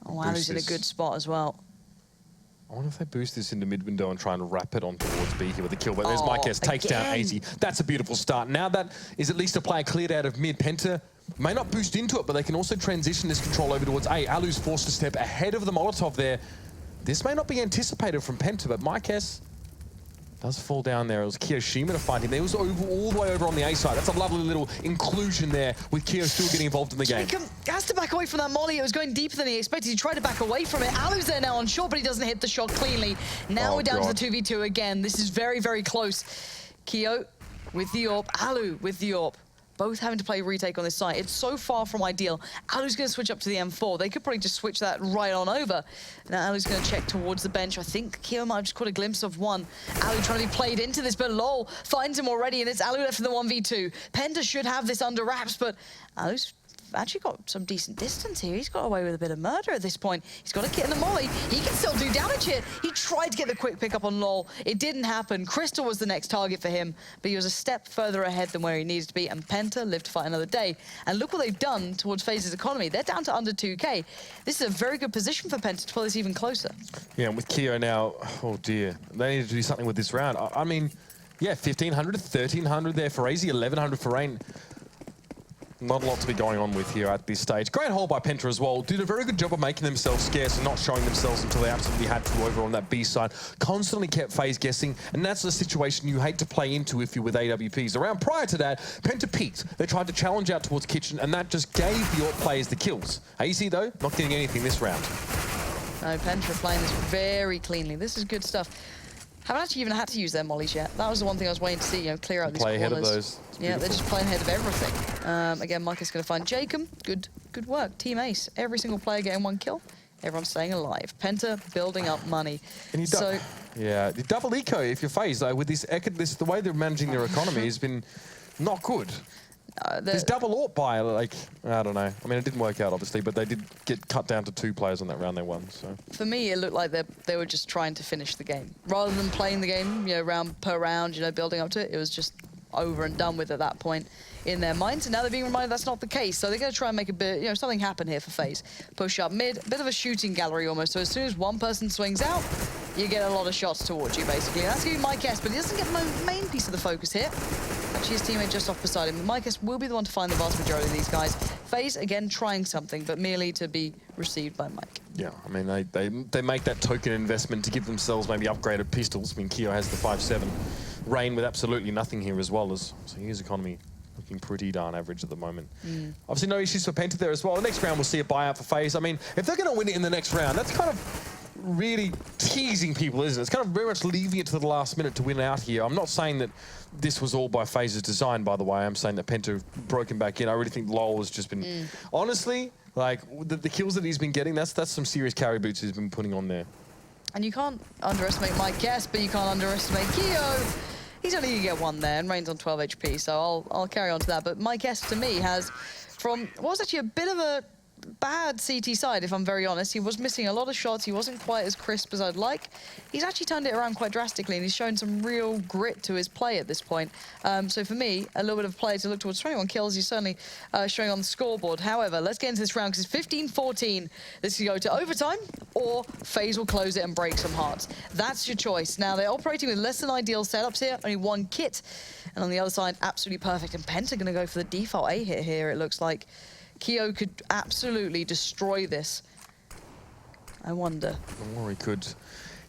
Alu's in a good spot as well. I wonder if they boost this into mid window and try and wrap it on towards B here with the kill. But there's Mykes, takes down AZ. That's a beautiful start. Now that is at least a player cleared out of mid. Penta may not boost into it, but they can also transition this control over towards A. Alu's forced to step ahead of the Molotov there. This may not be anticipated from Penta, but Mykes does fall down there. It was Kiyoshima to find him. He was all the way over on the A side. That's a lovely little inclusion there with Kiyo still getting involved in the game. Jacob has to back away from that molly. It was going deeper than he expected. He tried to back away from it. Alu's there now on short, but he doesn't hit the shot cleanly. Now we're down to the 2v2 again. This is very, very close. Kiyo with the AWP. Alu with the AWP. Both having to play retake on this site. It's so far from ideal. Alu's going to switch up to the M4. They could probably just switch that right on over. Now Alu's going to check towards the bench. I think Kiyo might have just caught a glimpse of one. Alu trying to be played into this, but lol finds him already, and it's Alu left in the 1v2. Penta should have this under wraps, but Alu's actually got some decent distance here. He's got away with a bit of murder at this point. He's got a kit in the molly. He can still do damage here. He tried to get the quick pick up on lol. It didn't happen. Crystal was the next target for him, but he was a step further ahead than where he needed to be, and Penta lived to fight another day. And look what they've done towards FaZe's economy. They're down to under 2k. This is a very good position for Penta to pull this even closer. Yeah, and with Kiyo now, oh dear, they need to do something with this round. I mean, yeah, 1,500 to 1,300 there for AZ, 1,100 for Rain. Not a lot to be going on with here at this stage. Great haul by Penta as well. Did a very good job of making themselves scarce and not showing themselves until they absolutely had to over on that B side. Constantly kept FaZe guessing, and that's the situation you hate to play into if you're with AWPs. The round prior to that, Penta peaked. They tried to challenge out towards Kitchen, and that just gave the AWP players the kills. AZ, though, not getting anything this round. No, Penta playing this very cleanly. This is good stuff. Haven't actually even had to use their mollies yet. That was the one thing I was waiting to see, you know, clear out these corners. Play ahead of those. Yeah, they're just playing ahead of everything. Again, Mike is going to find Jacob. Good work. Team ace. Every single player getting one kill. Everyone's staying alive. Penta building up money. And yeah, the double eco if you're FaZe, though, with this the way they're managing their economy has been not good. This double AWP buy, like, I don't know. I mean, it didn't work out, obviously, but they did get cut down to 2 players on that round they won, so. For me, it looked like they were just trying to finish the game. Rather than playing the game, you know, round per round, you know, building up to it, it was just over and done with at that point in their minds. And now they're being reminded that's not the case. So they're going to try and make a bit, you know, something happen here for FaZe. Push up mid, a bit of a shooting gallery almost. So as soon as one person swings out, you get a lot of shots towards you, basically. And that's going to be Mykes, but he doesn't get the main piece of the focus here. Actually, his teammate just off beside him. Mykes will be the one to find the vast majority of these guys. FaZe, again, trying something, but merely to be received by Mike. Yeah, I mean, they make that token investment to give themselves maybe upgraded pistols. I mean, Kiyo has the 5.7. Rain with absolutely nothing here as well, as so his economy looking pretty darn average at the moment. Obviously, no issues for Penta there as well. The next round, we'll see a buyout for FaZe. I mean, if they're going to win it in the next round, that's kind of really teasing people, isn't it? It's kind of very much leaving it to the last minute to win out here. I'm not saying that this was all by FaZe's design, by the way. I'm saying that Penta broke him back in. I really think LoL has just been... Honestly, like, the kills that he's been getting, that's some serious carry boots he's been putting on there. And you can't underestimate Mykes, but you can't underestimate Kiyo. He's only going to get one there, and Rain's on 12 HP, so I'll carry on to that. But Mykes, to me, has, from what was actually a bit of a bad CT side, if I'm very honest. He was missing a lot of shots. He wasn't quite as crisp as I'd like. He's actually turned it around quite drastically, and he's shown some real grit to his play at this point. So for me, a little bit of play to look towards 21 kills. He's certainly showing on the scoreboard. However, let's get into this round, because it's 15-14. This could go to overtime, or FaZe will close it and break some hearts. That's your choice. Now, they're operating with less than ideal setups here, only one kit. And on the other side, absolutely perfect. And Penta going to go for the default A hit here, it looks like. Kiyo could absolutely destroy this. I wonder. Or he could.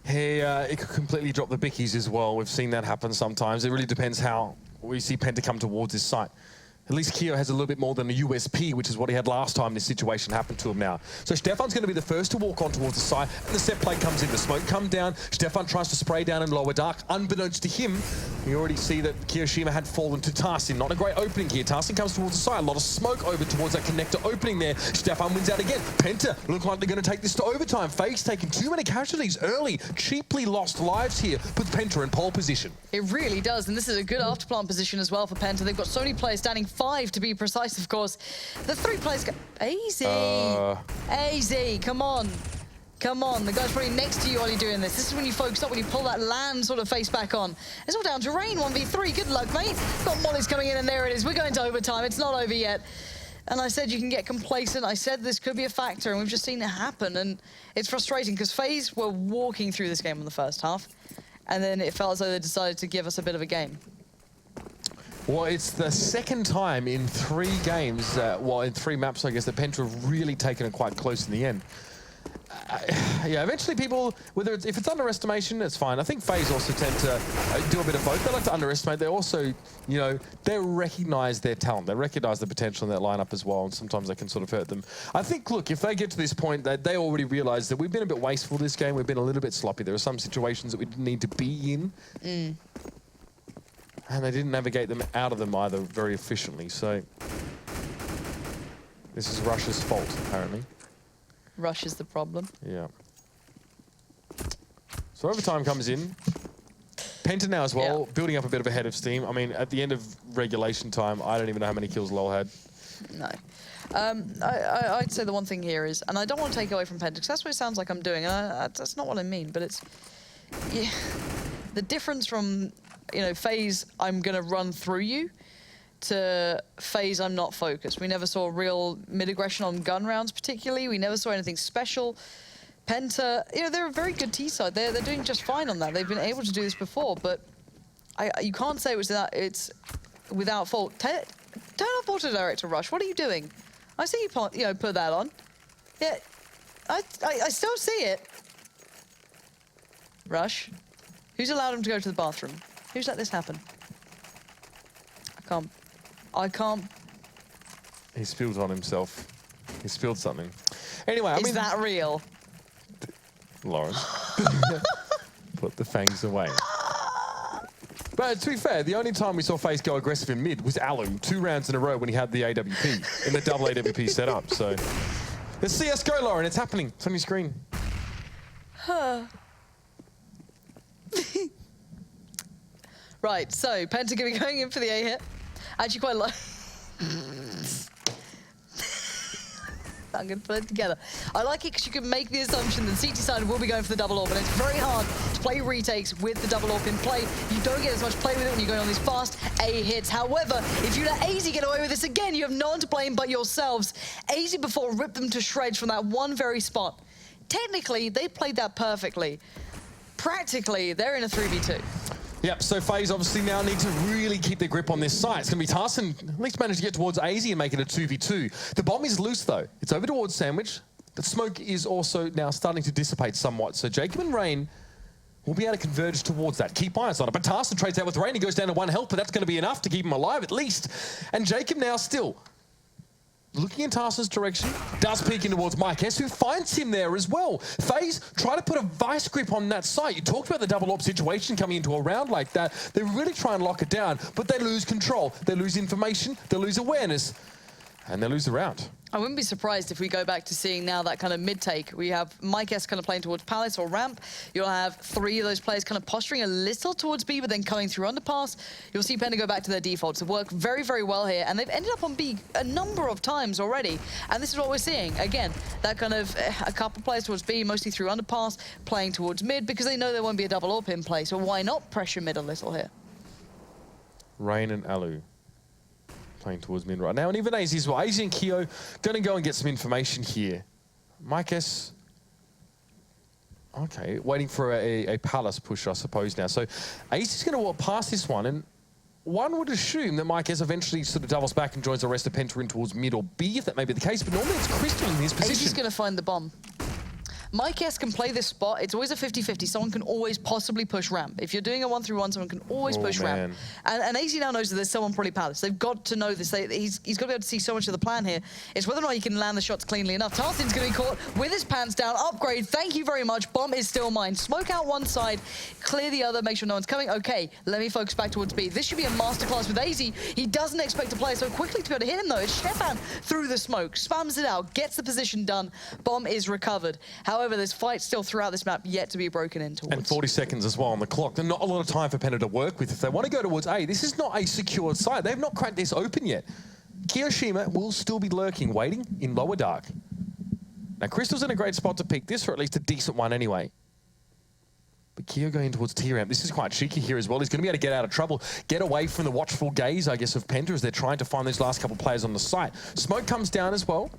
It could completely drop the bickies as well. We've seen that happen sometimes. It really depends how we see Penta come towards his site. At least Keo has a little bit more than a USP, which is what he had last time this situation happened to him now. So Stefan's going to be the first to walk on towards the site, and the set play comes in. The smoke come down. Stefan tries to spray down in lower dark. Unbeknownst to him, we already see that Kiyoshima had fallen to Tarsin. Not a great opening here. Tarsin comes towards the site. A lot of smoke over towards that connector opening there. Stefan wins out again. Penta look like they're going to take this to overtime. FaZe taking too many casualties early. Cheaply lost lives here. Puts Penta in pole position. It really does, and this is a good afterplant position as well for Penta. They've got so many players standing, 5 to be precise, of course. The 3 players go... Easy. Easy. Come on. Come on. The guy's probably next to you while you're doing this. This is when you focus up, when you pull that land sort of face back on. It's all down to Rain, 1v3. Good luck, mate. Got Molly's coming in, and there it is. We're going to overtime. It's not over yet. And I said you can get complacent. I said this could be a factor, and we've just seen it happen. And it's frustrating because FaZe were walking through this game in the first half, and then it felt as though they decided to give us a bit of a game. Well, it's the second time in 3 games, well, in 3 maps, I guess, that Penta have really taken it quite close in the end. Yeah, eventually people, if it's underestimation, it's fine. I think FaZe also tend to do a bit of both. They like to underestimate. They also, you know, they recognize their talent. They recognize the potential in that lineup as well, and sometimes they can sort of hurt them. I think, look, if they get to this point, that they already realize that we've been a bit wasteful this game. We've been a little bit sloppy. There are some situations that we didn't need to be in. And they didn't navigate them out of them either very efficiently, so this is Russia's fault, apparently. Rush is the problem. Yeah. So overtime comes in. Penta now as well, building up a bit of a head of steam. I mean, at the end of regulation time, I don't even know how many kills LoL had. No. I'd say the one thing here is, and I don't want to take away from Penta, because that's what it sounds like I'm doing, and that's not what I mean, but it's... Yeah, the difference from... You know, FaZe, I'm going to run through you, to FaZe, I'm not focused. We never saw real mid-aggression on gun rounds particularly. We never saw anything special. Penta, you know, they're a very good T-side. They're doing just fine on that. They've been able to do this before, but you can't say it's without fault. Turn off auto director Rush. What are you doing? I see you put that on. Yeah, I still see it. Rush, who's allowed him to go to the bathroom? Who's let this happen? I can't. He spilled on himself. He spilled something. Anyway, I mean... Is that real? Lauren. Put the fangs away. But to be fair, the only time we saw FaZe go aggressive in mid was Alu, 2 rounds in a row when he had the AWP, in the double AWP setup, so... Let's see us go, Lauren. It's happening. It's on your screen. Right, so Penta going to be going in for the A hit. Actually quite like... I'm going to put it together. I like it because you can make the assumption that CT side will be going for the double AWP, and it's very hard to play retakes with the double AWP in play. You don't get as much play with it when you're going on these fast A hits. However, if you let AZ get away with this again, you have no one to blame but yourselves. AZ before ripped them to shreds from that one very spot. Technically, they played that perfectly. Practically, they're in a 3v2. Yep, so FaZe obviously now need to really keep their grip on this site. It's going to be Tarsin at least manage to get towards AZ and make it a 2v2. The bomb is loose, though. It's over towards Sandwich. The smoke is also now starting to dissipate somewhat. So Jacob and Rain will be able to converge towards that. Keep eyes on it. But Tarsin trades out with Rain. He goes down to 1 health, but that's going to be enough to keep him alive at least. And Jacob now still looking in Tarsin's direction, does peek in towards Mike S, who finds him there as well. FaZe try to put a vice grip on that site. You talked about the double AWP situation coming into a round like that. They really try and lock it down, but they lose control. They lose information, they lose awareness, and they lose the round. I wouldn't be surprised if we go back to seeing now that kind of mid-take. We have Mike S kind of playing towards Palace or Ramp. You'll have 3 of those players kind of posturing a little towards B, but then coming through underpass. You'll see Penta go back to their defaults. It worked very, very well here, and they've ended up on B a number of times already. And this is what we're seeing. Again, that kind of a couple players towards B, mostly through underpass, playing towards mid, because they know there won't be a double AWP in play. So why not pressure mid a little here? Rain and Alu playing towards mid right now, and even AZ as well. AZ and Keo going to go and get some information here. Mike S, okay, waiting for a Palace push, I suppose, now. So AZ is going to walk past this one, and one would assume that Mike S eventually sort of doubles back and joins the rest of Penta in towards mid or B, if that may be the case, but normally it's Crystal in his position. AZ is going to find the bomb. MyKS can play this spot. It's always a 50-50. Someone can always possibly push ramp. If you're doing a 1-3-1, someone can always push ramp. And AZ now knows that there's someone probably Palace. They've got to know this. He's got to be able to see so much of the plan here. It's whether or not he can land the shots cleanly enough. Tarsin's going to be caught with his pants down. Upgrade, thank you very much. Bomb is still mine. Smoke out one side, clear the other, make sure no one's coming. Okay, let me focus back towards B. This should be a masterclass with AZ. He doesn't expect to play so quickly to be able to hit him, though. It's Stefan through the smoke, spams it out, gets the position done. Bomb is recovered. However, there's fight still throughout this map yet to be broken in towards. And 40 seconds as well on the clock. There's not a lot of time for Penta to work with. If they want to go towards A, this is not a secure site. They've not cracked this open yet. Kiyoshima will still be lurking, waiting in lower dark. Now, Crystal's in a great spot to pick this, or at least a decent one anyway. But Kyo going towards T-Ramp. This is quite cheeky here as well. He's going to be able to get out of trouble, get away from the watchful gaze, I guess, of Penta as they're trying to find these last couple players on the site. Smoke comes down as well.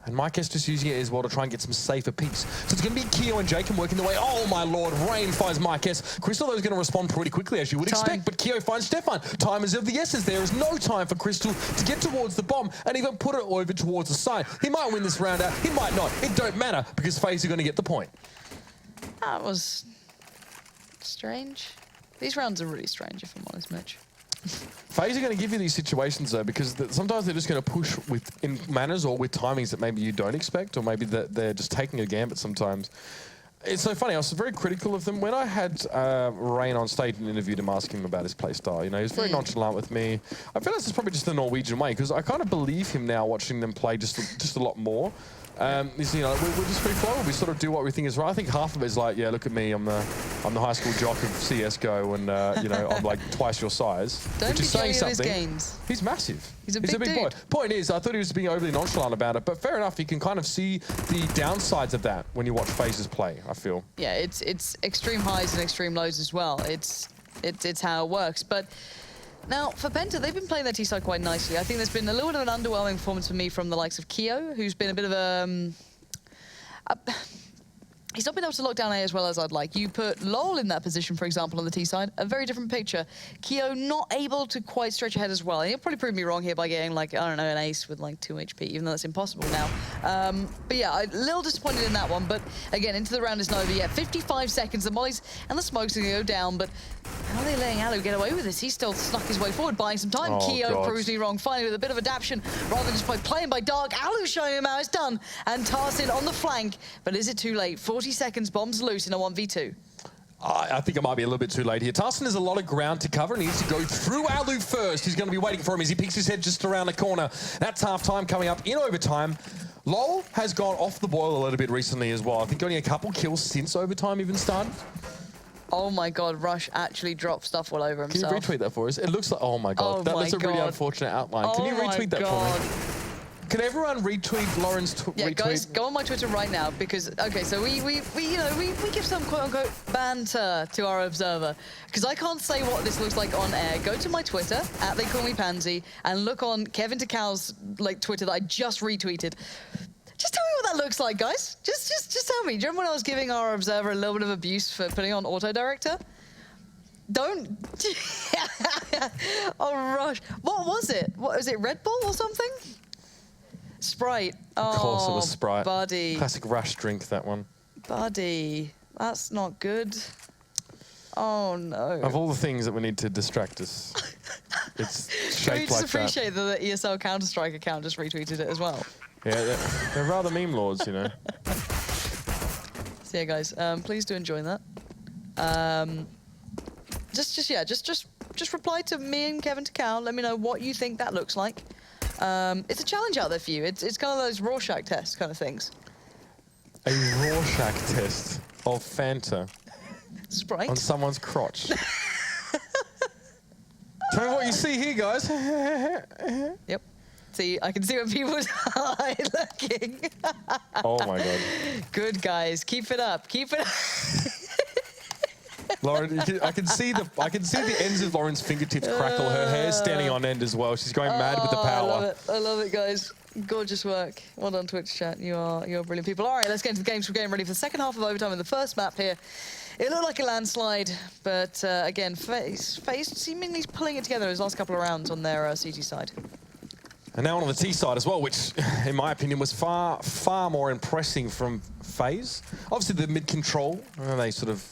And MyKS just using it as well to try and get some safer peaks. So it's going to be Kyo and Jacob working the way. Oh, my lord. Rain finds MyKS. Crystal, though, is going to respond pretty quickly, as you would expect. But Kyo finds Stefan. Time is of the essence. There is no time for Crystal to get towards the bomb and even put it over towards the side. He might win this round out. He might not. It don't matter because FaZe are going to get the point. That was strange. These rounds are really strange, if I'm honest, Mitch. FaZe are going to give you these situations, though, because sometimes they're just going to push in manners or with timings that maybe you don't expect, or maybe that they're just taking a gambit sometimes. It's so funny. I was very critical of them. When I had Rain on stage and interviewed him, asking him about his play style, you know, he was very nonchalant with me. I feel like this is probably just the Norwegian way, because I kind of believe him now watching them play just a lot more. You know, we're just free flow. We sort of do what we think is right. I think half of it is like, yeah, look at me. I'm the high school jock of CS:GO, and you know, I'm like twice your size. Don't which be is saying of his something. games. He's massive. He's a big boy. dude. Point is, I thought he was being overly nonchalant about it, but fair enough. You can kind of see the downsides of that when you watch FaZe's play, I feel. Yeah, it's extreme highs and extreme lows as well. It's how it works, but. Now, for Penta, they've been playing their T-side quite nicely. I think there's been a little bit of an underwhelming performance for me from the likes of Kyo, who's been a bit of a... he's not been able to lock down A as well as I'd like. You put Lol in that position, for example, on the T side, a very different picture. Kyo not able to quite stretch ahead as well. He'll probably prove me wrong here by getting, like, I don't know, an ace with, like, 2 HP, even though that's impossible now. But yeah, a little disappointed in that one. But again, into the round is not over yet. 55 seconds, the mollies and the smokes are going to go down, but how are they letting Alu get away with this? He's still snuck his way forward, buying some time. Kyo proves me wrong, finally with a bit of adaptation, rather than just playing by Dark. Alu showing him how it's done, and Tarsin on the flank. But is it too late? 40 seconds, bombs loose in a 1v2. I think it might be a little bit too late here. Tarsin has a lot of ground to cover and he needs to go through Alu first. He's going to be waiting for him as he peeks his head just around the corner. That's half-time coming up in overtime. Lol has gone off the boil a little bit recently as well. I think only a couple kills since overtime even started. Oh my god, Rush actually dropped stuff all over himself. Can you retweet that for us? It looks like, oh my god, that was a really unfortunate outline. Can you retweet that for me? Can everyone retweet Lauren's retweet? Yeah, guys, go on my Twitter right now because okay, so we give some quote unquote banter to our observer because I can't say what this looks like on air. Go to my Twitter @TheyCallMePansy and look on Kevin Takau's like Twitter that I just retweeted. Just tell me what that looks like, guys. Just tell me. Do you remember when I was giving our observer a little bit of abuse for putting on auto director? Don't. Oh, Rush. What was it? What was it? Red Bull or something? Sprite. Of course it was Sprite. Buddy. Classic Rush drink, that one. Buddy. That's not good. Oh, no. Of all the things that we need to distract us, it's shaped like that. Can we just appreciate that the ESL Counter-Strike account just retweeted it as well? Yeah, they're rather meme lords, you know. So yeah, guys, please do enjoy that. Just reply to me and Kevin Takau. Let me know what you think that looks like. It's a challenge out there for you. It's kind of those Rorschach tests kind of things. A Rorschach test of Fanta. Sprite? On someone's crotch. Tell me what you see here, guys. Yep. See, I can see when people are looking. Oh my god. Good, guys. Keep it up. Keep it up. Lauren, I can see the ends of Lauren's fingertips crackle. Her hair's standing on end as well. She's going mad with the power. I love it, guys. Gorgeous work. Well done, Twitch chat. You're brilliant people. All right, let's get into the games. We're getting ready for the second half of overtime in the first map here. It looked like a landslide, but again, FaZe seemingly pulling it together his last couple of rounds on their CT side. And now on the T side as well, which, in my opinion, was far, far more impressive from FaZe. Obviously, the mid-control, they sort of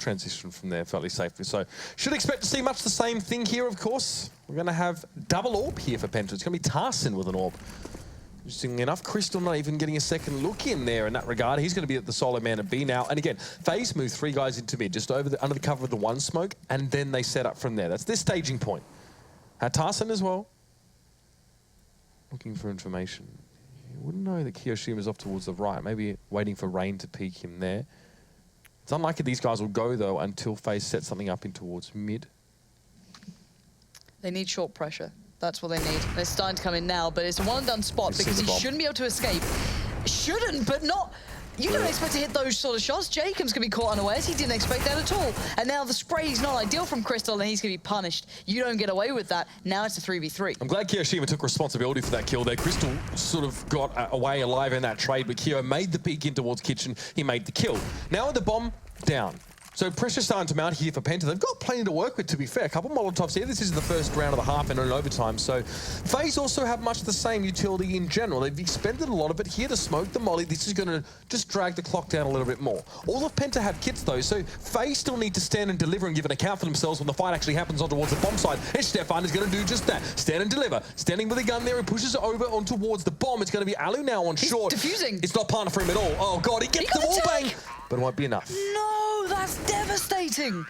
transitioned from there fairly safely. So, should expect to see much the same thing here, of course. We're going to have double orb here for Penta. It's going to be Tarsin with an orb. Interestingly enough, Crystal not even getting a second look in there in that regard. He's going to be at the solo man at B now. And again, FaZe moved 3 guys into mid, just under the cover of the one smoke, and then they set up from there. That's their staging point. Had Tarsin as well. Looking for information. You wouldn't know that Kiyoshima's off towards the right. Maybe waiting for Rain to peek him there. It's unlikely these guys will go, though, until FaZe sets something up in towards mid. They need short pressure. That's what they need. And it's starting to come in now, but it's a one-and-done spot because he shouldn't be able to escape. Shouldn't, but not... You don't expect to hit those sort of shots. Jacob's going to be caught unawares. He didn't expect that at all. And now the spray's not ideal from Crystal, and he's going to be punished. You don't get away with that. Now it's a 3v3. I'm glad Kiyoshima took responsibility for that kill there. Crystal sort of got away alive in that trade, but Kiyo made the peek in towards Kitchen. He made the kill. Now with the bomb down. So pressure's starting to mount here for Penta. They've got plenty to work with, to be fair. A couple Molotovs here. This is the first round of the half and an overtime. So FaZe also have much the same utility in general. They've expended a lot of it here to smoke the molly. This is going to just drag the clock down a little bit more. All of Penta have kits, though, so FaZe still need to stand and deliver and give an account for themselves when the fight actually happens on towards the bomb side. And Stefan is going to do just that. Stand and deliver. Standing with a gun there, he pushes it over on towards the bomb. It's going to be Alu now on short. Diffusing. It's not partner for him at all. Oh, God, he gets the wall bang. But it won't be enough. No, that's devastating.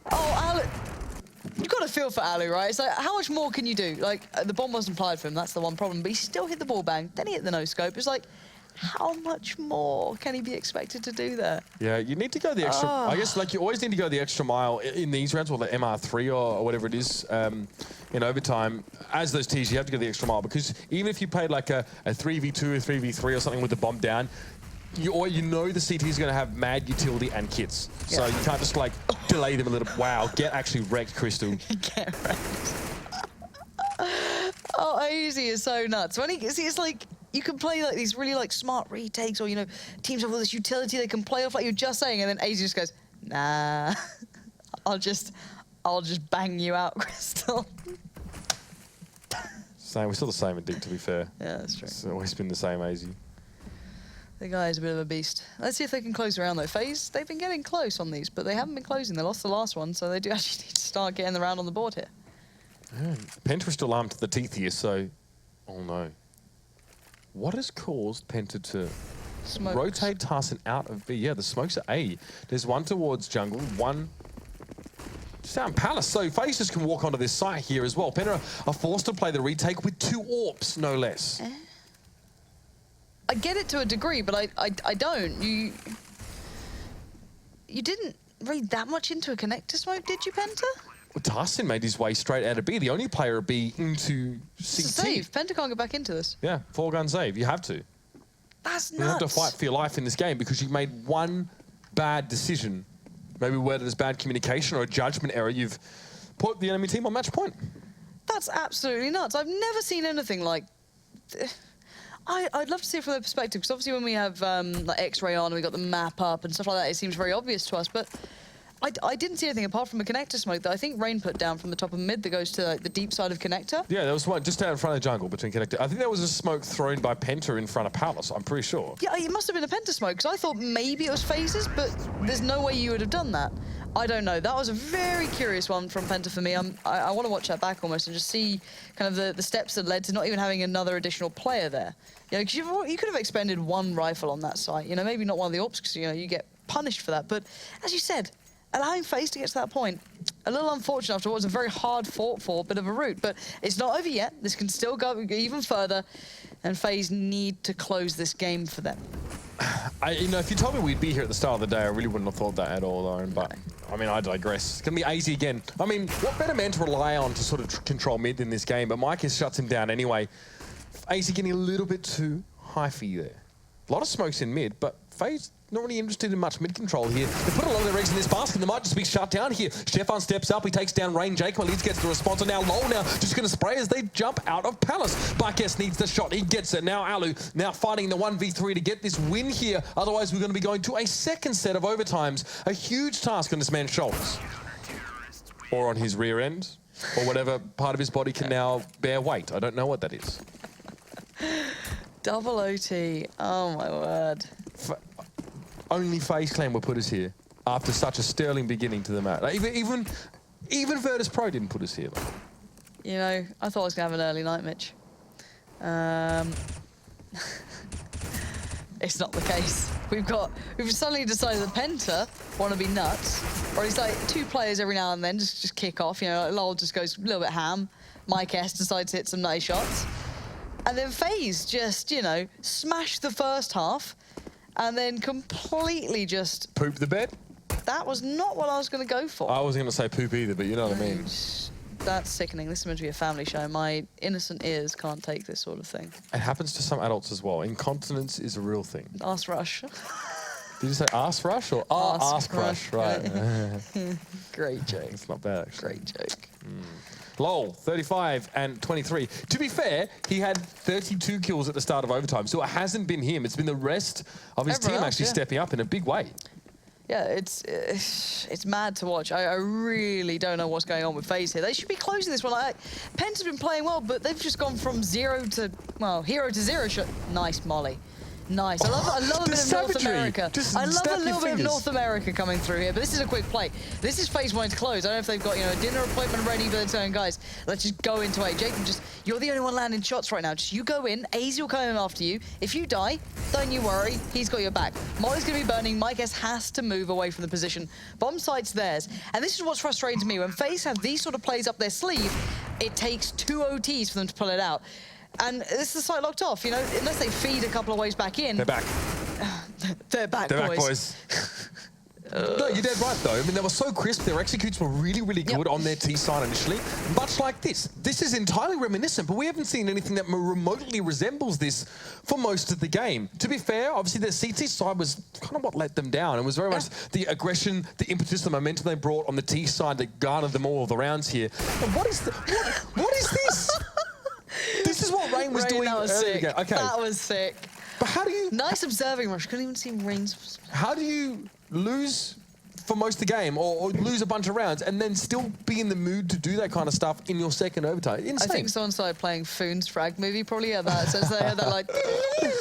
Oh, Alu. You've got to feel for Alu, right? It's like, how much more can you do? Like, the bomb wasn't applied for him, that's the one problem. But he still hit the ball bang, then he hit the no-scope. It's like, how much more can he be expected to do there? Yeah, you need to go the extra... I guess, like, you always need to go the extra mile in these rounds, or the MR3 or whatever it is, in overtime. As those Ts, you have to go the extra mile, because even if you played, like, a 3v2 or 3v3 or something with the bomb down, you know the CT is going to have mad utility and kits. Yeah. So you can't just, like, delay them a little. Wow, get actually wrecked, Crystal. Get wrecked. Oh, AZ is so nuts. When it's like, you can play, like, these really, like, smart retakes, or, you know, teams have all this utility they can play off, like you were just saying, and then AZ just goes, nah, I'll just bang you out, Crystal. Same, we're still the same in Dig, to be fair. Yeah, that's true. It's always been the same, AZ. The guy is a bit of a beast. Let's see if they can close around, though. FaZe, they've been getting close on these, but they haven't been closing. They lost the last one, so they do actually need to start getting the round on the board here. Yeah, Penta is still armed to the teeth here, so... Oh, no. What has caused Penta to rotate Tarsin out of B? Yeah, the smokes are A. There's one towards jungle, one... Sound Palace, so FaZe just can walk onto this site here as well. Penta are forced to play the retake with 2 AWPs, no less. I get it to a degree, but I don't. You didn't read that much into a connector smoke, did you, Penta? Well, Tarsin made his way straight out of B, the only player at B into CT. It's a save. Penta can't get back into this. Yeah, 4-gun save. You have to. That's nuts. You have to fight for your life in this game because you made one bad decision. Maybe whether it's bad communication or a judgment error, you've put the enemy team on match point. That's absolutely nuts. I've never seen anything like... I'd love to see it from their perspective, because obviously when we have like X-ray on and we got the map up and stuff like that, it seems very obvious to us, but I didn't see anything apart from a connector smoke that I think Rain put down from the top of mid that goes to like, the deep side of connector. Yeah, there was one just out in front of the jungle between connector. I think there was a smoke thrown by Penta in front of Palace, I'm pretty sure. Yeah, it must have been a Penta smoke, because I thought maybe it was FaZe's, but there's no way you would have done that. I don't know. That was a very curious one from Penta for me. I want to watch that back almost and just see kind of the steps that led to not even having another additional player there. You know, because you could have expended 1 rifle on that site. You know, maybe not one of the AWPs, because, you know, you get punished for that. But as you said, allowing FaZe to get to that point, a little unfortunate after what was a very hard fought for bit of a route. But it's not over yet. This can still go even further. And FaZe need to close this game for them. You know, if you told me we'd be here at the start of the day, I really wouldn't have thought that at all, Lauren. But, I mean, I digress. It's going to be AZ again. I mean, what better man to rely on to sort of control mid in this game? But Mike shuts him down anyway. AZ getting a little bit too hyphy there. A lot of smokes in mid, but FaZe not really interested in much mid control here. They put a lot of their eggs in this basket. They might just be shut down here. Stefan steps up. He takes down Rain. Jacob Leeds gets the response. And now Lol now just going to spray as they jump out of Palace. Barkes needs the shot. He gets it. Now Alu now fighting the 1v3 to get this win here. Otherwise, we're going to be going to a second set of overtimes. A huge task on this man's shoulders. Or on his rear end. or whatever part of his body can now bear weight. I don't know what that is. Double OT. Oh, my word. Only FaZe Clan will put us here after such a sterling beginning to the match. Like, even Virtus Pro didn't put us here. Like. You know, I thought I was going to have an early night, Mitch. It's not the case. We've suddenly decided that Penta want to be nuts, or it's like 2 players every now and then just kick off. You know, like Lol just goes a little bit ham. Mike S decides to hit some nice shots, and then FaZe just, you know, smash the first half, and then completely just poop the bed. That was not what I was going to go for. I wasn't going to say poop either, but you know what I mean. That's sickening. This is meant to be a family show. My innocent ears can't take this sort of thing. It happens to some adults as well. Incontinence is a real thing. Arse rush. Did you say arse rush or arse crush? Right. Great joke. It's not bad, actually. Great joke. Lol, 35 and 23. To be fair, he had 32 kills at the start of overtime, so it hasn't been him. It's been the rest of his team actually stepping up in a big way. Yeah, it's mad to watch. I really don't know what's going on with FaZe here. They should be closing this one. Like, Penta's been playing well, but they've just gone from hero to zero shot. Nice molly. Nice. I love a bit of North America. I love a little bit of North America coming through here, but this is a quick play. This is FaZe wanting to close. I don't know if they've got, you know, a dinner appointment ready for their turn, guys. Let's just go into A. Jacob, you're the only one landing shots right now. Just you go in. AZ will come in after you. If you die, don't you worry. He's got your back. Molly's going to be burning. Mike S has to move away from the position. Bomb site's theirs. And this is what's frustrating to me. When FaZe have these sort of plays up their sleeve, it takes 2 OTs for them to pull it out. And this is the site locked off, you know, unless they feed a couple of ways back in. They're back. They're back, boys. No, you're dead right, though. I mean, they were so crisp. Their executes were really, really good on their T side initially. Much like this. This is entirely reminiscent, but we haven't seen anything that remotely resembles this for most of the game. To be fair, obviously, their CT side was kind of what let them down. It was very much the aggression, the impetus, the momentum they brought on the T side that garnered them all of the rounds here. And what is this? This is what Rain was doing. That was sick. Okay. That was sick. But how do you... Nice observing rush. Couldn't even see Rain's... How do you lose for most of the game or lose a bunch of rounds and then still be in the mood to do that kind of stuff in your second overtime? Insane. I think someone started playing Foon's frag movie probably at that. So they had that like...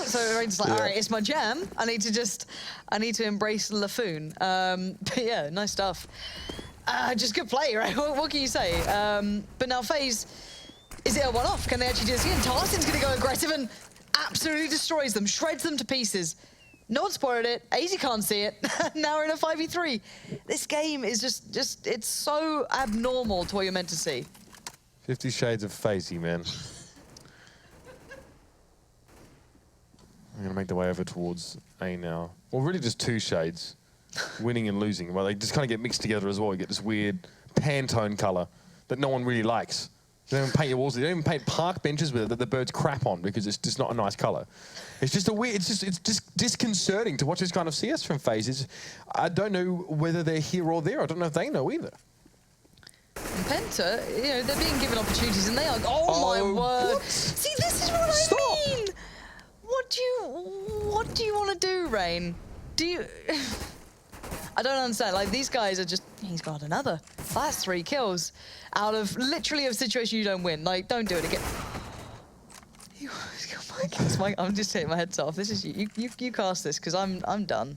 So Rain's like, all right, it's my jam. I need to embrace LaFoon. But yeah, nice stuff. Just good play, right? What can you say? But now FaZe... Is it a one-off? Can they actually do this again? Tarsin's going to go aggressive and absolutely destroys them, shreds them to pieces. No one spotted it. AZ can't see it. Now we're in a 5v3. This game is just it's so abnormal to what you're meant to see. 50 Shades of FaZe, man. I'm going to make the way over towards A now. Well, really just 2 shades, winning and losing. Well, they just kind of get mixed together as well. You get this weird Pantone color that no one really likes. They don't even paint your walls. They don't even paint park benches with it that the birds crap on because it's just not a nice color. It's just a weird. It's just disconcerting to watch this kind of CS from FaZe. I don't know whether they're here or there. I don't know if they know either. And Penta, you know, they're being given opportunities and they are. Oh my word! What? See, this is what I mean. What do you want to do, Rain? Do you? I don't understand. Like, these guys are just... He's got another. That's 3 kills out of literally a situation you don't win. Like, don't do it again. I'm just taking my head off. This is you cast this because I'm done.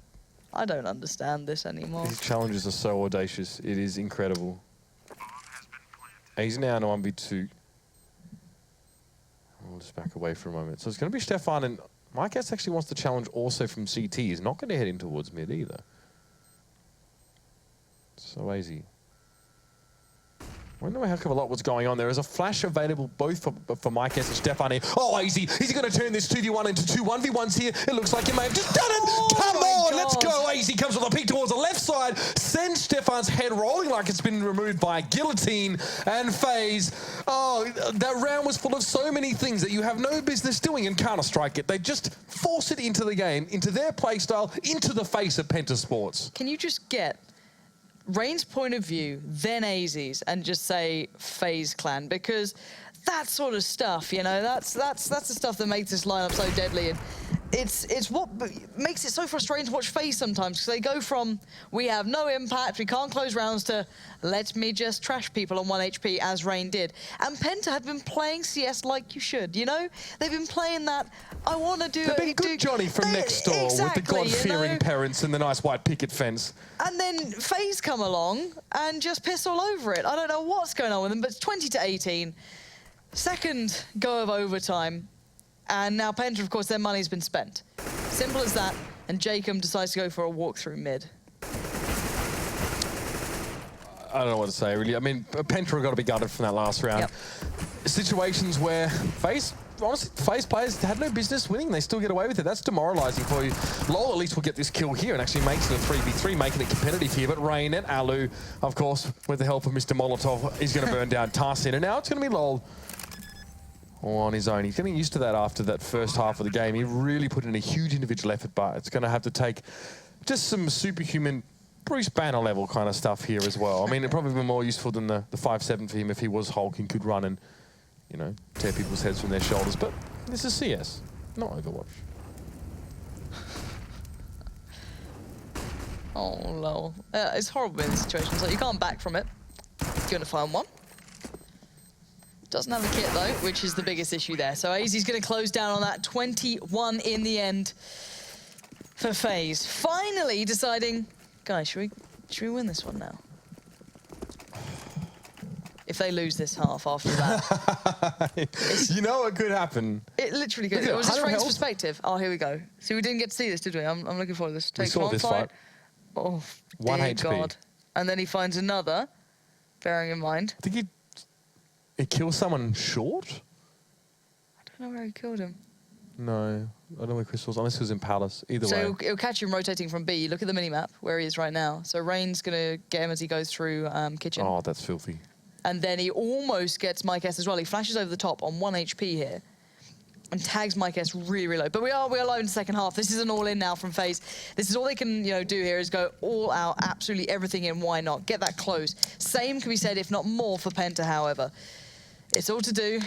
I don't understand this anymore. These challenges are so audacious. It is incredible. He's now in a 1v2. We'll just back away for a moment. So it's going to be Stefan, and Mike S actually wants to challenge also from CT. He's not going to head in towards mid either. So easy. I don't know a heck of a lot what's going on. There is a flash available both for Mike S and Stefan here. Oh, easy. Is he going to turn this 2v1 into 2 1v1s here? It looks like he may have just done it. Come on, let's go. Easy comes with a peek towards the left side. Sends Stefan's head rolling like it's been removed by a guillotine. And FaZe, oh, that round was full of so many things that you have no business doing in Counter-Strike it. They just force it into the game, into their playstyle, into the face of Penta Sports. Can you just get Rain's point of view, then AZ's, and just say FaZe Clan, because that sort of stuff, you know, that's the stuff that makes this lineup so deadly. And it's what makes it so frustrating to watch FaZe sometimes, because they go from, we have no impact, we can't close rounds, to let me just trash people on 1 HP, as Rain did. And Penta have been playing CS like you should, you know? They've been playing that, I want to do They've been good Johnny from next door, exactly, with the God-fearing parents and the nice white picket fence. And then FaZe come along and just piss all over it. I don't know what's going on with them, but it's 20-18. Second go of overtime. And now Penta, of course, their money's been spent. Simple as that. And Jacob decides to go for a walk through mid. I don't know what to say, really. I mean, Penta have got to be gutted from that last round. Yep. Situations where FaZe, honestly, FaZe players had no business winning. They still get away with it. That's demoralizing for you. LoL at least will get this kill here and actually makes it a 3v3, making it competitive here. But Rain and Alu, of course, with the help of Mr. Molotov, is going to burn down Tarsin. And now it's going to be LoL on his own. He's getting used to that after that first half of the game. He really put in a huge individual effort, but it's going to have to take just some superhuman Bruce Banner level kind of stuff here as well. I mean, it'd probably be more useful than the 5-7 for him if he was Hulk and could run and, you know, tear people's heads from their shoulders. But this is CS, not Overwatch. Oh, lol. It's horrible in this situation. So you can't back from it. You're going to find one. Doesn't have a kit, though, which is the biggest issue there. So AZ's going to close down on that. 21 in the end for FaZe. Finally deciding, guys, should we win this one now? If they lose this half after that. You know what could happen? It literally could. It was just Rain's perspective. Oh, here we go. See, we didn't get to see this, did we? I'm looking forward to this. We saw this fight. Oh, 1 HP. God. And then he finds another, bearing in mind. I think he kills someone short? I don't know where he killed him. No, I don't know where Crystal's, unless he was in Palace. Either way. So it'll catch him rotating from B. Look at the minimap, where he is right now. So Rain's going to get him as he goes through kitchen. Oh, that's filthy. And then he almost gets Mike S as well. He flashes over the top on 1 HP here and tags Mike S really, really low. But we are live in the second half. This is an all-in now from FaZe. This is all they can, you know, do here is go all out, absolutely everything in. Why not? Get that close. Same can be said, if not more, for Penta, however. It's all to do.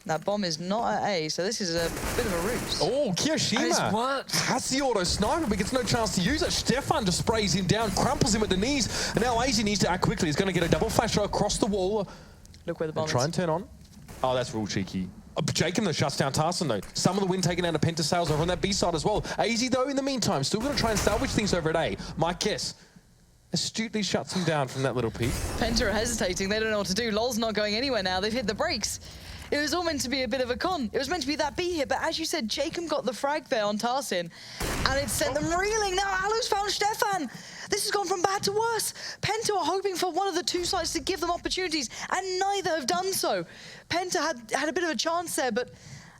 That bomb is not at A, so this is a bit of a ruse. Oh, Kiyoshima has the auto sniper, but gets no chance to use it. Stefan just sprays him down, crumples him at the knees, and now AZ needs to act quickly. He's going to get a double flasher across the wall. Look where the bomb is. Try and turn on. Oh, that's real cheeky. Jacob, though, shuts down Tarsin, though. Some of the win taken out of Penta sales over on that B side as well. AZ, though, in the meantime, still going to try and salvage things over at A. Mike Guess astutely shuts him down from that little peek. Penta are hesitating. They don't know what to do. LoL's not going anywhere now. They've hit the brakes. It was all meant to be a bit of a con. It was meant to be that B hit, but as you said, Jacob got the frag there on Tarsin, and it sent them reeling. Now Alu's found Stefan. This has gone from bad to worse. Penta are hoping for one of the two sides to give them opportunities, and neither have done so. Penta had a bit of a chance there, but a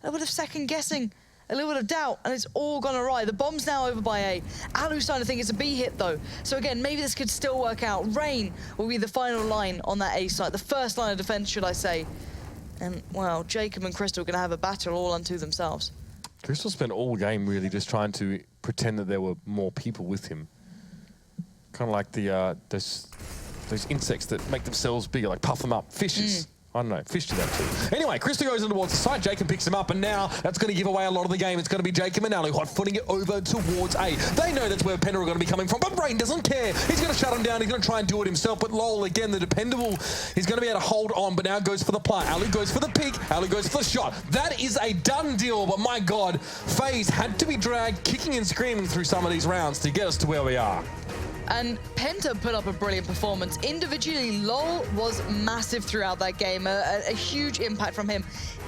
little bit of second guessing, a little bit of doubt, and it's all gone awry. The bomb's now over by A. Alu's starting to think it's a B hit, though. So again, maybe this could still work out. Rain will be the final line on that A side, the first line of defense, should I say. And, well, Jacob and Crystal are going to have a battle all unto themselves. Crystal spent all game really just trying to pretend that there were more people with him. Kind of like the those insects that make themselves bigger, like puff them up. Fishes. I don't know, fish do that too. Anyway, Crystal goes in towards the side, Jacob picks him up, and now that's going to give away a lot of the game. It's going to be Jacob and Alu hot-footing it over towards A. They know that's where Penta are going to be coming from, but Rain doesn't care. He's going to shut him down, he's going to try and do it himself, but LoL, again, the dependable, he's going to be able to hold on, but now goes for the plant. Alu goes for the peek, Alu goes for the shot. That is a done deal, but my God, FaZe had to be dragged kicking and screaming through some of these rounds to get us to where we are. And Penta put up a brilliant performance. Individually, LoL was massive throughout that game. A huge impact from him.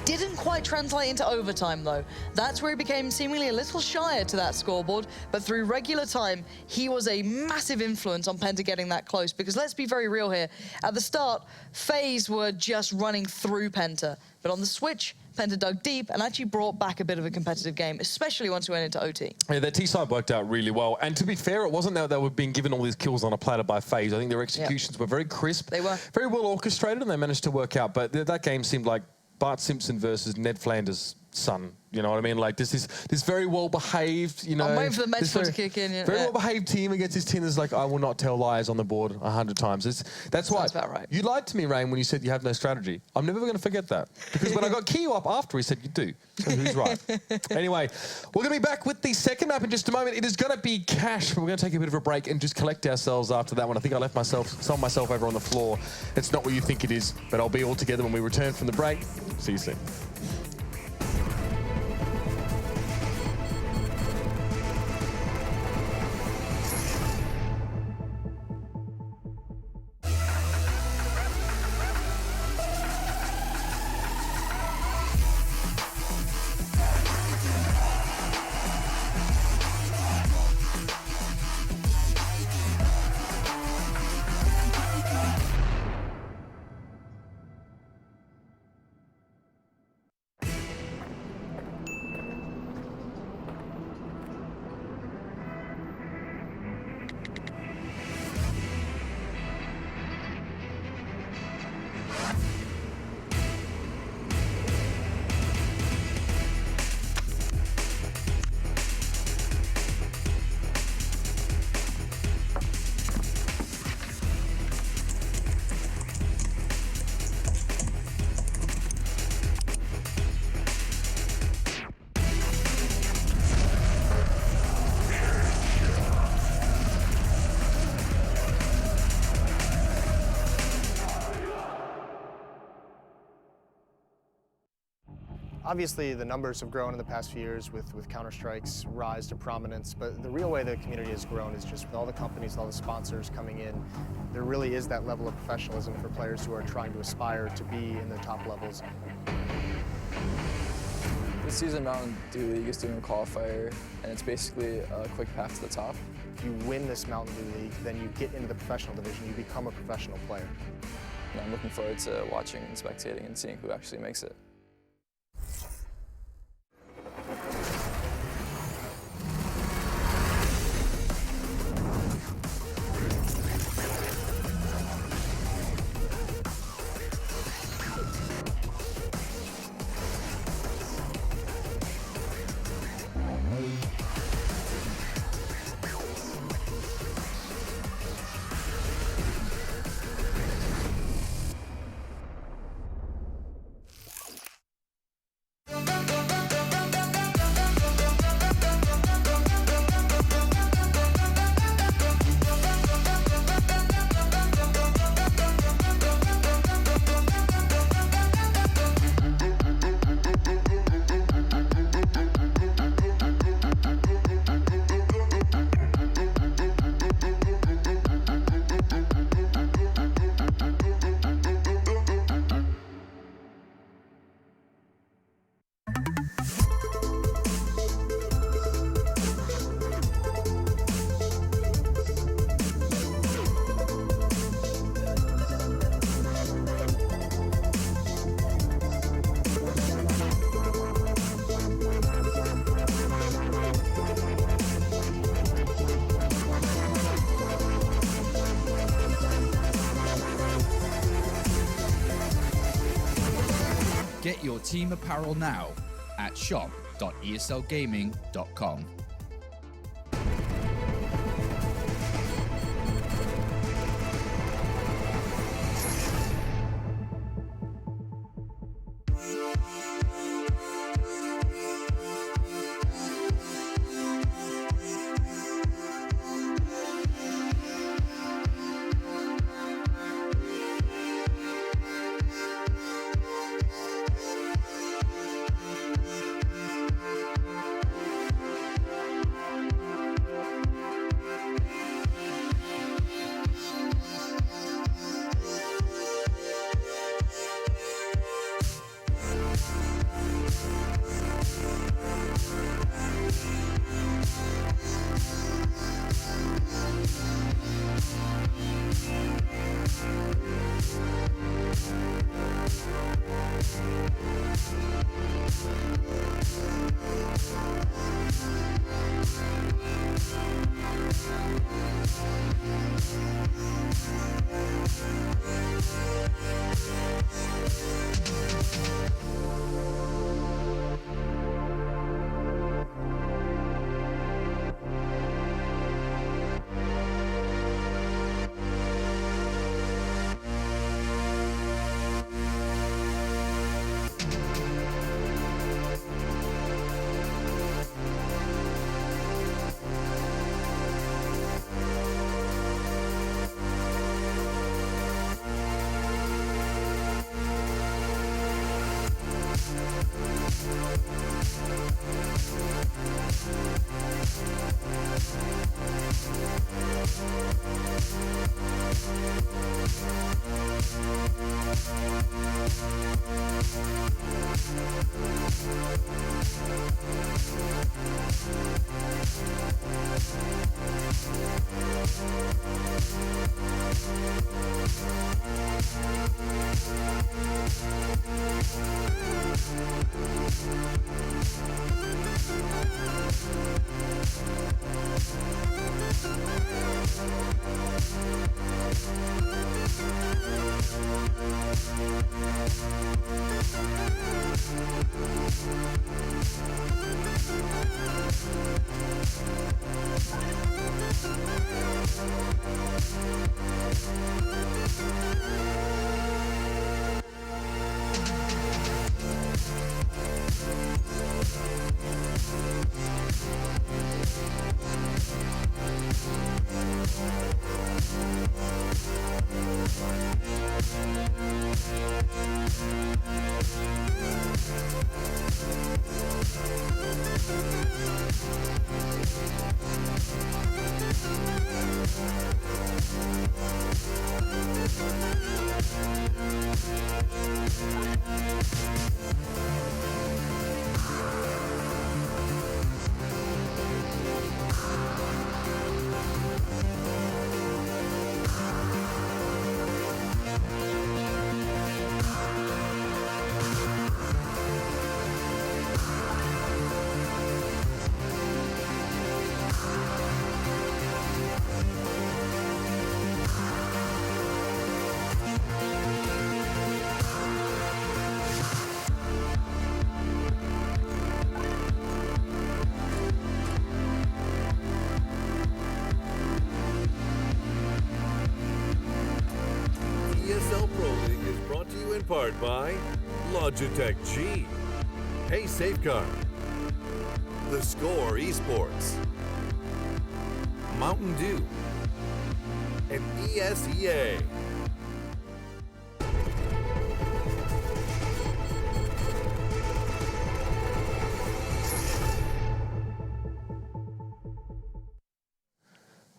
Didn't quite translate into overtime, though. That's where he became seemingly a little shyer to that scoreboard. But through regular time, he was a massive influence on Penta getting that close. Because let's be very real here. At the start, FaZe were just running through Penta. But on the switch, Penta dug deep and actually brought back a bit of a competitive game, especially once we went into OT. Yeah, their T-side worked out really well. And to be fair, it wasn't that they were being given all these kills on a platter by FaZe. I think their executions were very crisp. They were. Very well orchestrated, and they managed to work out. But that game seemed like Bart Simpson versus Ned Flanders son. You know what I mean? Like this very well behaved, you know. I'm waiting for the medical to kick in. Very well behaved team against his team is like, I will not tell lies on the board 100 times. That's why. Sounds about right. You lied to me, Rain, when you said you have no strategy. I'm never going to forget that. Because when I got Keo up after, he said you do. So who's right? Anyway, we're going to be back with the second map in just a moment. It is going to be Cash, but we're going to take a bit of a break and just collect ourselves after that one. I think I left some of myself over on the floor. It's not what you think it is, but I'll be all together when we return from the break. See you soon. Obviously, the numbers have grown in the past few years with Counter-Strike's rise to prominence, but the real way the community has grown is just with all the companies, all the sponsors coming in. There really is that level of professionalism for players who are trying to aspire to be in the top levels. This season, Mountain Dew League is doing a qualifier, and it's basically a quick path to the top. If you win this Mountain Dew League, then you get into the professional division, you become a professional player. And I'm looking forward to watching and spectating and seeing who actually makes it. Get your team apparel now at shop.eslgaming.com. part by Logitech G, Pay Safeguard, The Score Esports, Mountain Dew, and ESEA.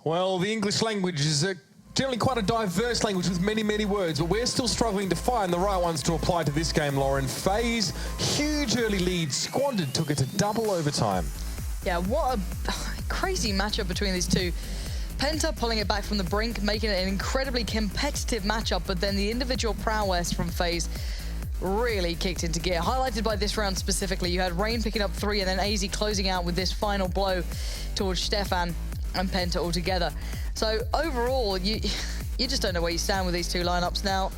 Well, the English language is generally quite a diverse language with many, many words, but we're still struggling to find the right ones to apply to this game, Lauren. FaZe, huge early lead, squandered, took it to double overtime. Yeah, what a crazy matchup between these two. Penta pulling it back from the brink, making it an incredibly competitive matchup, but then the individual prowess from FaZe really kicked into gear. Highlighted by this round specifically, you had Rain picking up 3 and then AZ closing out with this final blow towards Stefan and Penta all together. So overall, you just don't know where you stand with these two lineups now.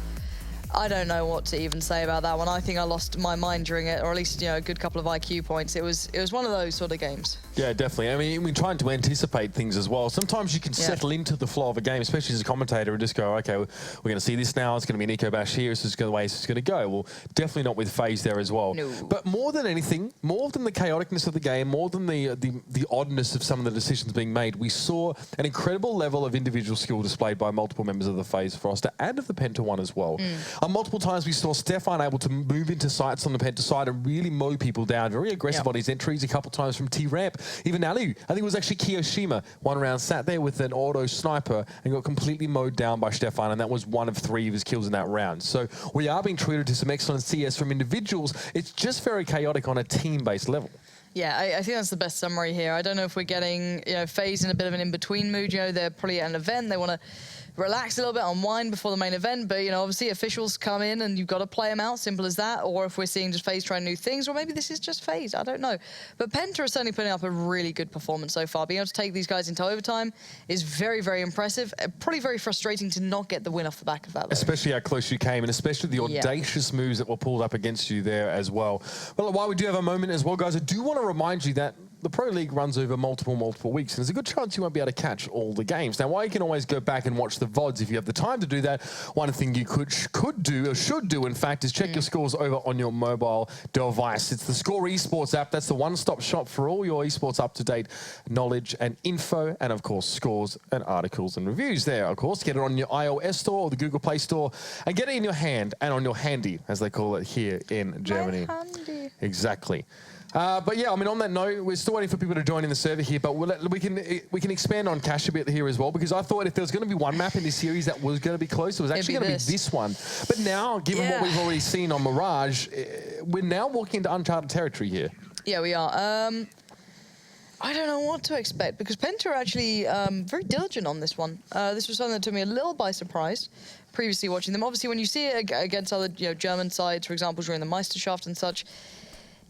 I don't know what to even say about that one. I think I lost my mind during it, or at least, you know, a good couple of IQ points. It was one of those sort of games. Yeah, definitely. I mean, we're trying to anticipate things as well. Sometimes you can settle into the flow of a game, especially as a commentator, and just go, okay, we're going to see this now. It's going to be an eco bash here. This is the way it's going to go. Well, definitely not with FaZe there as well. No. But more than anything, more than the chaoticness of the game, more than the oddness of some of the decisions being made, we saw an incredible level of individual skill displayed by multiple members of the FaZe roster and of the Penta one as well. On multiple times, we saw Stefan able to move into sites on the Penta side and really mow people down. Very aggressive on his entries, a couple times from T-Ramp. Even Ali, I think it was actually Kiyoshima, one round sat there with an auto sniper and got completely mowed down by Stefan, and that was 1 of 3 of his kills in that round. So we are being treated to some excellent CS from individuals. It's just very chaotic on a team-based level. Yeah, I think that's the best summary here. I don't know if we're getting, you know, FaZe in a bit of an in-between mood. You know, they're probably at an event. They want to relax a little bit, unwind before the main event. But, you know, obviously officials come in and you've got to play them out. Simple as that. Or if we're seeing just FaZe trying new things, or maybe this is just FaZe. I don't know. But Penta is certainly putting up a really good performance so far. Being able to take these guys into overtime is very, very impressive. Probably very frustrating to not get the win off the back of that, though. Especially how close you came, and especially the audacious moves that were pulled up against you there as well. Well, while we do have a moment as well, guys, I do want to remind you that the Pro League runs over multiple weeks, and there's a good chance you won't be able to catch all the games. Now, while you can always go back and watch the VODs if you have the time to do that, one thing you could do, or should do, in fact, is check your scores over on your mobile device. It's the Score Esports app. That's the one-stop shop for all your esports up-to-date knowledge and info, and, of course, scores and articles and reviews there, of course. Get it on your iOS store or the Google Play Store, and get it in your hand and on your handy, as they call it here in Germany. My handy. Exactly. But yeah, I mean, on that note, we're still waiting for people to join in the server here, but we can expand on Cash a bit here as well, because I thought if there was going to be one map in this series that was going to be close, it was actually going to be this one. But now, given what we've already seen on Mirage, we're now walking into uncharted territory here. Yeah, we are. I don't know what to expect, because Penta are actually very diligent on this one. This was something that took me a little by surprise previously watching them. Obviously, when you see it against other German sides, for example, during the Meisterschaft and such,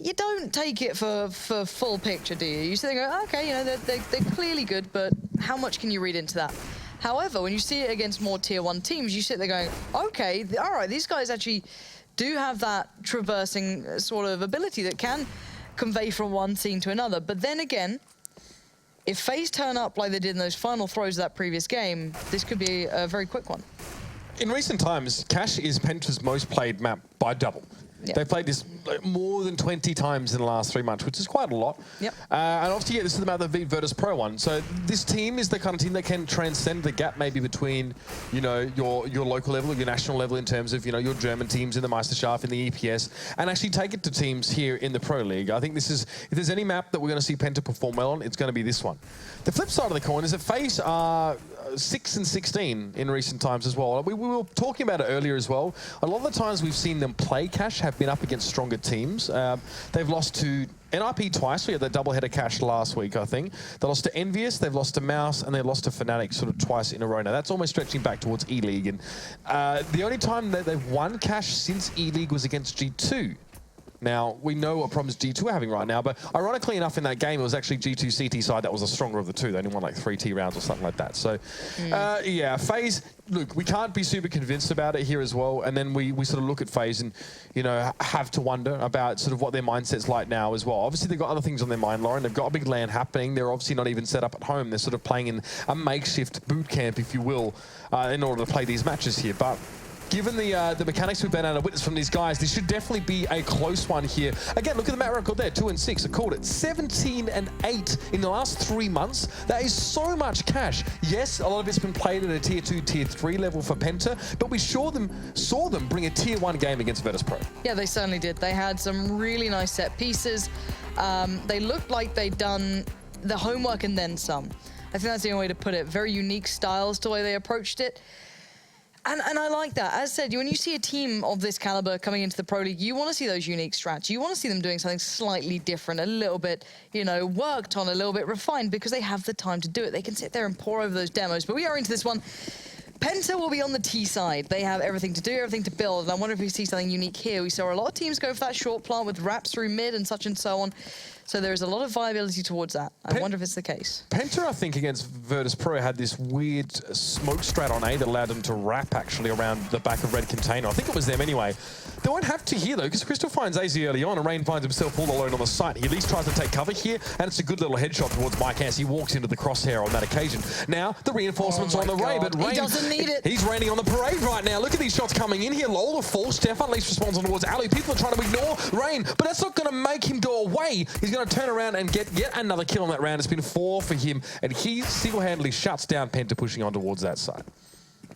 you don't take it for full picture, do you? You sit there and go, okay, you know, they're clearly good, but how much can you read into that? However, when you see it against more tier 1 teams, you sit there going, okay, all right, these guys actually do have that traversing sort of ability that can convey from one scene to another. But then again, if FaZe turn up like they did in those final throws of that previous game, this could be a very quick one. In recent times, Cash is Penta's most played map by double. Yep. They've played this more than 20 times in the last 3 months, which is quite a lot. Yep. And obviously, this is the map that beat Virtus Pro one. So this team is the kind of team that can transcend the gap maybe between, you know, your local level, your national level in terms of, you know, your German teams in the Meisterschaft, in the EPS, and actually take it to teams here in the Pro League. I think this is, if there's any map that we're going to see Penta perform well on, it's going to be this one. The flip side of the coin is that FaZe are 6 and 16 in recent times as well. We were talking about it earlier as well. A lot of the times we've seen them play Cash have been up against stronger teams. They've lost to NRP twice. We had that doubleheader Cash last week, I think. They lost to Envious, they've lost to Mouse, and they lost to Fnatic sort of twice in a row. Now, that's almost stretching back towards E-League. And the only time that they've won Cash since E-League was against G2. Now, we know what problems G2 are having right now, but ironically enough, in that game, it was actually G2 CT side that was the stronger of the two. They only won like 3 T rounds or something like that. So, yeah, FaZe, look, we can't be super convinced about it here as well. And then we sort of look at FaZe and, you know, have to wonder about sort of what their mindset's like now as well. Obviously, they've got other things on their mind, Lauren. They've got a big LAN happening. They're obviously not even set up at home. They're sort of playing in a makeshift boot camp, if you will, in order to play these matches here. But given the mechanics we've been able to witness from these guys, this should definitely be a close one here. Again, look at the map record there, 2-6. I called it 17-8 in the last 3 months. That is so much cash. Yes, a lot of it's been played at a tier 2, tier 3 level for Penta, but we saw them bring a tier 1 game against Virtus Pro. Yeah, they certainly did. They had some really nice set pieces. They looked like they'd done the homework and then some. I think that's the only way to put it. Very unique styles to the way they approached it. And I like that. As said, when you see a team of this caliber coming into the Pro League, you want to see those unique strats. You want to see them doing something slightly different, a little bit, you know, worked on, a little bit refined, because they have the time to do it. They can sit there and pour over those demos. But we are into this one. Penta will be on the T side. They have everything to do, everything to build. And I wonder if we see something unique here. We saw a lot of teams go for that short plant with wraps through mid and such and so on. So there is a lot of viability towards that. I wonder if it's the case. Penta, I think, against Virtus Pro had this weird smoke strat on A that allowed them to wrap actually around the back of red container. I think it was them anyway. They won't have to here though, because Crystal finds AZ early on and Rain finds himself all alone on the site. He at least tries to take cover here, and it's a good little headshot towards Mike as he walks into the crosshair on that occasion. Now, the reinforcements on the Ray, but Rain, he doesn't need it. He's raining on the parade right now. Look at these shots coming in here. Lol, the fall. Stefan at least responds on towards Ali. People are trying to ignore Rain, but that's not going to make him go away. He's going to turn around and get yet another kill on that round. It's been 4 for him, and he single-handedly shuts down Penta pushing on towards that side.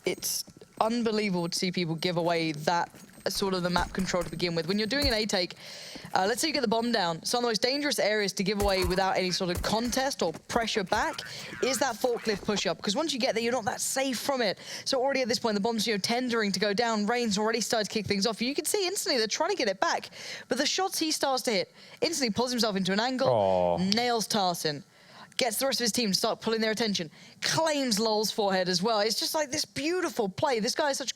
It's unbelievable to see people give away that sort of the map control to begin with. When you're doing an A take, let's say you get the bomb down. Some of the most dangerous areas to give away without any sort of contest or pressure back is that forklift push-up, because once you get there, you're not that safe from it. So already at this point, the bomb's, you know, tendering to go down. Rain's already started to kick things off. You can see instantly they're trying to get it back, but the shots he starts to hit, instantly pulls himself into an angle, nails Tarsin. Gets the rest of his team to start pulling their attention. Claims Lol's forehead as well. It's just like this beautiful play. This guy is such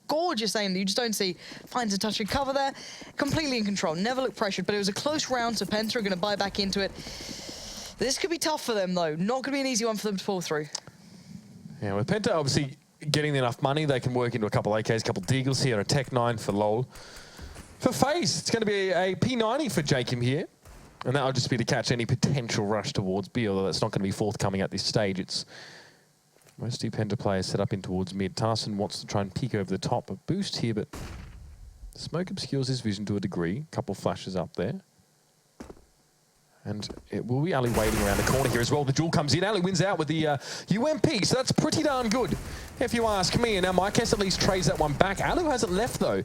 gorgeous aim that you just don't see. Finds a touch of cover there. Completely in control. Never looked pressured, but it was a close round, so Penta are going to buy back into it. This could be tough for them, though. Not going to be an easy one for them to pull through. Yeah, with Penta obviously getting enough money, they can work into a couple AKs, a couple Deagles here, a Tech 9 for Lol. For FaZe, it's going to be a P90 for Jacob here. And that'll just be to catch any potential rush towards B, although that's not going to be forthcoming at this stage. It's mostly Penta players set up in towards mid. Tarsin wants to try and peek over the top. A boost here, but smoke obscures his vision to a degree. A couple flashes up there. And it will be Ali waiting around the corner here as well. The duel comes in. Ali wins out with the UMP, so that's pretty darn good, if you ask me. And now Mykes at least trades that one back. Ali hasn't left, though.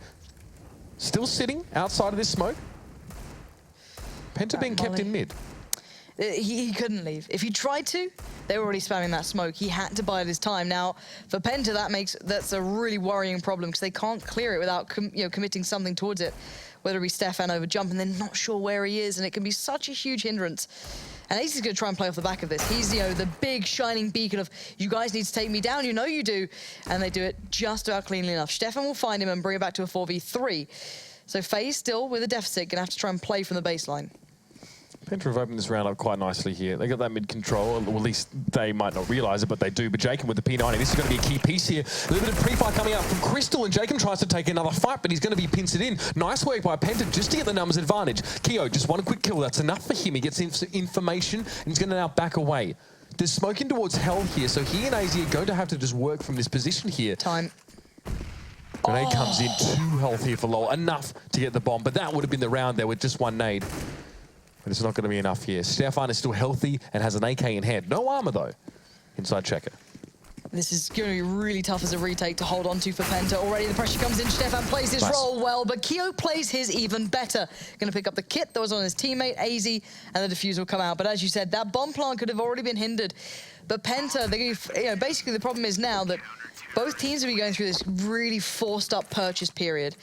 Still sitting outside of this smoke. Penta being kept in mid. He couldn't leave. If he tried to, they were already spamming that smoke. He had to bide his time. Now, for Penta, that's a really worrying problem, because they can't clear it without committing something towards it. Whether it be Stefan over jump and then not sure where he is, and it can be such a huge hindrance. And Ace is going to try and play off the back of this. He's, the big shining beacon of, you guys need to take me down, you know you do. And they do it just about cleanly enough. Stefan will find him and bring it back to a 4v3. So FaZe still with a deficit, going to have to try and play from the baseline. Penta have opened this round up quite nicely here. They got that mid control, or at least they might not realise it, but they do. But Jacob with the P90, this is going to be a key piece here. A little bit of pre-fire coming out from Crystal, and Jacob tries to take another fight, but he's going to be pincered in. Nice work by Penta just to get the numbers advantage. Keo, just one quick kill, that's enough for him. He gets information, and he's going to now back away. There's smoking towards Hell here, so he and AZ are going to have to just work from this position here. Time. Grenade comes in, 2 health here for Lol, enough to get the bomb, but that would have been the round there with just 1 nade. But it's not going to be enough here. Stefan is still healthy and has an AK in hand. No armor, though, inside Checker. This is going to be really tough as a retake to hold on to for Penta. Already the pressure comes in. Stefan plays his role well, but Keo plays his even better. Going to pick up the kit that was on his teammate, AZ, and the defuse will come out. But as you said, that bomb plant could have already been hindered. But Penta, basically the problem is now that both teams will be going through this really forced up purchase period.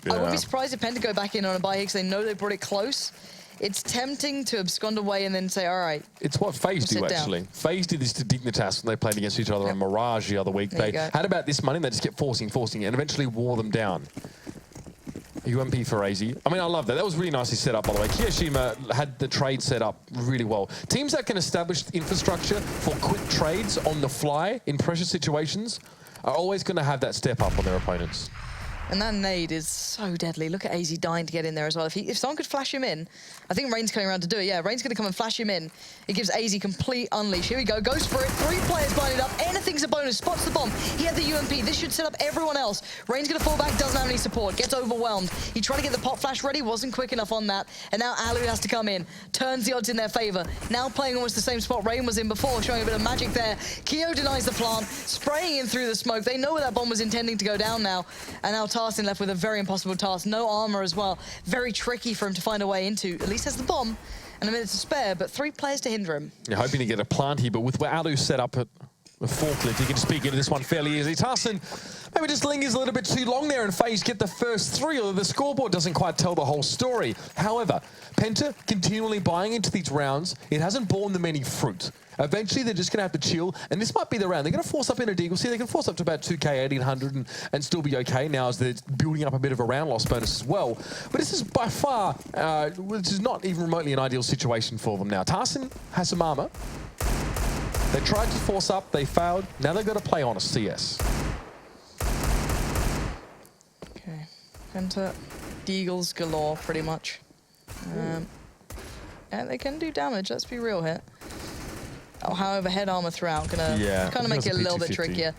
Yeah. I wouldn't be surprised if Penta go back in on a buy here because they know they brought it close. It's tempting to abscond away and then say, all right. It's what FaZe do, actually. FaZe did this to Dignitas when they played against each other on Mirage the other week. They had about this money, and they just kept forcing, and eventually wore them down. UMP for AZ. I mean, I love that. That was really nicely set up, by the way. Kiyoshima had the trade set up really well. Teams that can establish infrastructure for quick trades on the fly in pressure situations are always going to have that step up on their opponents. And that nade is so deadly. Look at AZ dying to get in there as well. If someone could flash him in, I think Rain's coming around to do it. Yeah, Rain's going to come and flash him in. It gives AZ complete unleash. Here we go. Goes for it. 3 players blinded up. Anything's a bonus. Spots the bomb. He had the UMP. This should set up everyone else. Rain's going to fall back. Doesn't have any support. Gets overwhelmed. He tried to get the pop flash ready. Wasn't quick enough on that. And now Alu has to come in. Turns the odds in their favor. Now playing almost the same spot Rain was in before. Showing a bit of magic there. Keo denies the plant. Spraying in through the smoke. They know where that bomb was intending to go down now. And now Tarsin left with a very impossible task. No armor as well. Very tricky for him to find a way into. At least has the bomb and a minute to spare, but 3 players to hinder him. You're hoping to get a plant here, but with where Alu set up at the forklift, he can speak into this one fairly easily. Tarsin maybe just lingers a little bit too long there, and FaZe get the first 3, although the scoreboard doesn't quite tell the whole story. However, Penta continually buying into these rounds, it hasn't borne them any fruit. Eventually, they're just going to have to chill, and this might be the round. They're going to force up in a Deagle. See, they can force up to about 2K, 1800, and still be okay now as they're building up a bit of a round loss bonus as well. But this is by far, which is not even remotely an ideal situation for them now. Tarsin has some armor. They tried to force up, they failed. Now they've got to play on a CS. Okay, Penta, Deagles galore, pretty much. And they can do damage, let's be real here. Oh, however, head armor throughout, gonna kind of make it a little bit trickier.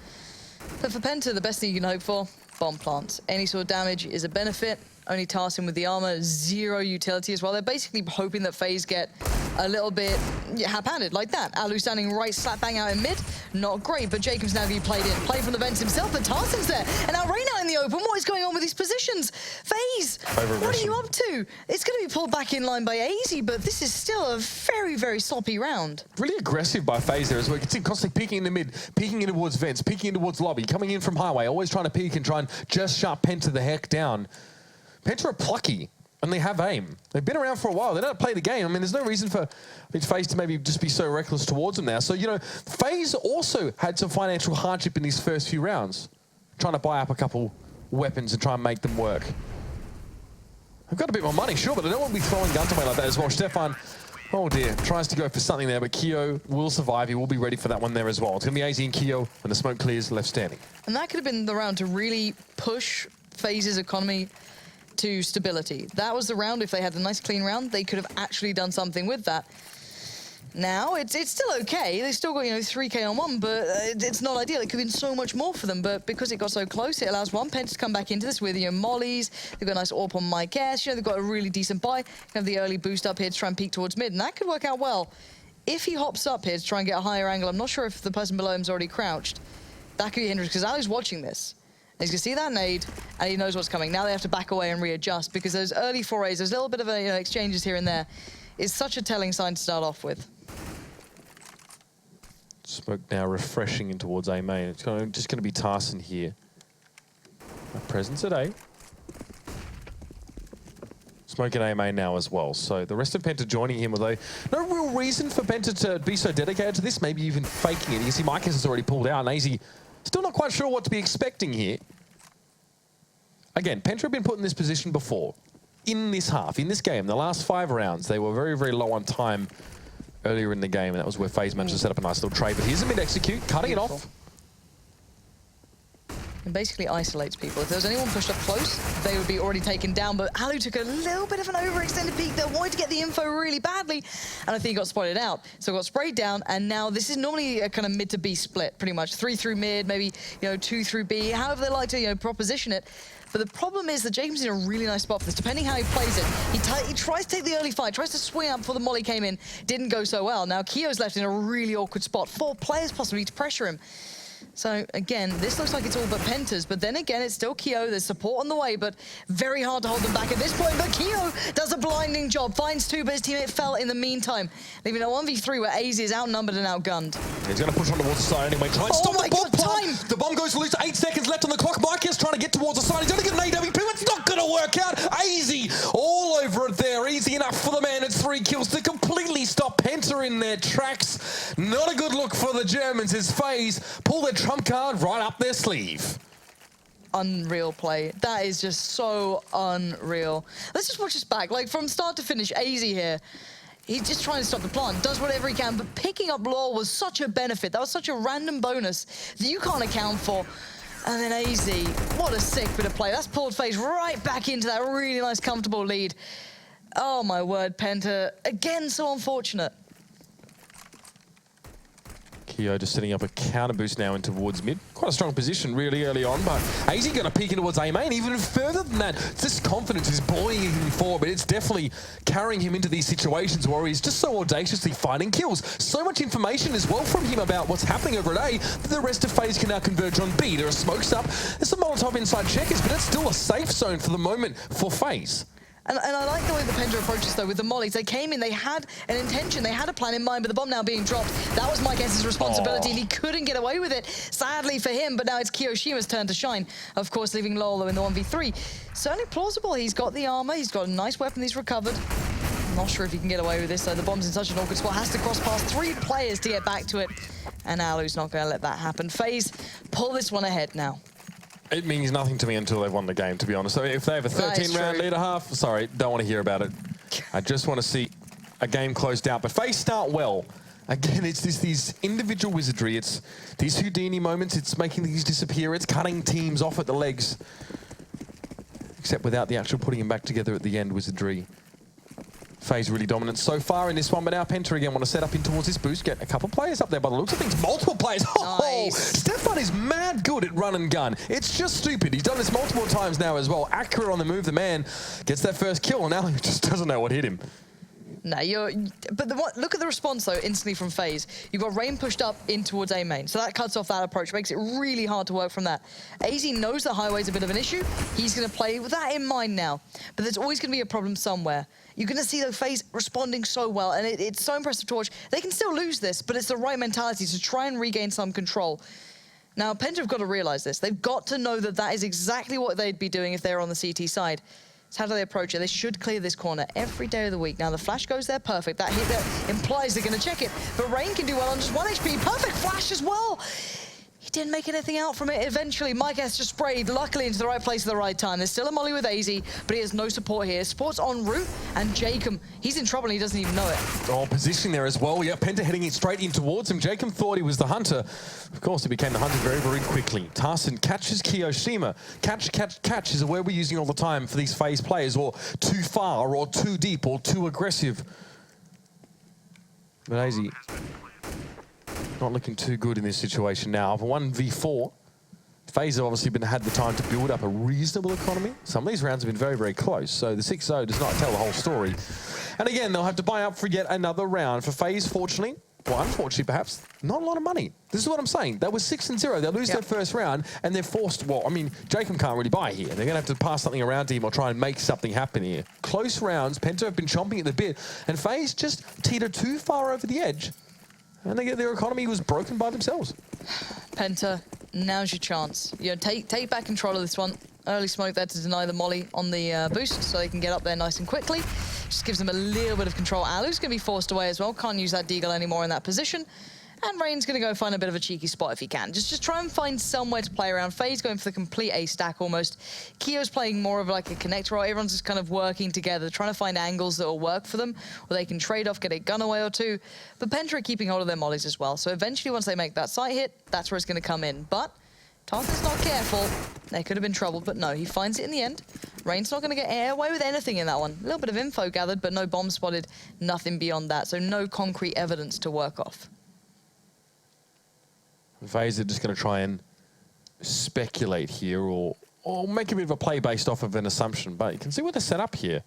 But for Penta, the best thing you can hope for, bomb plants. Any sort of damage is a benefit. Only Tarsin with the armor, 0 utility as well. They're basically hoping that FaZe get a little bit hap-handed like that. Alu standing right slap bang out in mid, not great, but Jacob's now going to be played in. Played from the vents himself, but Tarsin's there. And now Rain out in the open. What is going on with these positions? FaZe, what are you up to? It's going to be pulled back in line by AZ, but this is still a very, very sloppy round. Really aggressive by FaZe there as well. You can see constantly peeking in the mid, peeking in towards vents, peeking in towards lobby, coming in from highway, always trying to peek and try and just shut Penta the heck down. Penta are plucky, and they have aim. They've been around for a while. They don't play the game. I mean, there's no reason for FaZe to maybe just be so reckless towards them now. So, you know, FaZe also had some financial hardship in these first few rounds, trying to buy up a couple weapons and try and make them work. I've got a bit more money, sure, but I don't want to be throwing guns away like that as well. Stefan, oh dear, tries to go for something there, but Keo will survive. He will be ready for that one there as well. It's going to be AZ and Keo when the smoke clears, left standing. And that could have been the round to really push FaZe's economy to stability. That was the round. If they had a nice clean round, they could have actually done something with that. Now it's still okay. They still got 3K on 1, but it's not ideal. It could have been so much more for them, but because it got so close, it allows one Penta to come back into this with mollies. They've got a nice AWP on Mike S. They've got a really decent buy. Have the early boost up here to try and peek towards mid, and that could work out well. If he hops up here to try and get a higher angle, I'm not sure if the person below him's already crouched. That could be a hindrance because Alu's watching this. He's going to see that nade, and he knows what's coming. Now they have to back away and readjust, because those early forays, those little bit of exchanges here and there, is such a telling sign to start off with. Smoke now refreshing in towards A main. It's just going to be Tarsin here. A presence at A. Smoke at A main now as well. So the rest of Penta joining him, although no real reason for Penta to be so dedicated to this, maybe even faking it. You can see Mike has already pulled out, and AZ still not quite sure what to be expecting here. Again, Penta have been put in this position before. In this half, in this game, the last 5 rounds, they were very, very low on time earlier in the game, and that was where FaZe managed to set up a nice little trade. But here's a mid-execute, cutting it off. And basically isolates people. If there was anyone pushed up close, they would be already taken down. But Alu took a little bit of an overextended peek there, wanted to get the info really badly, and I think he got spotted out. So got sprayed down, and now this is normally a kind of mid to B split, pretty much. 3 through mid, maybe 2 through B, however they like to proposition it. But the problem is that Jacob's in a really nice spot for this, depending how he plays it. He tries to take the early fight, tries to swing out before the molly came in, didn't go so well. Now Keo's left in a really awkward spot. 4 players possibly to pressure him. So again, this looks like it's all but Pentas, but then again, it's still Keo. There's support on the way, but very hard to hold them back at this point. But Keo does a blinding job, finds 2, but his teammate fell in the meantime, leaving a 1v3 where AZ is outnumbered and outgunned. He's going to push on towards the side anyway. Try and stop the bomb time. The bomb goes loose. 8 seconds left on the clock. Marcus trying to get towards the side. He's going to get an AWP. It's not going to work out. AZ all over it there. Easy enough for the man. It's 3 kills to completely stop Penta in their tracks. Not a good look for the Germans as FaZe pull their trump card right up their sleeve. Unreal play. That is just so unreal. Let's just watch this back. Like from start to finish, AZ here. He's just trying to stop the plant, does whatever he can, but picking up lore was such a benefit. That was such a random bonus that you can't account for. And then AZ, what a sick bit of play. That's pulled FaZe right back into that really nice, comfortable lead. Oh my word, Penta, again, so unfortunate. Keo just setting up a counter boost now in towards mid. Quite a strong position really early on, but AZ going to peek in towards A main even further than that. This confidence is buoying him forward, but it's definitely carrying him into these situations where he's just so audaciously finding kills. So much information as well from him about what's happening over at A that the rest of FaZe can now converge on B. There are smokes up, there's some Molotov inside checkers, but it's still a safe zone for the moment for FaZe. And I like the way the Penta approaches, though, with the mollies. They came in, they had an intention, they had a plan in mind, but the bomb now being dropped, that was Mike S's responsibility, and he couldn't get away with it, sadly for him, but now it's Kiyoshima's turn to shine. Of course, leaving Lolo in the 1v3. Certainly plausible. He's got the armor, he's got a nice weapon he's recovered. I'm not sure if he can get away with this, though. The bomb's in such an awkward spot, has to cross past 3 players to get back to it, and Alu's not going to let that happen. FaZe pull this one ahead now. It means nothing to me until they've won the game, to be honest. So if they have a 13-round lead half, sorry, don't want to hear about it. I just want to see a game closed out. But FaZe start well. Again, it's these individual wizardry. It's these Houdini moments. It's making these disappear. It's cutting teams off at the legs. Except without the actual putting them back together at the end wizardry. FaZe really dominant so far in this one, but now Penta again want to set up in towards this boost, get a couple of players up there by the looks of things, multiple players. Oh, nice. Stefan is mad good at run and gun. It's just stupid. He's done this multiple times now as well. Accurate on the move, the man gets that first kill, and now he just doesn't know what hit him. No, look at the response, though, instantly from FaZe. You've got Rain pushed up in towards A main, so that cuts off that approach, makes it really hard to work from that. AZ knows that highway's a bit of an issue. He's going to play with that in mind now, but there's always going to be a problem somewhere. You're going to see, though, FaZe responding so well, and it's so impressive to watch. They can still lose this, but it's the right mentality to try and regain some control. Now, Penta have got to realize this. They've got to know that that is exactly what they'd be doing if they were on the CT side. So how do they approach it? They should clear this corner every day of the week. Now, the flash goes there, perfect. That hit there implies they're going to check it. But Rain can do well on just 1 HP. Perfect flash as well. He didn't make anything out from it. Eventually, Mike S just sprayed, luckily, into the right place at the right time. There's still a molly with AZ, but he has no support here. Support's en route, and Jacob, he's in trouble and he doesn't even know it. Oh, positioning there as well. Yeah, Penta heading it straight in towards him. Jacob thought he was the hunter. Of course, he became the hunter very, very quickly. Tarson catches Kiyoshima. Catch is a word we're using all the time for these FaZe players, or too far, or too deep, or too aggressive. But AZ not looking too good in this situation now. For 1v4, FaZe have obviously had the time to build up a reasonable economy. Some of these rounds have been very, very close, so the 6-0 does not tell the whole story. And again, they'll have to buy up for yet another round. For FaZe, fortunately, well, unfortunately perhaps, not a lot of money. This is what I'm saying. They were 6-0. They'll lose their first round, and they're forced, well, I mean, Jacob can't really buy here. They're going to have to pass something around to him or try and make something happen here. Close rounds, Penta have been chomping at the bit, and FaZe just teeter too far over the edge. And their economy was broken by themselves. Penta, now's your chance. You know, take back control of this one. Early smoke there to deny the molly on the boost, so they can get up there nice and quickly. Just gives them a little bit of control. Alu's going to be forced away as well. Can't use that deagle anymore in that position. And Rain's going to go find a bit of a cheeky spot if he can. Just try and find somewhere to play around. FaZe going for the complete A stack almost. Keo's playing more of like a connector role. Everyone's just kind of working together, trying to find angles that will work for them, where they can trade off, get a gun away or two. But Penta are keeping hold of their mollies as well. So eventually, once they make that sight hit, that's where it's going to come in. But Tarson's not careful. There could have been trouble, but no, he finds it in the end. Rain's not going to get away with anything in that one. A little bit of info gathered, but no bomb spotted, nothing beyond that. So no concrete evidence to work off. FaZe are just going to try and speculate here or make a bit of a play based off of an assumption. But you can see what they're set up here.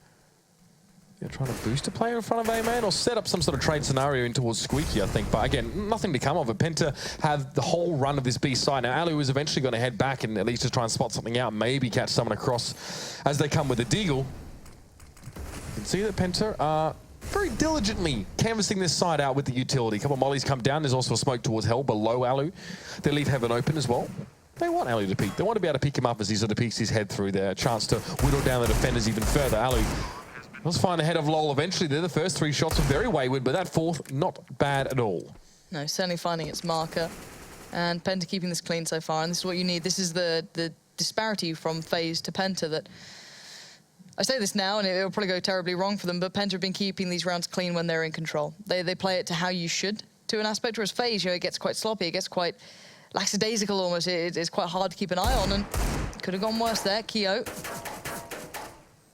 They're trying to boost a player in front of A-man or set up some sort of trade scenario in towards Squeaky, I think. But again, nothing to come of it. Penta have the whole run of this B side. Now, Alu is eventually going to head back and at least just try and spot something out, maybe catch someone across as they come with a deagle. You can see that Penta are very diligently canvassing this side out with the utility. A couple of mollies come down. There's also a smoke towards Hell below Alu. They leave heaven open as well. They want Alu to peek. They want to be able to pick him up as he sort of peeks his head through there. A chance to whittle down the defenders even further. Alu was fine ahead of LOL eventually there. The first 3 shots were very wayward, but that fourth, not bad at all. No, certainly finding its marker. And Penta keeping this clean so far. And this is what you need. This is the disparity from FaZe to Penta that... I say this now, and it'll probably go terribly wrong for them, but Penta have been keeping these rounds clean when they're in control. They play it to how you should, to an aspect, whereas FaZe, you know, it gets quite sloppy, it gets quite lackadaisical almost. It's quite hard to keep an eye on, and could have gone worse there. Keo,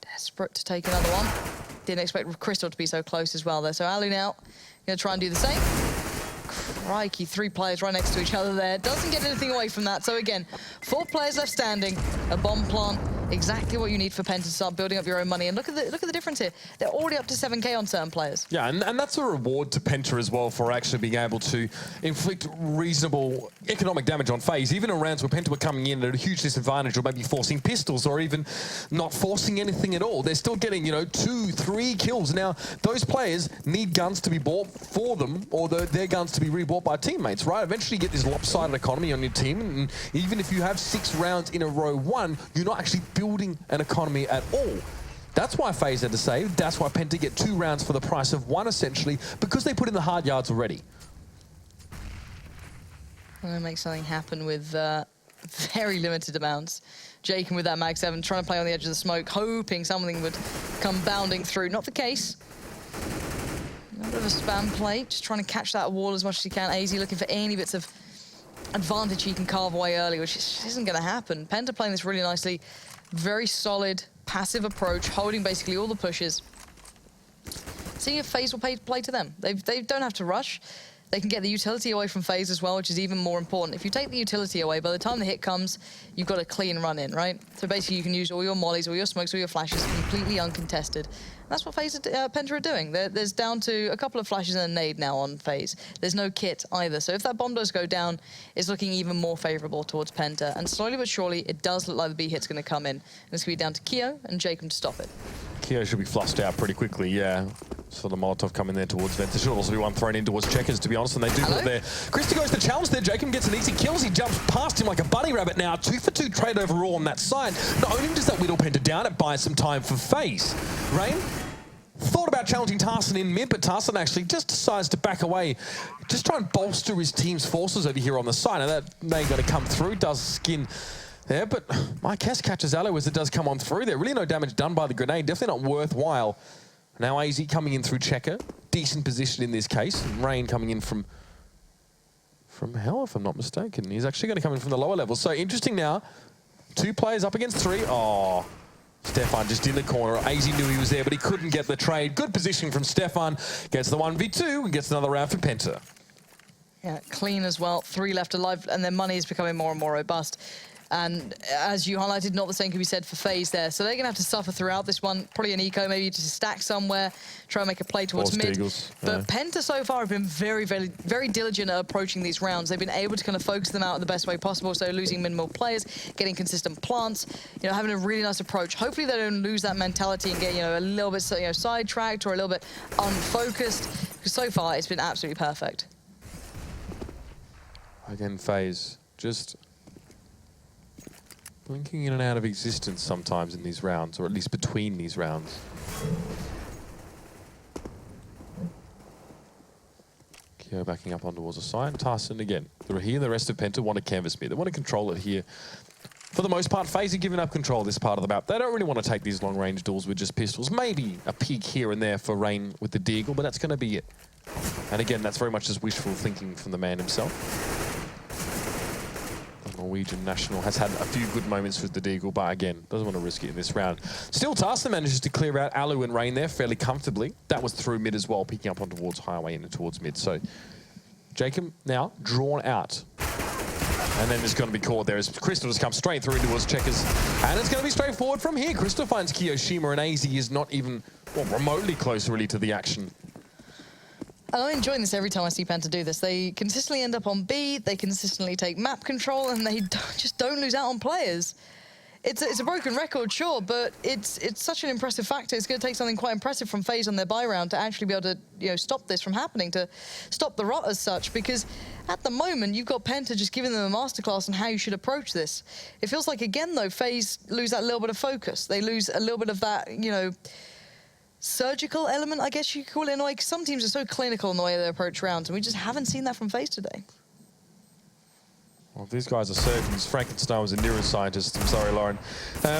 desperate to take another one. Didn't expect Crystal to be so close as well there. So Alu now going to try and do the same. Crikey, 3 players right next to each other there. Doesn't get anything away from that. So again, 4 players left standing. A bomb plant, exactly what you need for Penta to start building up your own money. And look at the difference here. They're already up to 7K on certain players. Yeah, and that's a reward to Penta as well for actually being able to inflict reasonable economic damage on FaZe, even in rounds where Penta were coming in at a huge disadvantage, or maybe forcing pistols, or even not forcing anything at all. They're still getting, you know, 2, 3 kills. Now, those players need guns to be bought for them, or their guns to be rebought by teammates, right? Eventually you get this lopsided economy on your team, and even if you have 6 rounds in a row won, you're not actually building an economy at all. That's why FaZe had to save. That's why Penta get 2 rounds for the price of 1, essentially, because they put in the hard yards already. I'm going to make something happen with very limited amounts. Jacob with that Mag 7, trying to play on the edge of the smoke, hoping something would come bounding through. Not the case. A bit of a spam play, just trying to catch that wall as much as he can. AZ looking for any bits of advantage he can carve away early, which isn't going to happen. Penta playing this really nicely. Very solid, passive approach, holding basically all the pushes. Seeing if FaZe will play to them. They don't have to rush. They can get the utility away from FaZe as well, which is even more important. If you take the utility away, by the time the hit comes, you've got a clean run in, right? So basically you can use all your mollies, all your smokes, all your flashes completely uncontested. And that's what FaZe Penta are doing. There's down to a couple of flashes and a nade now on FaZe. There's no kit either. So if that bomb does go down, it's looking even more favorable towards Penta. And slowly but surely, it does look like the B hit's going to come in. And it's going to be down to Keo and Jacob to stop it. Keo should be flushed out pretty quickly, yeah. So the Molotov coming there towards Vent. There should also be one thrown in towards Checkers, to be honest, and they do it there. Krista goes to challenge there. Jacob gets an easy kill. He jumps past him like a bunny rabbit now. 2 for 2 trade overall on that side. Not only does that whittle Penta down, it buys some time for FaZe. Rain thought about challenging Tarson in mid, but Tarson actually just decides to back away. Just try and bolster his team's forces over here on the side. Now that may got to come through, does skin there, but Mike Hess catches Aloe as it does come on through there. Really no damage done by the grenade, definitely not worthwhile. Now AZ coming in through Checker, decent position in this case. Rain coming in from Hell, if I'm not mistaken. He's actually going to come in from the lower level. So interesting now, 2 players up against 3. Oh, Stefan just in the corner. AZ knew he was there, but he couldn't get the trade. Good positioning from Stefan. Gets the 1v2 and gets another round for Penta. Yeah, clean as well. 3 left alive, and their money is becoming more and more robust. And as you highlighted, not the same can be said for FaZe there. So they're going to have to suffer throughout this one. Probably an eco, maybe to stack somewhere, try and make a play towards mid. But Penta so far have been very, very, very diligent at approaching these rounds. They've been able to kind of focus them out in the best way possible. So losing minimal players, getting consistent plants, you know, having a really nice approach. Hopefully they don't lose that mentality and get, you know, a little bit, you know, sidetracked or a little bit unfocused. Because so far it's been absolutely perfect. Again, FaZe just blinking in and out of existence sometimes in these rounds, or at least between these rounds. Keo backing up on towards the side. Tarson again. They're here. The rest of Penta want to canvas mid. They want to control it here. For the most part, FaZe are giving up control of this part of the map. They don't really want to take these long-range duels with just pistols. Maybe a peek here and there for Rain with the Deagle, but that's going to be it. And again, that's very much just wishful thinking from the man himself. Norwegian national has had a few good moments with the Deagle, but again, doesn't want to risk it in this round. Still, Tarson manages to clear out Alu and Rain there fairly comfortably. That was through mid as well, picking up on towards highway and towards mid. So Jacob now drawn out. And then it's going to be caught there as Crystal just comes straight through towards Checkers. And it's going to be straightforward from here. Crystal finds Kiyoshima, and AZ is not even remotely close really to the action. I'm enjoying this every time I see Penta do this. They consistently end up on B, they consistently take map control, and they just don't lose out on players. It's a broken record, sure, but it's such an impressive factor. It's going to take something quite impressive from FaZe on their buy round to actually be able to, you know, stop this from happening, to stop the rot as such, because at the moment, you've got Penta just giving them a masterclass on how you should approach this. It feels like, again, though, FaZe lose that little bit of focus. They lose a little bit of that, you know, surgical element, I guess you could call it, in a way, because some teams are so clinical in the way they approach rounds, and we just haven't seen that from FaZe today. Well, these guys are surgeons. Frankenstein was a neuroscientist. I'm sorry, Lauren.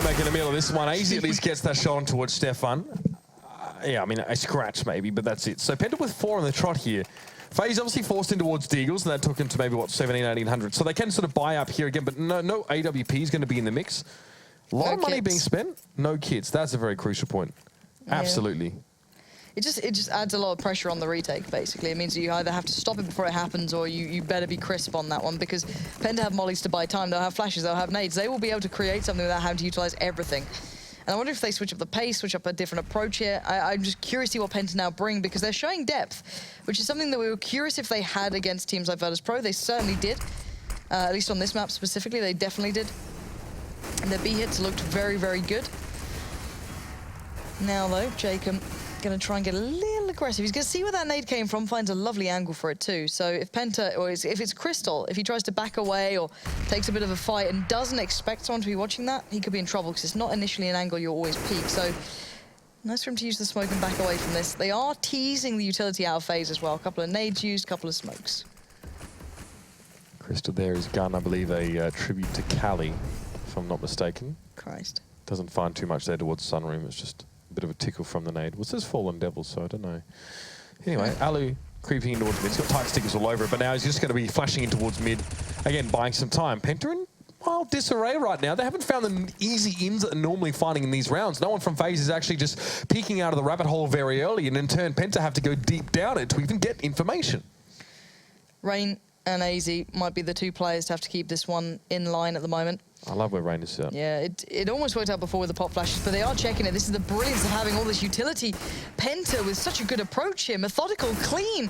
Making a meal of this one. AZ at least gets that shot on towards Stefan. Yeah, I mean, a scratch maybe, but that's it. So Penta with 4 on the trot here. FaZe obviously forced in towards Deagles, and that took him to maybe, what, 17, 1800. So they can sort of buy up here again, but no AWP is going to be in the mix. A lot of money being spent, no kits. That's a very crucial point. Yeah. Absolutely. It just adds a lot of pressure on the retake, basically. It means that you either have to stop it before it happens, or you better be crisp on that one, because Penta have mollies to buy time, they'll have flashes, they'll have nades. They will be able to create something without having to utilize everything. And I wonder if they switch up the pace, switch up a different approach here. I'm just curious to see what Penta now bring, because they're showing depth, which is something that we were curious if they had against teams like Virtus.pro. They certainly did. At least on this map specifically, they definitely did. And their B hits looked very, very good. Now though, Jacob going to try and get a little aggressive. He's going to see where that nade came from, finds a lovely angle for it too. So if Penta, or if it's Crystal, if he tries to back away or takes a bit of a fight and doesn't expect someone to be watching that, he could be in trouble, because it's not initially an angle you always peek. So nice for him to use the smoke and back away from this. They are teasing the utility out of FaZe as well. A couple of nades used, a couple of smokes. Crystal there is gun, I believe, a tribute to Cali, if I'm not mistaken. Christ. Doesn't find too much there towards Sunroom. It's just a bit of a tickle from the nade. Well, it says Fallen Devil, so I don't know. Anyway, Alu creeping in towards mid. He's got tight stickers all over it, but now he's just going to be flashing in towards mid. Again, buying some time. Penta in wild disarray right now. They haven't found the easy ins that are normally finding in these rounds. No one from FaZe is actually just peeking out of the rabbit hole very early, and in turn, Penta have to go deep down it to even get information. Rain and AZ might be the two players to have to keep this one in line at the moment. I love where Rain is set. Yeah, it almost worked out before with the pop flashes, but they are checking it. This is the brilliance of having all this utility. Penta with such a good approach here, methodical, clean,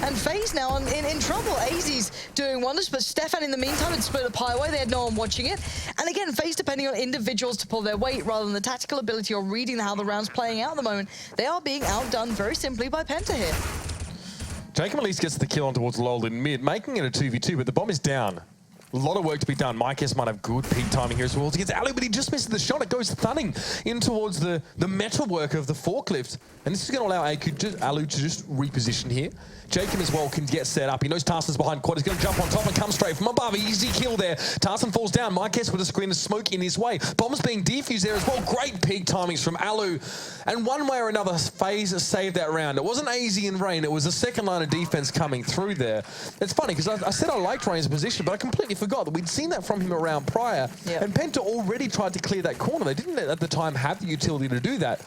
and FaZe now in trouble. AZ's doing wonders, but Stefan in the meantime had split up highway. They had no one watching it. And again, FaZe depending on individuals to pull their weight rather than the tactical ability or reading how the round's playing out at the moment. They are being outdone very simply by Penta here. Jacob at least gets the kill on towards Lol in mid, making it a 2v2, but the bomb is down. A lot of work to be done. Mykes might have good peak timing here as well. He gets Alu, but he just misses the shot. It goes thunning in towards the metalwork of the forklift. And this is going to allow Alu to just reposition here. Jacob as well can get set up. He knows Tarson's behind quad. He's going to jump on top and come straight from above. Easy kill there. Tarson falls down. Mykes with a screen of smoke in his way. Bomb's being defused there as well. Great peak timings from Alu. And one way or another, FaZe saved that round. It wasn't AZ and Rain. It was the second line of defense coming through there. It's funny because I said I liked Rain's position, but I completely forgot that we'd seen that from him around prior. Yep. And Penta already tried to clear that corner. They didn't at the time have the utility to do that.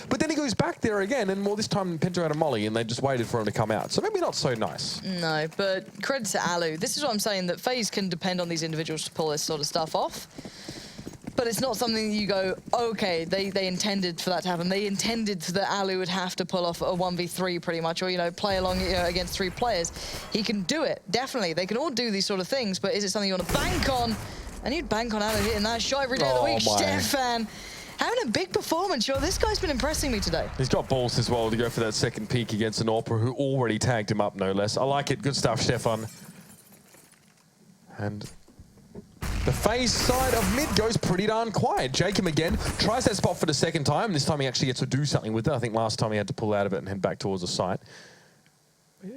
But then he goes back there again, and well, this time Penta had a molly, and they just waited for him to come out. So maybe not so nice. No, but credit to Alu. This is what I'm saying, that FaZe can depend on these individuals to pull this sort of stuff off. But it's not something that you go, okay, they intended for that to happen. They intended that Alu would have to pull off a 1v3 pretty much, or, you know, play along against 3 players. He can do it, definitely. They can all do these sort of things, but is it something you want to bank on? And you'd bank on Alu hitting that shot every day of the week. Stefan having a big performance. Sure, this guy's been impressing me today. He's got balls as well to go for that second peak against an Orpa who already tagged him up, no less. I like it. Good stuff, Stefan. And the FaZe side of mid goes pretty darn quiet. Jacob again tries that spot for the second time. This time he actually gets to do something with it. I think last time he had to pull out of it and head back towards the site.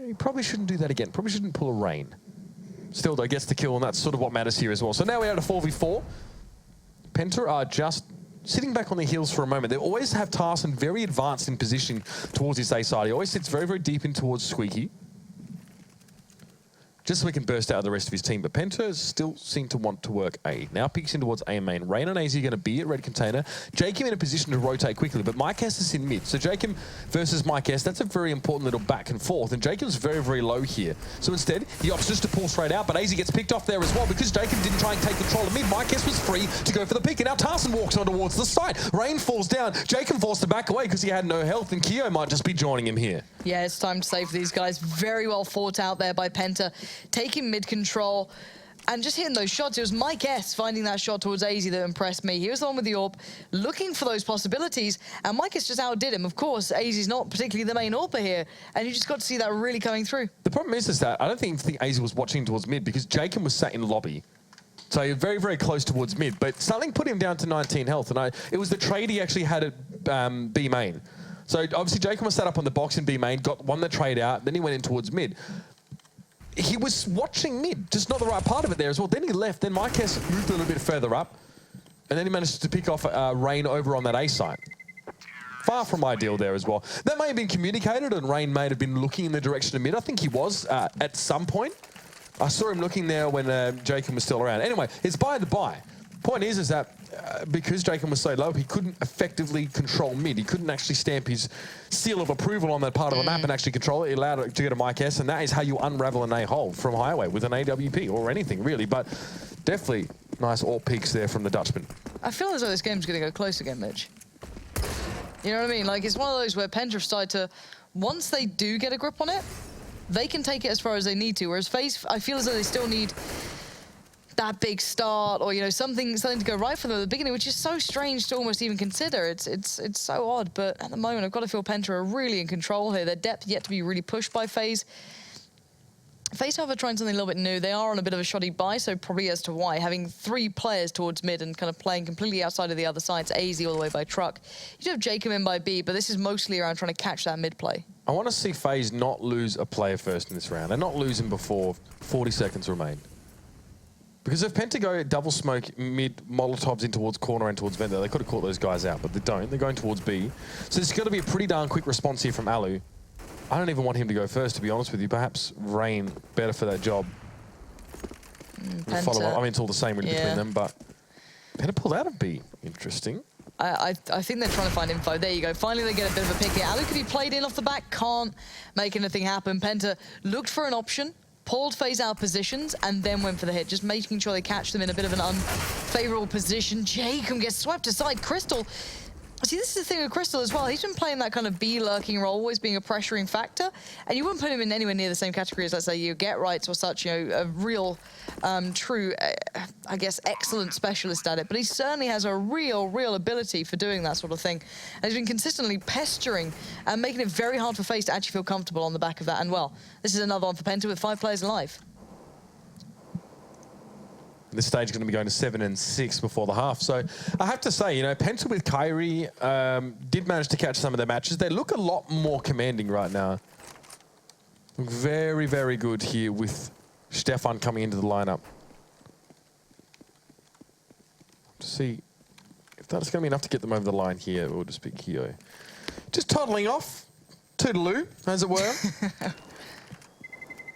He probably shouldn't do that again. Probably shouldn't pull a Rain. Still, though, gets the kill, and that's sort of what matters here as well. So now we're at a 4v4. Penta are just sitting back on their heels for a moment. They always have Tarson very advanced in position towards his A side. He always sits very, very deep in towards Squeaky, just so he can burst out of the rest of his team. But Penta still seem to want to work A. Now peeks in towards A main. Rain and AZ are going to be at red container. Jacob in a position to rotate quickly, but Mykes is in mid. So Jacob versus Mykes, that's a very important little back and forth. And Jacob's very, very low here. So instead, he opts just to pull straight out, but AZ gets picked off there as well because Jacob didn't try and take control of mid. Mykes was free to go for the pick, and now Tarson walks on towards the side. Rain falls down. Jacob forced to back away because he had no health, and Keo might just be joining him here. Yeah, it's time to save these guys. Very well fought out there by Penta. Taking mid control and just hitting those shots. It was Mykes finding that shot towards AZ that impressed me. He was the one with the AWP, looking for those possibilities, and Mykes just outdid him. Of course, AZ's not particularly the main AWPer here, and you just got to see that really coming through. The problem is that I don't think AZ was watching towards mid because Jacob was sat in lobby. So you're very, very close towards mid, but something put him down to 19 health, and it was the trade he actually had at B main. So obviously Jacob was set up on the box in B main, won the trade out, then he went in towards mid. He was watching mid, just not the right part of it there as well. Then he left, then Mykes moved a little bit further up, and then he managed to pick off Rain over on that A site. far from ideal there as well. That may have been communicated, and Rain may have been looking in the direction of mid. I think he was at some point. I saw him looking there when Jacob was still around. Anyway, it's by the by. Point is that because Jacob was so low, he couldn't effectively control mid. He couldn't actually stamp his seal of approval on that part of the map and actually control it. He allowed it to get a Mike S, and that is how you unravel an A-hole from highway with an AWP or anything, really. But definitely nice all peaks there from the Dutchman. I feel as though this game's going to go close again, Mitch. You know what I mean? Like, it's one of those where Penta have started to, once they do get a grip on it, they can take it as far as they need to. Whereas FaZe, I feel as though they still need that big start, or, you know, something to go right for them at the beginning, which is so strange to almost even consider. It's so odd, but at the moment, I've got to feel Penta are really in control here. Their depth yet to be really pushed by FaZe. FaZe, however, trying something a little bit new. They are on a bit of a shoddy buy, so probably as to why. Having 3 players towards mid and kind of playing completely outside of the other side. It's AZ all the way by truck. You do have Jacob in by B, but this is mostly around trying to catch that mid play. I want to see FaZe not lose a player first in this round. They're not losing before 40 seconds remain. Because if Penta go double smoke mid, Molotovs in towards corner and towards Venda, they could have caught those guys out, but they don't. They're going towards B. So there's got to be a pretty darn quick response here from Alu. I don't even want him to go first, to be honest with you. Perhaps Rain better for that job. Follow up. I mean, it's all the same really between them, but Penta pulled out of B. Interesting. I think they're trying to find info. There you go. Finally, they get a bit of a pick here. Alu could be played in off the back. Can't make anything happen. Penta looked for an option, pulled FaZe out positions, and then went for the hit, just making sure they catch them in a bit of an unfavorable position. Jacob gets swept aside. Crystal. See, this is the thing with Crystal as well. He's been playing that kind of B lurking role, always being a pressuring factor, and you wouldn't put him in anywhere near the same category as, let's say, you Get Rights or such, you know, a real, true, I guess, excellent specialist at it. But he certainly has a real ability for doing that sort of thing. And he's been consistently pestering and making it very hard for FaZe to actually feel comfortable on the back of that. And, well, this is another one for Penta with 5 players alive. This stage is going to be going to 7 and 6 before the half. So I have to say, you know, Penta with Kyrie did manage to catch some of their matches. They look a lot more commanding right now. Very, very good here with Stefan coming into the lineup. To see if that's going to be enough to get them over the line here. We'll just pick Kyo. Just toddling off. Toodaloo, as it were.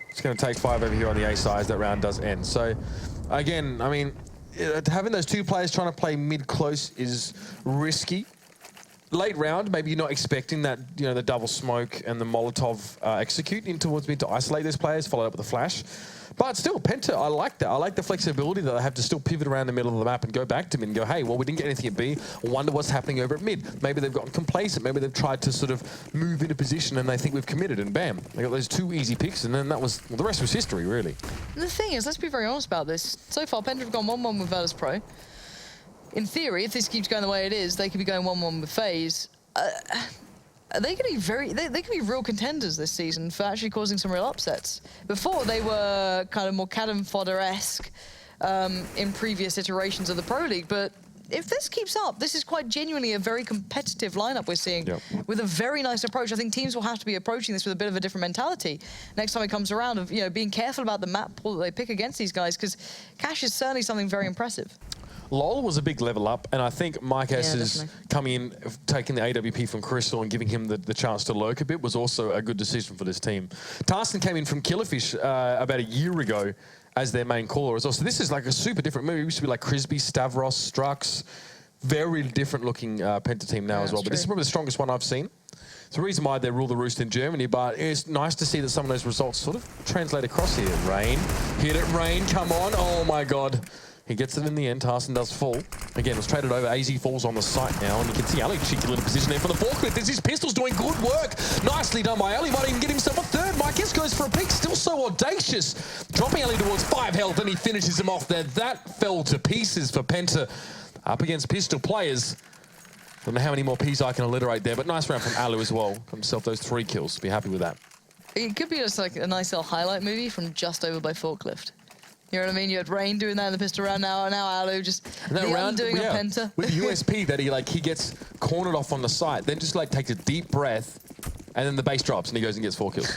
It's going to take 5 over here on the A side as that round does end. So again, I mean, having those 2 players trying to play mid-close is risky. Late round, maybe you're not expecting that, you know, the double smoke and the Molotov execute in towards mid to isolate those players, followed up with a flash. But still, Penta, I like that. I like the flexibility that they have to still pivot around the middle of the map and go back to mid and go, hey, well, we didn't get anything at B. Wonder what's happening over at mid. Maybe they've gotten complacent. Maybe they've tried to sort of move into position and they think we've committed, and bam, they got those 2 easy picks, and then that was, well, the rest was history, really. And the thing is, let's be very honest about this. So far, Penta have gone 1-1 with Virtus Pro. In theory, if this keeps going the way it is, they could be going 1-1 with FaZe. They could be they could be real contenders this season for actually causing some real upsets. Before, they were kind of more cannon fodder-esque in previous iterations of the Pro League, but if this keeps up, this is quite genuinely a very competitive lineup we're seeing with a very nice approach. I think teams will have to be approaching this with a bit of a different mentality next time it comes around, of, you know, being careful about the map pool that they pick against these guys, because Cash is certainly something very impressive. LOL was a big level up, and I think Mike S is coming in, taking the AWP from Crystal and giving him the chance to lurk a bit was also a good decision for this team. Tarston came in from Killerfish about a year ago as their main caller as well. So this is like a super different move. It used to be like Crisby, Stavros, Strux. Very different looking Penta team now as well. But this is probably the strongest one I've seen. It's the reason why they rule the roost in Germany, but it's nice to see that some of those results sort of translate across here. Rain, hit it, Rain, come on. Oh my God. He gets it in the end. Tarston does fall. Again, it was traded over. AZ falls on the site now, and you can see Ali cheeky little position there for the forklift. There's his pistols doing good work. Nicely done by Ali. Might even get himself a 3rd. Mike S goes for a pick. Still so audacious. Dropping Ali towards 5 health, and he finishes him off there. That fell to pieces for Penta up against pistol players. Don't know how many more P's I can alliterate there, but nice round from Alu as well. Got himself those 3 kills. Be happy with that. It could be just like a nice little highlight movie from just over by forklift. You know what I mean? You had Rain doing that in the pistol round now, and now Alu just doing a Penta. With the USP that he gets cornered off on the site, then just like takes a deep breath, and then the base drops and he goes and gets 4 kills.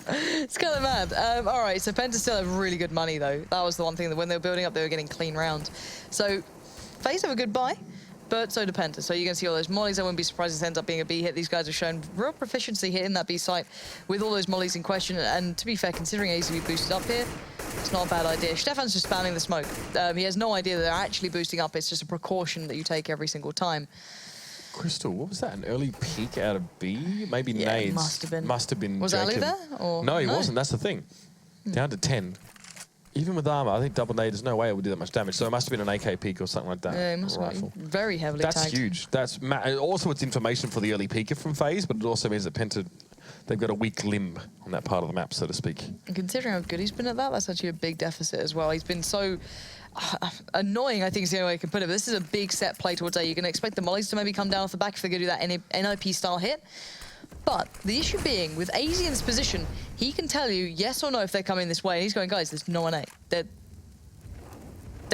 It's kind of mad. All right, so Penta still have really good money though. That was the one thing that when they were building up, they were getting clean rounds. So FaZe have a good buy. but so do Penta. So you're going to see all those mollies. I wouldn't be surprised if it ends up being a B hit. These guys have shown real proficiency hitting that B site with all those mollies in question. And to be fair, considering AZB boosted up here, it's not a bad idea. Stefan's just spamming the smoke. He has no idea that they're actually boosting up. It's just a precaution that you take every single time. Crystal, what was that? An early peek out of B? Maybe Yeah, nades. must have been. Was Jacob. Ali there? Or? No, he wasn't. That's the thing. Down to 10. Even with armor, I think double nade, there's no way it would do that much damage. So it must have been an AK peek or something like that. Yeah, it must have been very heavily That's tagged. huge. Also, it's information for the early peeker from FaZe, but it also means that Penta, they've got a weak limb on that part of the map, so to speak. And considering how good he's been at that, that's actually a big deficit as well. He's been so annoying, I think is the only way I can put it. But this is a big set play towards A. You're going to expect the mollies to maybe come down off the back if they're going to do that NIP-style hit. But the issue being, with AZ in this position, he can tell you yes or no if they're coming this way. And he's going, guys, there's no one A.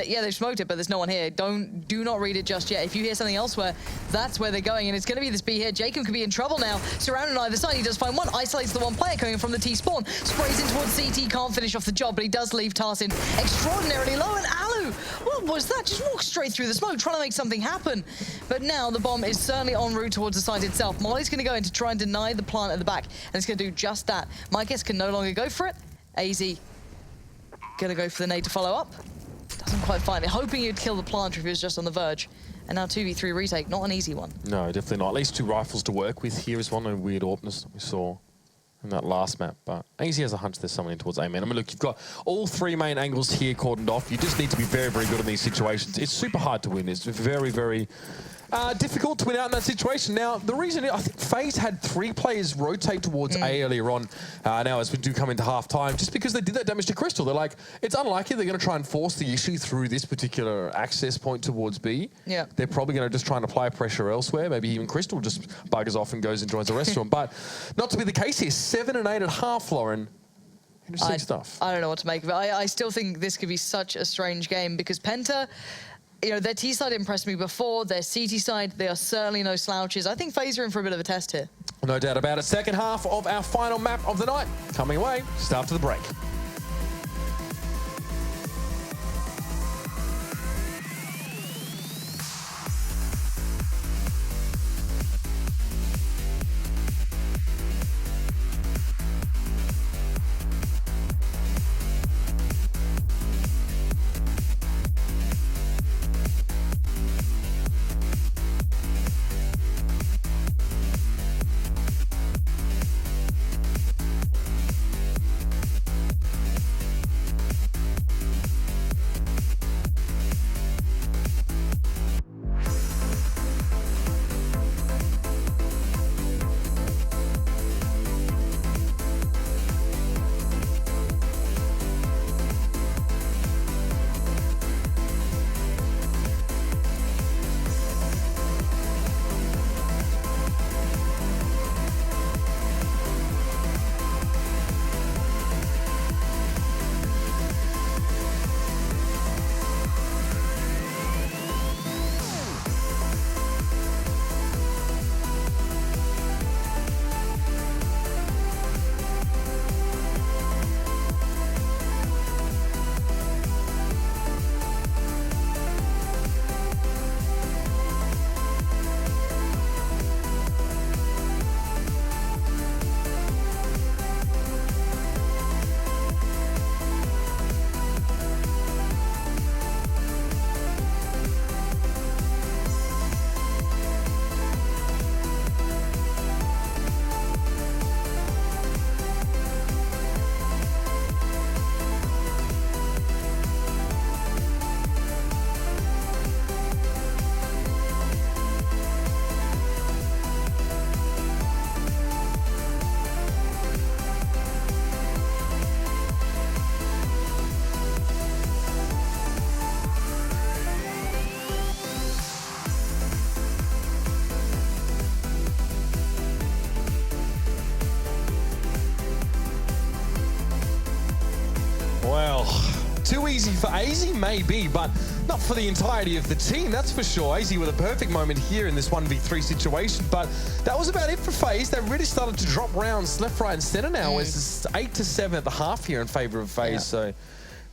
Yeah, they've smoked it, but there's no one here. Do not read it just yet. If you hear something elsewhere, that's where they're going, and it's going to be this B here. Jacob could be in trouble now. Surrounded on either side, he does find one. Isolates the one player coming from the T spawn. Sprays in towards CT, can't finish off the job, but he does leave Tarsin extraordinarily low. And Alu, what was that? Just walked straight through the smoke, trying to make something happen. But now the bomb is certainly en route towards the site itself. Molly's going to go in to try and deny the plant at the back, and it's going to do just that. Mykes can no longer go for it. AZ going to go for the nade to follow up. Doesn't quite find it. Hoping he'd kill the planter if he was just on the verge. And now 2v3 retake, not an easy one. No, definitely not. At least 2 rifles to work with here is one. No weird AWPness that we saw in that last map. But AZ has a hunch there's someone in towards A main. I mean, look, you've got all 3 main angles here cordoned off. You just need to be very, very good in these situations. It's super hard to win. It's very, very difficult to win out in that situation. Now, the reason I think FaZe had 3 players rotate towards A earlier on. Now, as we do come into half-time, just because they did that damage to Crystal, they're like, it's unlikely they're going to try and force the issue through this particular access point towards B. Yeah. They're probably going to just try and apply pressure elsewhere. Maybe even Crystal just buggers off and goes and joins the restaurant. But not to be the case here. 7 and 8 at half, Lauren. Interesting stuff. I don't know what to make of it. I still think this could be such a strange game because Penta, you know, their T side impressed me before. Their CT side, they are certainly no slouches. I think FaZe are in for a bit of a test here. No doubt about it. Second half of our final map of the night coming away just after the break. Too easy for AZ, maybe, but not for the entirety of the team, that's for sure. AZ with a perfect moment here in this 1v3 situation, but that was about it for FaZe. They really started to drop rounds left, right, and center now. It's 8-7 at the half here in favor of FaZe, so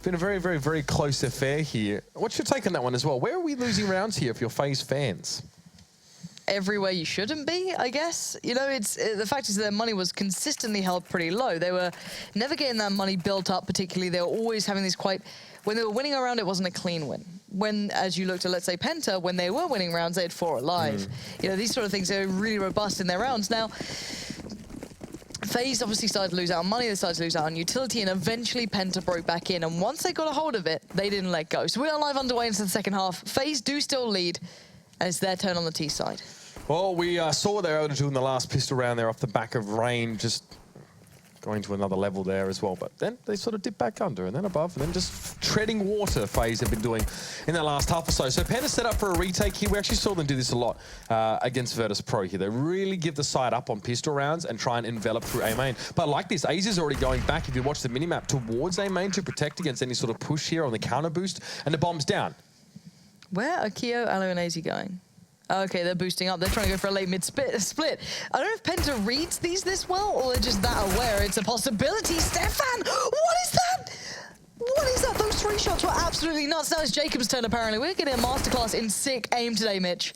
Been a very, very, very close affair here. What's your take on that one as well? Where are we losing rounds here if you're FaZe fans? Everywhere you shouldn't be, I guess. You know, the fact is their money was consistently held pretty low. They were never getting that money built up particularly. They were always having these when they were winning a round, it wasn't a clean win. When, as you looked at, let's say, Penta, when they were winning rounds, they had 4 alive. You know, these sort of things are really robust in their rounds. Now, FaZe obviously started to lose out on money, they started to lose out on utility, and eventually Penta broke back in. And once they got a hold of it, they didn't let go. So we are live underway into the second half. FaZe do still lead, and it's their turn on the T side. Well, we saw what they were able to do in the last pistol round there off the back of Rain, just going to another level there as well. But then they sort of dip back under and then above, and then just treading water FaZe have been doing in that last half or so. So Penta set up for a retake here. We actually saw them do this a lot against Virtus Pro here. They really give the side up on pistol rounds and try and envelop through A main. But like this, AZE is already going back, if you watch the minimap, towards A main to protect against any sort of push here on the counter boost, and the bomb's down. Where are Keo, Alu, and AZ going? Okay, they're boosting up. They're trying to go for a late mid-split. I don't know if Penta reads these this well, or they're just that aware. It's a possibility. Stefan, what is that? What is that? Those 3 shots were absolutely nuts. Now it's Jacob's turn, apparently. We're getting a masterclass in sick aim today, Mitch.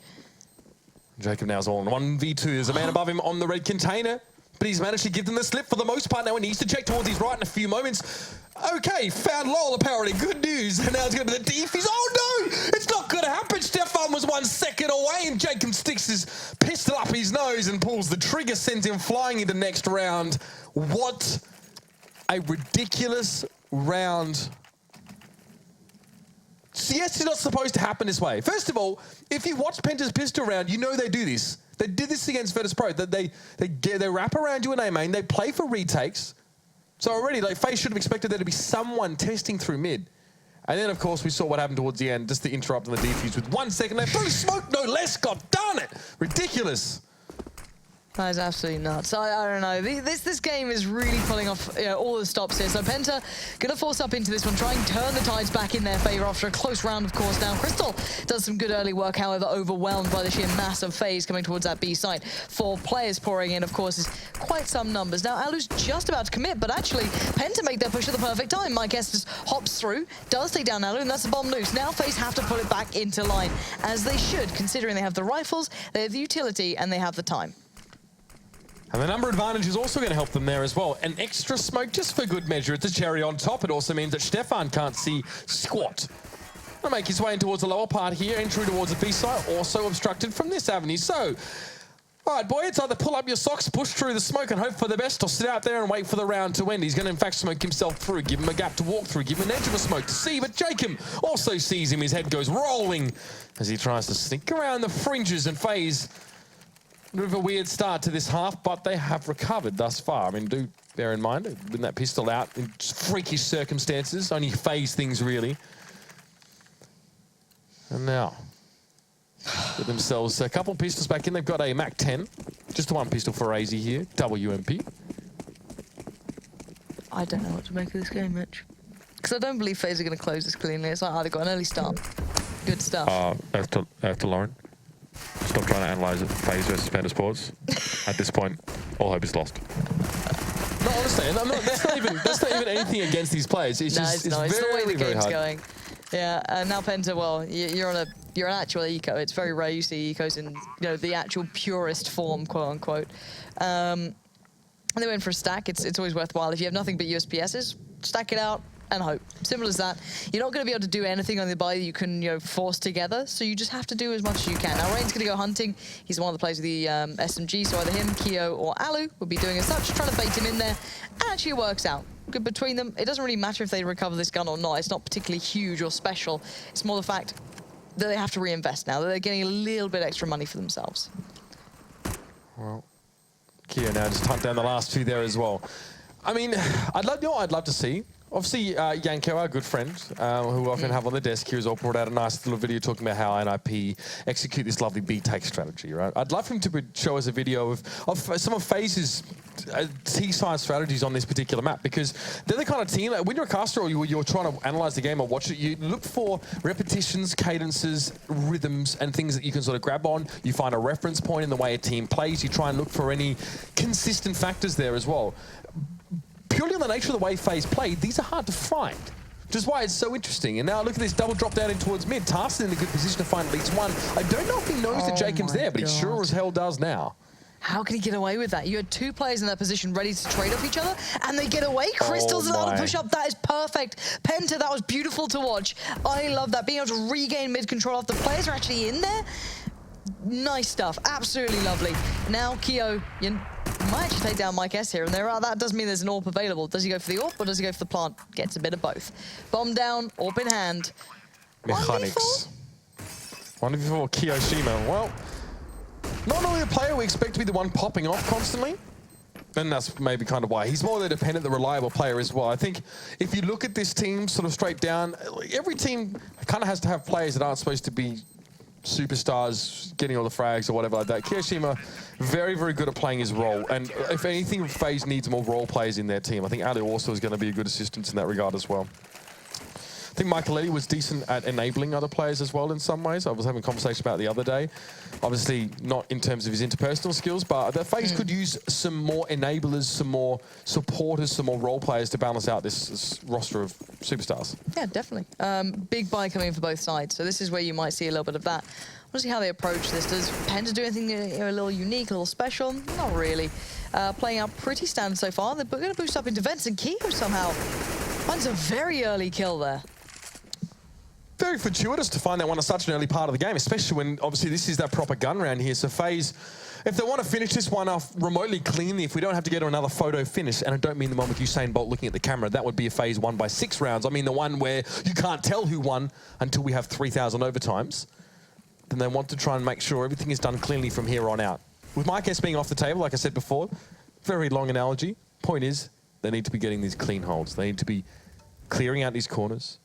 Jacob now is all on 1v2. There's a man above him on the red container, but he's managed to give them the slip for the most part. Now he needs to check towards his right in a few moments. Okay, found Lol apparently. Good news. And now it's going to the defuse. Oh no! It's not going to happen. Stefan was 1 second away, and Jacob sticks his pistol up his nose and pulls the trigger, sends him flying into next round. What a ridiculous round. Yes, it's not supposed to happen this way. First of all, if you watch Penta's pistol round, you know they do this. They did this against Virtus Pro. They wrap around you in A main. They play for retakes. So already, like, FaZe should have expected there to be someone testing through mid. And then, of course, we saw what happened towards the end, just the interrupt on the defuse with 1 second. They threw smoke, no less. God darn it. Ridiculous. That is absolutely nuts. I don't know. This game is really pulling off all the stops here. So Penta going to force up into this one, try and turn the tides back in their favor after a close round, of course. Now, Crystal does some good early work, however, overwhelmed by the sheer mass of FaZe coming towards that B site. 4 players pouring in, of course, is quite some numbers. Now, Alu's just about to commit, but actually, Penta make their push at the perfect time. Mike S just hops through, does take down Alu, and that's the bomb loose. Now, FaZe have to pull it back into line, as they should, considering they have the rifles, they have the utility, and they have the time. And the number advantage is also going to help them there as well. An extra smoke just for good measure. It's a cherry on top. It also means that Stefan can't see squat. Gonna make his way in towards the lower part here. Entry towards the B side, also obstructed from this avenue. So, all right, boy, it's either pull up your socks, push through the smoke and hope for the best, or sit out there and wait for the round to end. He's going to, in fact, smoke himself through, give him a gap to walk through, give him an edge of a smoke to see. But Jacob also sees him. His head goes rolling as he tries to sneak around the fringes, and FaZe. A bit of a weird start to this half, but they have recovered thus far. I mean, do bear in mind, with that pistol out in freakish circumstances, only FaZe things really. And now, get themselves a couple pistols back in. They've got a Mac 10, just the 1 pistol for AZ here, WMP. I don't know what to make of this game, Mitch. Because I don't believe FaZe are going to close this cleanly. It's like, they've got an early start. Good stuff. After Lauren. Stop trying to analyse FaZe versus Penta Sports. At this point, all hope is lost. No, honestly, that's not even anything against these players. It's just it's the way the game's hard. going. Yeah, and now Penta, well, you're an actual eco. It's very rare you see ecos in the actual purest form, quote unquote. And they went for a stack. It's always worthwhile. If you have nothing but USPSs, stack it out and hope. Simple as that. You're not going to be able to do anything on the buy that you can force together, so you just have to do as much as you can. Now Rain's going to go hunting. He's one of the players with the SMG, so either him, Keo, or Alu will be doing as such, trying to bait him in there. And actually it works out. Good between them. It doesn't really matter if they recover this gun or not. It's not particularly huge or special. It's more the fact that they have to reinvest now, that they're getting a little bit extra money for themselves. Well, Keo now just hunt down the last 2 there as well. I mean, I'd love to see. Obviously, Yanko, our good friend, who we often have on the desk here, has all brought out a nice little video talking about how NIP execute this lovely B-take strategy, right? I'd love him to show us a video of some of FaZe's T-side strategies on this particular map, because they're the kind of team that when you're a caster or you're trying to analyze the game or watch it, you look for repetitions, cadences, rhythms, and things that you can sort of grab on. You find a reference point in the way a team plays. You try and look for any consistent factors there as well. Purely on the nature of the way FaZe played, these are hard to find. which is why it's so interesting. And now look at this double drop down in towards mid. Tarsin in a good position to find at least one. I don't know if he knows that Jacob's there, but he sure as hell does now. How can he get away with that? You had two players in that position ready to trade off each other, and they get away. Crystal's allowed to push up. That is perfect. Penta, that was beautiful to watch. I love that. Being able to regain mid-control after the players are actually in there. Nice stuff. Absolutely lovely. Now, Keo, you might actually take down Mike S here, and that does mean there's an AWP available. Does he go for the AWP, or does he go for the plant? Gets a bit of both. Bomb down, AWP in hand. Mechanics. 1v4 Kiyoshima. Well, not only the player we expect to be the one popping off constantly, and that's maybe kind of why. He's more the dependent, the reliable player as well. I think if you look at this team sort of straight down, every team kind of has to have players that aren't supposed to be superstars getting all the frags or whatever like that. Kiyoshima, very, very good at playing his role. And if anything, FaZe needs more role players in their team. I think Ali also is going to be a good assistance in that regard as well. I think Michaeletti was decent at enabling other players as well in some ways. I was having a conversation about it the other day. Obviously, not in terms of his interpersonal skills, but the FaZe could use some more enablers, some more supporters, some more role players to balance out this roster of superstars. Yeah, definitely. Big buy coming in for both sides, so this is where you might see a little bit of that. I want to see how they approach this. Does Penta do anything a little unique, a little special? Not really. Playing out pretty standard so far. They're going to boost up in defense, and Keo somehow finds a very early kill there. Very fortuitous to find that one at such an early part of the game, especially when obviously this is that proper gun round here. So FaZe, if they want to finish this one off remotely cleanly, if we don't have to get to another photo finish, and I don't mean the one with Usain Bolt looking at the camera, that would be a FaZe won by 6 rounds. I mean the one where you can't tell who won until we have 3,000 overtimes. Then they want to try and make sure everything is done cleanly from here on out. With Mike S being off the table, like I said before, very long analogy. Point is, they need to be getting these clean holds. They need to be clearing out these corners.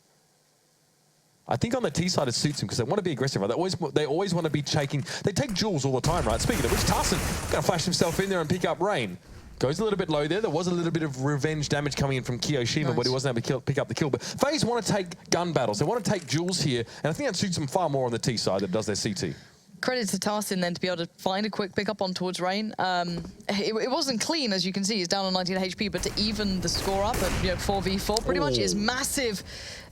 I think on the T side it suits them because they want to be aggressive, right? They always want to be taking. They take Jules all the time, right? Speaking of which, Tarsin going to flash himself in there and pick up Rain. Goes a little bit low there. There was a little bit of revenge damage coming in from Kiyoshima, but he wasn't able to pick up the kill. But FaZe want to take gun battles. They want to take Jules here, and I think that suits them far more on the T side than it does their CT. Credit to Tarsin then to be able to find a quick pickup on towards Rain. It wasn't clean, as you can see. He's down on 19 HP, but to even the score up at 4v4 pretty much is massive.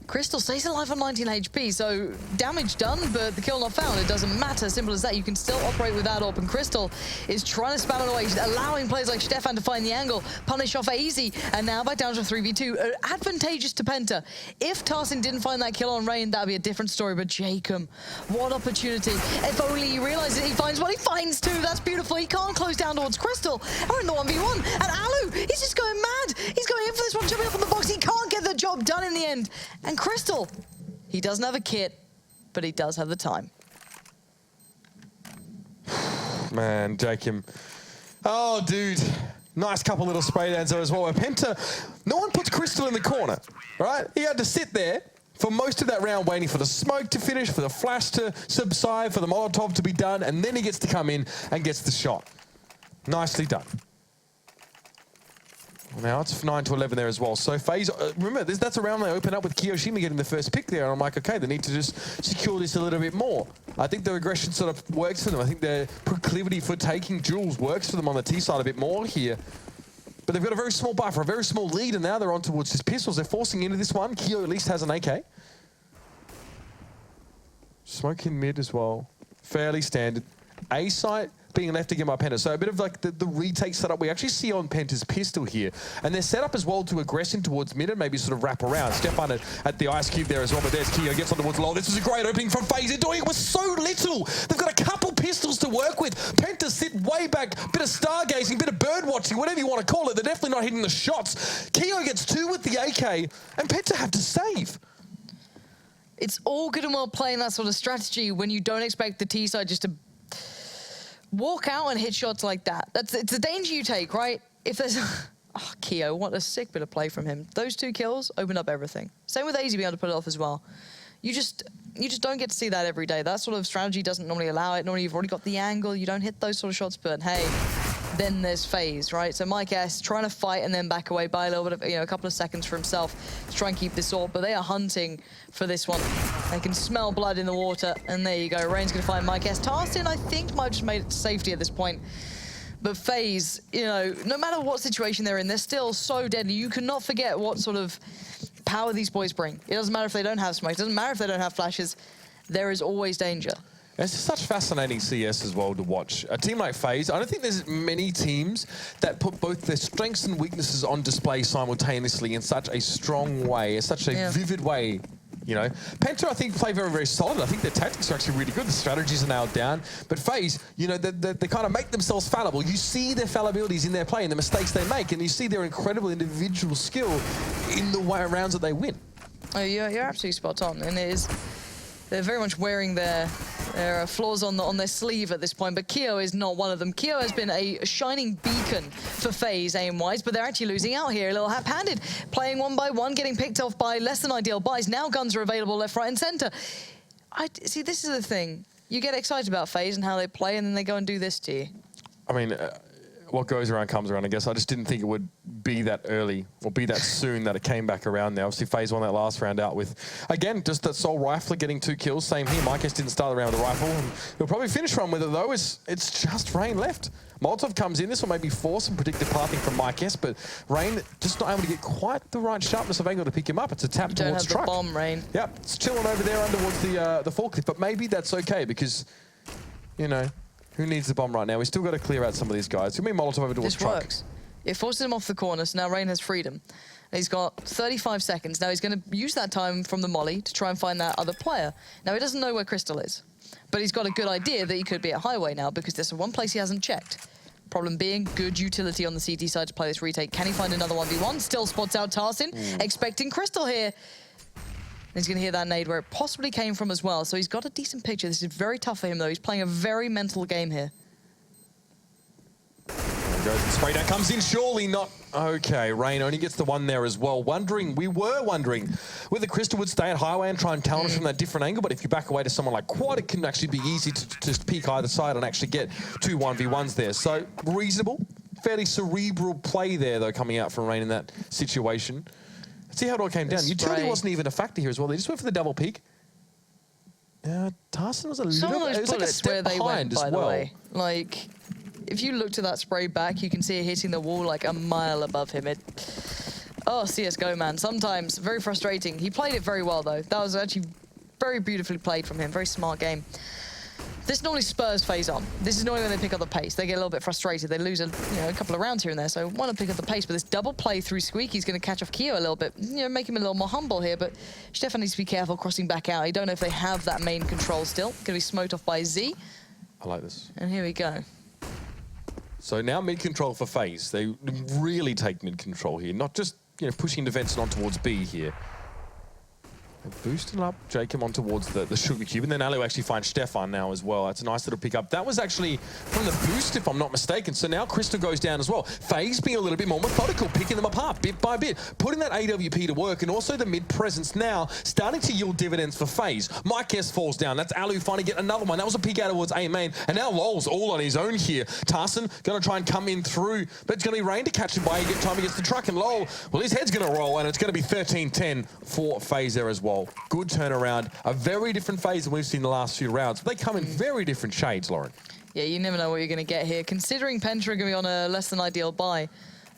Crystal stays alive on 19 HP, so damage done, but the kill not found. It doesn't matter, simple as that. You can still operate with that AWP, and Crystal is trying to spam it away, allowing players like Stefan to find the angle, punish off easy, and now back down to 3v2. Advantageous to Penta. If Tarsin didn't find that kill on Rain, that would be a different story, but Jacob, what opportunity. If only he realizes he finds one, he finds 2, that's beautiful. He can't close down towards Crystal. We're in the 1v1, and Alu, he's just going mad. He's going in for this one, jumping up on the box. He can't get the job done in the end. And Crystal, he doesn't have a kit, but he does have the time. Man, Jacob. Oh, dude. Nice couple little spray downs there as well. Penta, no one puts Crystal in the corner, right? He had to sit there for most of that round waiting for the smoke to finish, for the flash to subside, for the Molotov to be done, and then he gets to come in and gets the shot. Nicely done. Now it's 9-11 there as well. So FaZe, remember, that's a round they open up with Kiyoshima getting the first pick there. And I'm like, okay, they need to just secure this a little bit more. I think their aggression sort of works for them. I think their proclivity for taking Jules works for them on the T side a bit more here. But they've got a very small buffer, a very small lead, and now they're on towards his pistols. They're forcing into this one. Keo at least has an AK. Smoke in mid as well. Fairly standard. A site being left again by Penta. So a bit of like the retake setup we actually see on Penta's pistol here. And they're set up as well to aggression towards mid and maybe sort of wrap around. Stefan at the ice cube there as well, but there's Keo, gets on towards low. This was a great opening from FaZe. They're doing it with so little. They've got a couple pistols to work with. Penta sit way back, bit of stargazing, bit of bird watching, whatever you want to call it. They're definitely not hitting the shots. Keo gets 2 with the AK, and Penta have to save. It's all good and well playing that sort of strategy when you don't expect the T side just to walk out and hit shots like that. It's a danger you take, right? If there's... Oh, Keo, what a sick bit of play from him. Those 2 kills opened up everything. Same with AZ being able to put it off as well. You just don't get to see that every day. That sort of strategy doesn't normally allow it. Normally you've already got the angle. You don't hit those sort of shots, but hey, then there's FaZe, right? So Mike S trying to fight and then back away by a little bit of, a couple of seconds for himself to try and keep this AWP, but they are hunting for this one. They can smell blood in the water, and there you go. Rain's gonna find Mike S. Tarsin, I think, might have just made it to safety at this point. But FaZe, no matter what situation they're in, they're still so deadly. You cannot forget what sort of power these boys bring. It doesn't matter if they don't have smoke. It doesn't matter if they don't have flashes. There is always danger. It's just such fascinating CS as well to watch. A team like FaZe, I don't think there's many teams that put both their strengths and weaknesses on display simultaneously in such a strong way, in such a vivid way. You know, Penta, I think, play very, very solid. I think their tactics are actually really good. The strategies are nailed down. But FaZe, you know, they kind of make themselves fallible. You see their fallibilities in their play and the mistakes they make, and you see their incredible individual skill in the rounds that they win. Oh, you're absolutely spot on, and it is. They're very much wearing their flaws on their sleeve at this point, but Keo is not one of them. Keo has been a shining beacon for FaZe aim-wise, but they're actually losing out here, a little hap-handed. Playing one by one, getting picked off by less than ideal buys. Now guns are available left, right, and center. See, this is the thing. You get excited about FaZe and how they play, and then they go and do this to you. I mean, what goes around comes around, I guess. I just didn't think it would be that early or be that soon that it came back around there. Obviously, FaZe won that last round out with, again, just that sole rifler getting 2 kills. Same here. Mikes didn't start the round with a rifle. And he'll probably finish one with it, though. It's just Rain left. Molotov comes in. This will maybe force some predictive pathing from Mikes, but Rain just not able to get quite the right sharpness of angle to pick him up. It's a tap towards truck. Don't have the bomb, Rain. Yep, it's chilling over there under towards the forklift, but maybe that's okay because, you know, who needs the bomb right now? We still got to clear out some of these guys. Give me Molotov over towards truck. This works. It forces him off the corner, so now Rain has freedom. He's got 35 seconds. Now he's going to use that time from the molly to try and find that other player. Now he doesn't know where Crystal is, but he's got a good idea that he could be at Highway now because there's one place he hasn't checked. Problem being, good utility on the CT side to play this retake. Can he find another 1v1? Still spots out Tarsin, expecting Crystal here. He's going to hear that nade where it possibly came from as well. So he's got a decent picture. This is very tough for him, though. He's playing a very mental game here. There goes the spray down. Comes in, surely not. Okay, Rain only gets the one there as well. We were wondering whether Crystal would stay at Highway and try and challenge from that different angle. But if you back away to someone like Quad, it can actually be easy to just peek either side and actually get 2 1v1s there. So reasonable, fairly cerebral play there, though, coming out from Rain in that situation. See how it all came down. Utility wasn't even a factor here as well. They just went for the double peak. Tarsin was a little bit, it was like a step behind as well. Like, if you look to that spray back, you can see it hitting the wall like a mile above him. Oh, CSGO, man. Sometimes very frustrating. He played it very well, though. That was actually very beautifully played from him. Very smart game. This normally spurs FaZe on. This is normally when they pick up the pace. They get a little bit frustrated. They lose a couple of rounds here and there, so want to pick up the pace. But this double play through Squeaky's going to catch off Keo a little bit, make him a little more humble here. But Stefan needs to be careful crossing back out. I don't know if they have that main control still. Going to be smoked off by Z. I like this. And here we go. So now mid control for FaZe. They really take mid control here, not just pushing defense on towards B here. They're boosting up Jacob on towards the sugar cube, and then Ali will actually find Stefan now as well. That's a nice little pickup. That was actually from the boost, if I'm not mistaken. So now Crystal goes down as well. FaZe being a little bit more methodical, picking them apart bit by bit, putting that AWP to work, and also the mid presence now starting to yield dividends for FaZe. Mike S falls down. That's Ali finally get another one. That was a peek out towards A main, and now Lol's all on his own here. Tarsin going to try and come in through, but it's going to be Rain to catch him by time he gets the truck, and Lol, well, his head's going to roll, and it's going to be 13-10 for FaZe there as well. Good turnaround. A very different FaZe than we've seen the last few rounds. They come in very different shades, Lauren. Yeah, you never know what you're going to get here. Considering Penta are going to be on a less than ideal buy,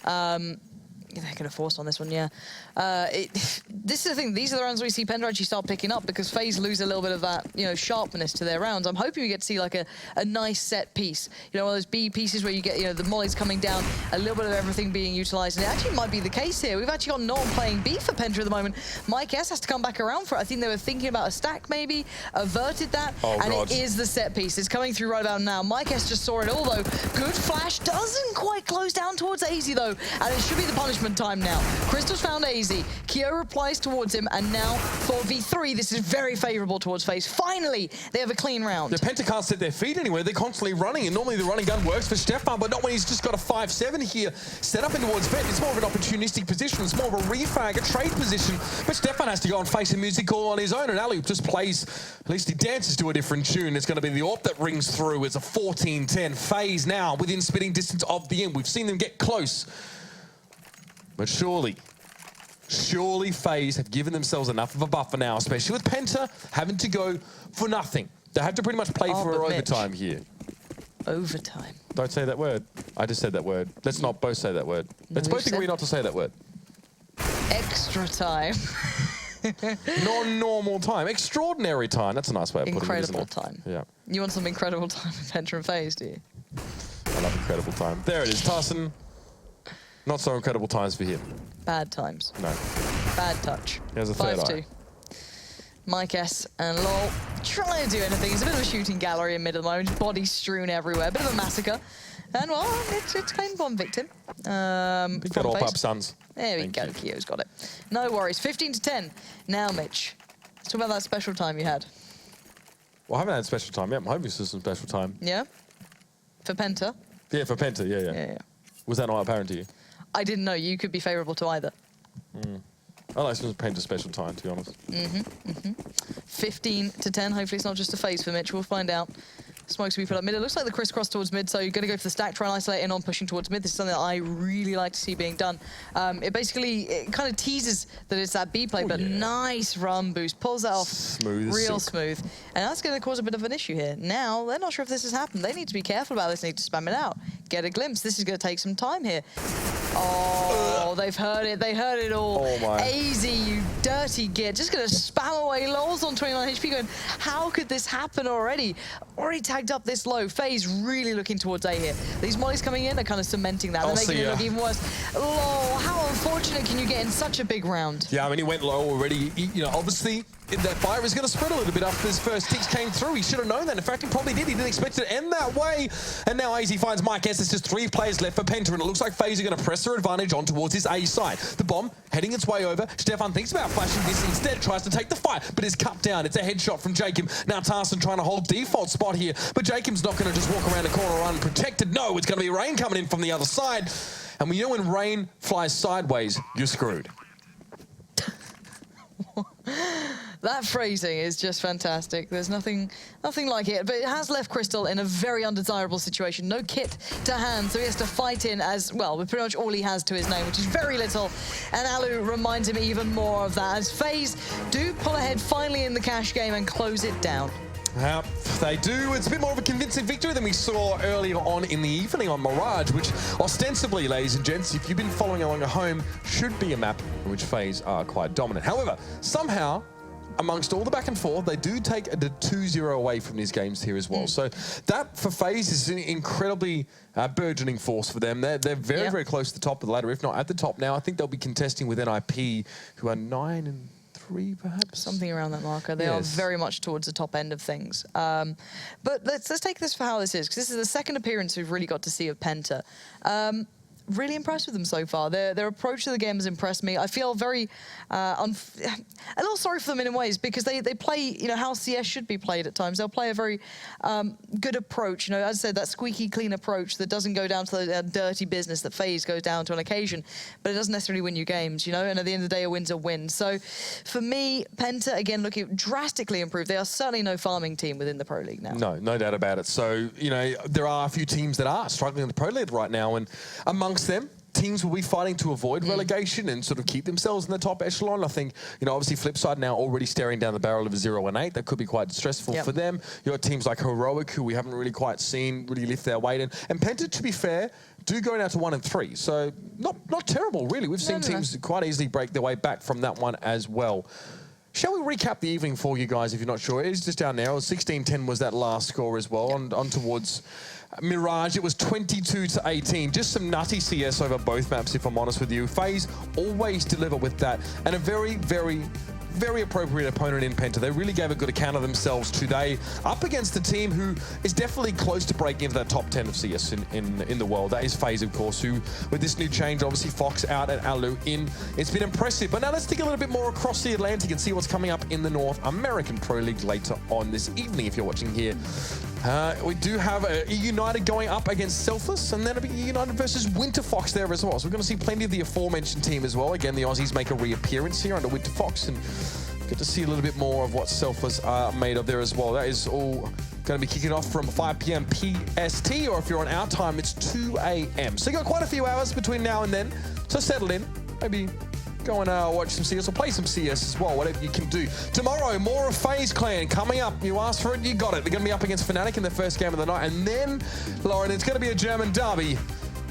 they're going to force on this one, yeah. This is the thing. These are the rounds we see Penta actually start picking up because FaZe lose a little bit of that, sharpness to their rounds. I'm hoping we get to see like a nice set piece. One of those B pieces where you get, the mollies coming down, a little bit of everything being utilized. And it actually might be the case here. We've actually got no one playing B for Penta at the moment. Mike S has to come back around for it. I think they were thinking about a stack maybe, averted that, and God. It is the set piece. It's coming through right about now. Mike S just saw it all though. Good flash, doesn't quite close down towards AZ though, and it should be the punishment time now. Crystal's found AZ. Keo replies towards him, and now for V3, this is very favorable towards FaZe. Finally, they have a clean round. The Penta can't set their feet anywhere. They're constantly running, and normally the running gun works for Stefan, but not when he's just got a 5-7 here set up in towards Vent. It's more of an opportunistic position. It's more of a refag, a trade position, but Stefan has to go and face a music call on his own, and Ali just plays, at least he dances to a different tune. It's going to be the AWP that rings through. It's a 14-10. FaZe now within spitting distance of the end. We've seen them get close. But surely FaZe have given themselves enough of a buffer now, especially with Penta having to go for nothing. They have to pretty much play for overtime here. Overtime. Don't say that word. I just said that word. Let's not both say that word. Let's both agree not to say that word. extra time. Non-normal time. Extraordinary time. That's a nice way of putting it, isn't Incredible it? time. Yeah. You want some incredible time with Penta and FaZe, do you? I love incredible time. There it is. Tarson, not so incredible times for him. Bad times. No. Bad touch. Here's a third 5-2. eye. Mike S and LOL trying to do anything. It's a bit of a shooting gallery in mid at the moment. Bodies strewn everywhere. Bit of a massacre. And well, it's claimed one victim. You've got all up, sons. There we go. Kio's got it. No worries. 15-10. Now, Mitch, let's talk about that special time you had. Well, I haven't had special time yet. I'm hoping this is some special time. Yeah? For Penta? Yeah, for Penta. Yeah. Was that not apparent to you? I didn't know. You could be favourable to either. I like some Penta special time, to be honest. 15-10. Hopefully it's not just a phase for Mitch. We'll find out. Smokes to be put up mid. It looks like the crisscross towards mid, so you're going to go for the stack, try and isolate in on pushing towards mid. This is something that I really like to see being done. It kind of teases that it's that B play, but nice run boost. Pulls that off smooth, real smooth. And that's going to cause a bit of an issue here. Now, they're not sure if this has happened. They need to be careful about this. They need to spam it out. Get a glimpse. This is going to take some time here. Oh, they've heard it. They heard it all. Oh, my. AZ, you dirty git. Just going to spam away. LOL's on 29 HP going, how could this happen already? Already tagged up this low. FaZe really looking towards A here. These mollies coming in are kind of cementing that. They're making it look even worse. LOL, how unfortunate can you get in such a big round? Yeah, I mean, he went low already. Obviously, that fire was going to spread a little bit after his first ticks came through. He should have known that. In fact, he probably did. He didn't expect it to end that way. And now AZ finds Mike S. There's just 3 players left for Penta, and it looks like FaZe are going to press their advantage on towards his A side. The bomb heading its way over. Stefan thinks about flashing this instead, tries to take the fight, but is cut down. It's a headshot from Jacob. Now Tarson trying to hold default spot here, but Jacob's not going to just walk around the corner unprotected. No, it's going to be Rain coming in from the other side. And we know when Rain flies sideways, you're screwed. That phrasing is just fantastic. There's nothing like it. But it has left Crystal in a very undesirable situation. No kit to hand, so he has to fight in as, well, with pretty much all he has to his name, which is very little. And Alu reminds him even more of that, as FaZe do pull ahead finally in the cash game and close it down. They do. It's a bit more of a convincing victory than we saw earlier on in the evening on Mirage, which ostensibly, ladies and gents, if you've been following along at home, should be a map in which FaZe are quite dominant. However, somehow, amongst all the back and forth, they do take the 2-0 away from these games here as well. So that, for FaZe, is an incredibly burgeoning force for them. They're very, very close to the top of the ladder, if not at the top now. I think they'll be contesting with NIP, who are 9-3, perhaps? Something around that marker. They are very much towards the top end of things. But let's take this for how this is, because this is the second appearance we've really got to see of Penta. Really impressed with them so far. Their approach to the game has impressed me. I feel very a little sorry for them in ways, because they play, how CS should be played at times. They'll play a very good approach. As I said, that squeaky clean approach that doesn't go down to the dirty business that FaZe goes down to on occasion, but it doesn't necessarily win you games, And at the end of the day, a win's a win. So for me, Penta, again, looking drastically improved. They are certainly no farming team within the Pro League now. No doubt about it. So, there are a few teams that are struggling in the Pro League right now, and amongst them, teams will be fighting to avoid relegation and sort of keep themselves in the top echelon. I think, obviously Flipside now already staring down the barrel of a 0-8. That could be quite stressful for them. You got teams like Heroic, who we haven't really quite seen really lift their weight. And Penta, to be fair, do go down to 1-3. So not terrible, really. We've seen teams quite easily break their way back from that one as well. Shall we recap the evening for you guys if you're not sure? It is just down there. It was 16-10 was that last score as well. On towards Mirage, it was 22-18. Just some nutty CS over both maps, if I'm honest with you. FaZe always deliver with that. And a very, very, very appropriate opponent in Penta. They really gave a good account of themselves today, up against a team who is definitely close to breaking into that top 10 of CS in the world. That is FaZe, of course, who, with this new change, obviously Fox out and Alu in. It's been impressive. But now let's dig a little bit more across the Atlantic and see what's coming up in the North American Pro League later on this evening, if you're watching here. We do have a United going up against Selfless, and then a United versus Winter Fox there as well. So we're going to see plenty of the aforementioned team as well. Again, the Aussies make a reappearance here under Winter Fox, and get to see a little bit more of what Selfless are made of there as well. That is all going to be kicking off from 5 p.m. PST, or if you're on our time, it's 2 a.m. So you got quite a few hours between now and then, so settle in. Maybe go and watch some CS or play some CS as well, whatever you can do. Tomorrow, more of FaZe Clan coming up. You asked for it, you got it. They're going to be up against Fnatic in the first game of the night. And then, Lauren, it's going to be a German derby.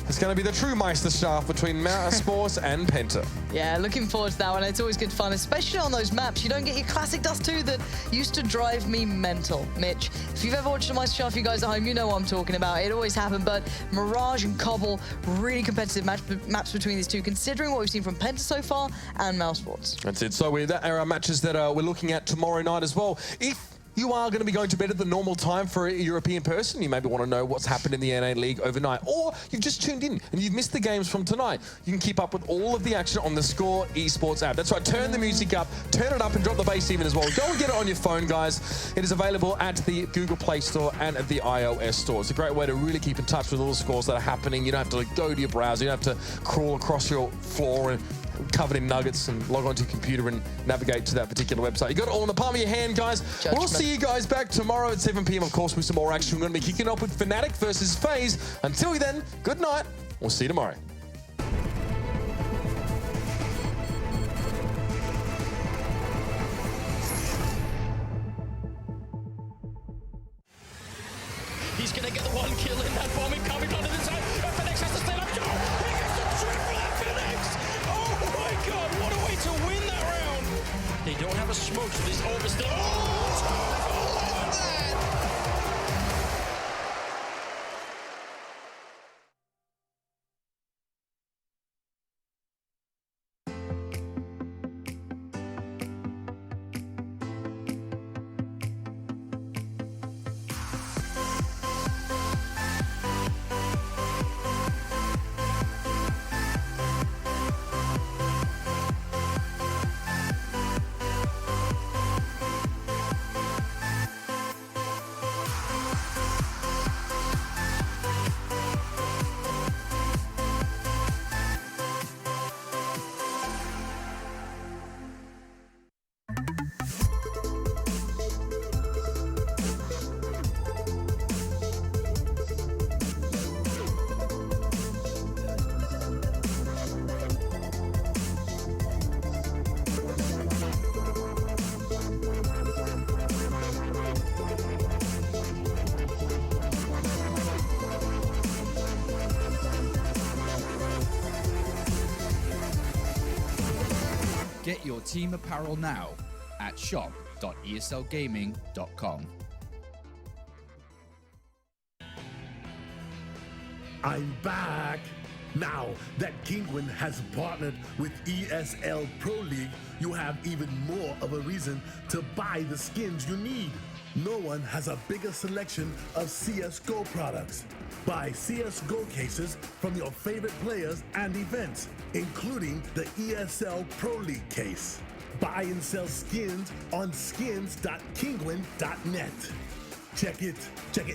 is going to be the true Meisterschaft between Sports and Penta. Yeah, looking forward to that one. It's always good fun, especially on those maps. You don't get your classic Dust 2 that used to drive me mental. Mitch, if you've ever watched a Meisterschaft, you guys at home, you know what I'm talking about. It always happened, but Mirage and Cobble, really competitive maps between these two, considering what we've seen from Penta so far and Sports. That's it. So that are our matches that we're looking at tomorrow night as well. If you are going to be going to bed at the normal time for a European person, you maybe want to know what's happened in the NA League overnight, or you've just tuned in and you've missed the games from tonight. You can keep up with all of the action on the Score Esports app. That's right, turn the music up, turn it up and drop the bass even as well. Go and get it on your phone, guys. It is available at the Google Play Store and at the iOS Store. It's a great way to really keep in touch with all the scores that are happening. You don't have to go to your browser, you don't have to crawl across your floor and covered in nuggets and log onto your computer and navigate to that particular website. You got it all in the palm of your hand, guys. Judgment. We'll see you guys back tomorrow at 7 p.m. of course with some more action. We're going to be kicking off with Fnatic versus FaZe. Until then, good night. We'll see you tomorrow. He's going to get the one kill in that bomb coming onto the side. FNX has to stay up. He gets the triple FNX. Oh my god, what a way to win that round. They don't have a smoke, so this orb is still. Oh, love that. Get your team apparel now at shop.eslgaming.com. I'm back! Now that Kinguin has partnered with ESL Pro League, you have even more of a reason to buy the skins you need. No one has a bigger selection of CSGO products. Buy CSGO cases from your favorite players and events, including the ESL Pro League case. Buy and sell skins on skins.kinguin.net. Check it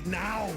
now!